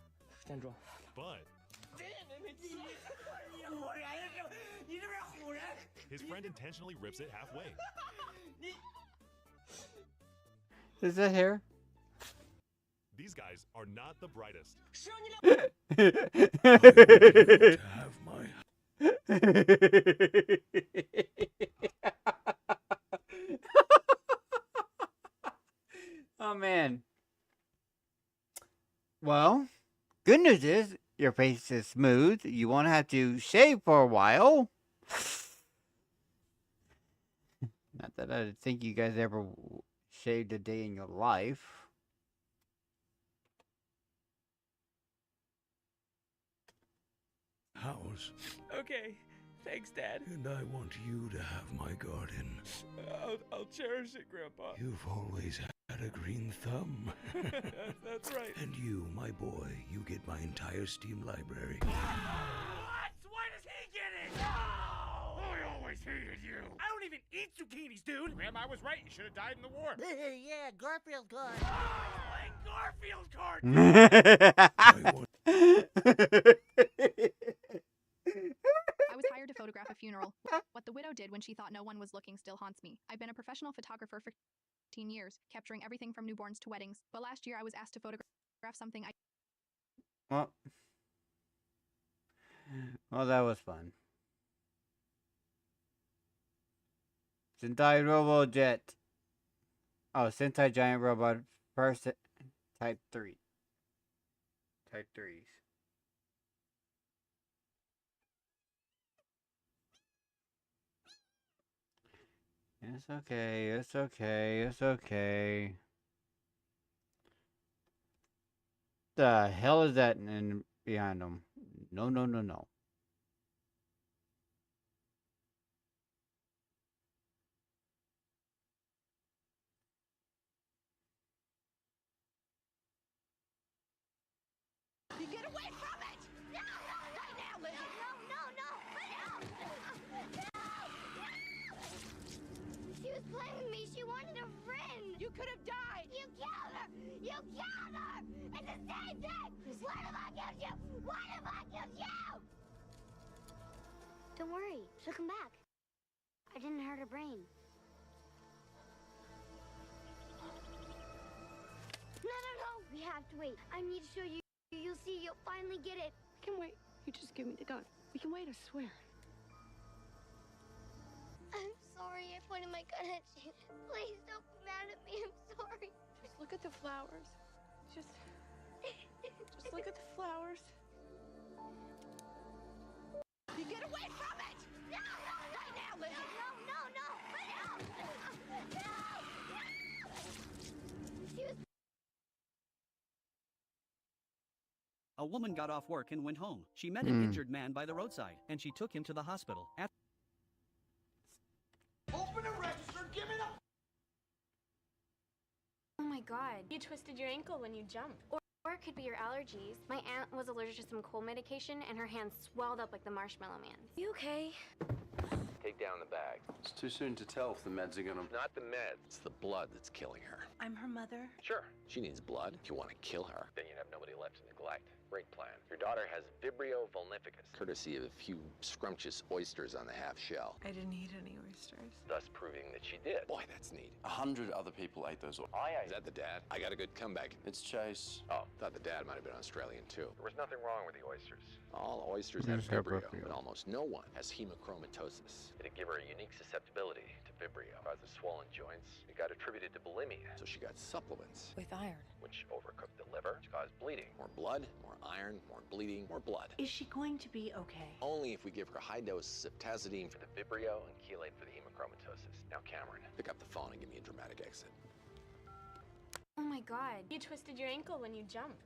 But his friend intentionally rips it halfway. Is that hair? These guys are not the brightest. Have my... Oh, man. Well, good news is your face is smooth. You won't have to shave for a while. Not that I think you guys ever shaved a day in your life. house. Okay, thanks, Dad. And I want you to have my garden. I'll cherish it, Grandpa. You've always had a green thumb. That's right. And you, my boy, you get my entire Steam library. What? Why does he get it? No! I always hated you. I don't even eat zucchinis, dude. Grandma was right. You should have died in the war. Yeah, Garfield card. Oh, playing Garfield card. I was hired to photograph a funeral. What the widow did when she thought no one was looking still haunts me. I've been a professional photographer for 15 years, capturing everything from newborns to weddings. But last year I was asked to photograph something I... Well, that was fun. Sentai Robojet. Oh, Sentai Giant Robot first Type 3. Type 3s. It's okay, it's okay, it's okay. The hell is that in behind them? No, no, no, no. You get away from it! No, no, not now, Lizzie! No! She was playing with me. She wanted a friend. You could have died! You killed her! You killed her! It's the same thing! What if I killed you? What if I killed you? Don't worry. She'll come back. I didn't hurt her brain. No. We have to wait. I need to show you. You'll see. You'll finally get it. I can wait. You just give me the gun. We can wait, I swear. I'm sorry I pointed my gun at you. Please don't be mad at me. I'm sorry. Just look at the flowers. Just look at the flowers. You get away from it! No, not now, Lizzie! No! A woman got off work and went home. She met an injured man by the roadside, and she took him to the hospital. Open a register, give me the... Oh my god. You twisted your ankle when you jumped. Or it could be your allergies. My aunt was allergic to some cold medication and her hands swelled up like the Marshmallow Man's. You okay? Take down the bag. It's too soon to tell if the meds are gonna... Not the meds. It's the blood that's killing her. I'm her mother. Sure. She needs blood. If you want to kill her, then you have nobody left to neglect. Great plan. Your daughter has Vibrio vulnificus, courtesy of a few scrumptious oysters on the half shell, I didn't eat any oysters. thus proving that she did. Boy, that's neat. 100 other people ate those oysters. Is that the dad? I got a good comeback. It's Chase. Oh, thought the dad might have been Australian too. There was nothing wrong with the oysters. All oysters have Vibrio, but almost no one has hemochromatosis. It'd give her a unique susceptibility to Vibrio. Causes swollen joints. It got attributed to bulimia, so she got supplements. With iron. Which overcooked the liver, which caused bleeding. More blood, more iron, more bleeding, more blood. Is she going to be okay? Only if we give her high doses of tazidine for the Vibrio and chelate for the hemochromatosis. Now, Cameron, pick up the phone and give me a dramatic exit. Oh my god. You twisted your ankle when you jumped.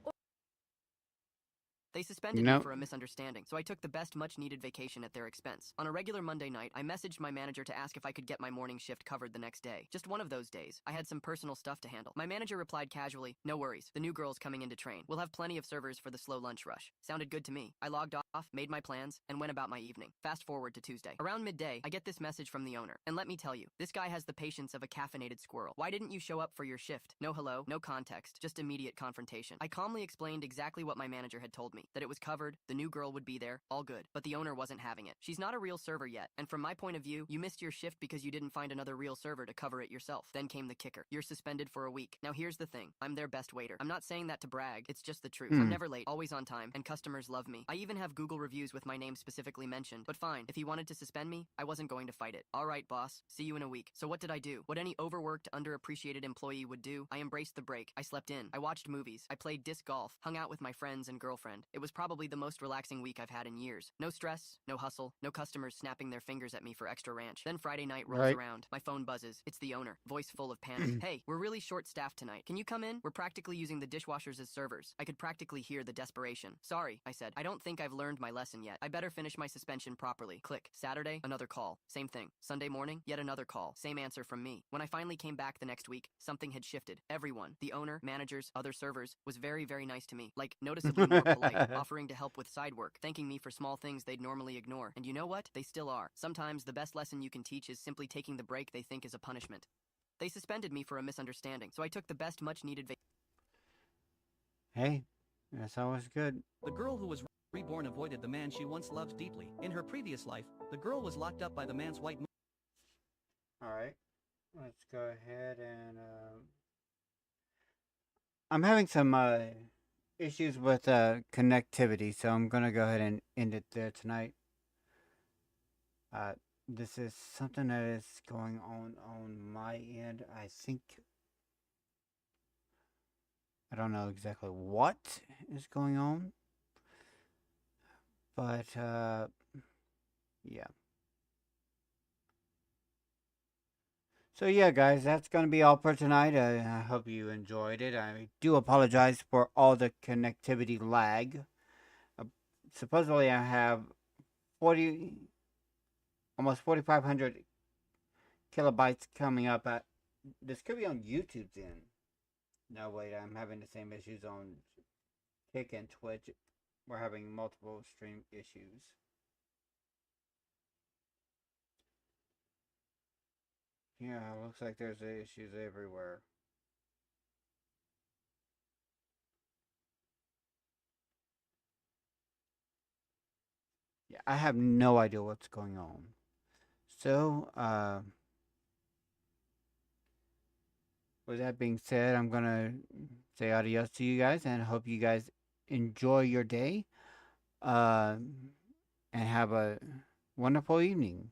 They suspended me for a misunderstanding, so I took the best much-needed vacation at their expense. On a regular Monday night, I messaged my manager to ask if I could get my morning shift covered the next day. Just one of those days. I had some personal stuff to handle. My manager replied casually, "No worries. The new girl's coming in to train. We'll have plenty of servers for the slow lunch rush." Sounded good to me. I logged off, made my plans, and went about my evening. Fast forward to Tuesday. Around midday, I get this message from the owner. And let me tell you, this guy has the patience of a caffeinated squirrel. Why didn't you show up for your shift? No hello, no context, just immediate confrontation. I calmly explained exactly what my manager had told me, that it was covered, the new girl would be there, all good. But the owner wasn't having it. She's not a real server yet, and from my point of view, you missed your shift because you didn't find another real server to cover it yourself. Then came the kicker. You're suspended for a week. Now here's the thing. I'm their best waiter. I'm not saying that to brag, it's just the truth. I'm never late, always on time, and customers love me. I even have Google reviews with my name specifically mentioned. But fine, if he wanted to suspend me, I wasn't going to fight it. Alright, boss. See you in a week. So what did I do? What any overworked, underappreciated employee would do? I embraced the break. I slept in. I watched movies. I played disc golf. Hung out with my friends and girlfriend. It was probably the most relaxing week I've had in years. No stress, no hustle, no customers snapping their fingers at me for extra ranch. Then Friday night rolls around. My phone buzzes. It's the owner, voice full of panic. "Hey, we're really short-staffed tonight. Can you come in? We're practically using the dishwashers as servers." I could practically hear the desperation. "Sorry," I said. "I don't think I've learned learned my lesson yet. I better finish my suspension properly. Click. Saturday, another call. Same thing. Sunday morning, yet another call. Same answer from me. When I finally came back the next week, something had shifted. Everyone, the owner, managers, other servers, was very, very nice to me. Like, noticeably more polite, offering to help with side work, thanking me for small things they'd normally ignore. And you know what? They still are. Sometimes the best lesson you can teach is simply taking the break they think is a punishment. They suspended me for a misunderstanding, so I took the best much-needed vacation. Hey, that's always good. The girl who was reborn avoided the man she once loved deeply. In her previous life, the girl was locked up by the man's white moon. Alright, let's go ahead and... I'm having some issues with connectivity, so I'm going to go ahead and end it there tonight. This is something that is going on my end. I think... I don't know exactly what is going on. But, yeah. So yeah, guys, that's going to be all for tonight. I hope you enjoyed it. I do apologize for all the connectivity lag. Supposedly I have almost 4,500 kilobytes coming up. This could be on YouTube's end. No, wait, I'm having the same issues on Kick and Twitch. We're having multiple stream issues. Yeah, looks like there's issues everywhere. Yeah, I have no idea what's going on. So, with that being said, I'm gonna say adios to you guys and hope you guys enjoy your day. And have a wonderful evening.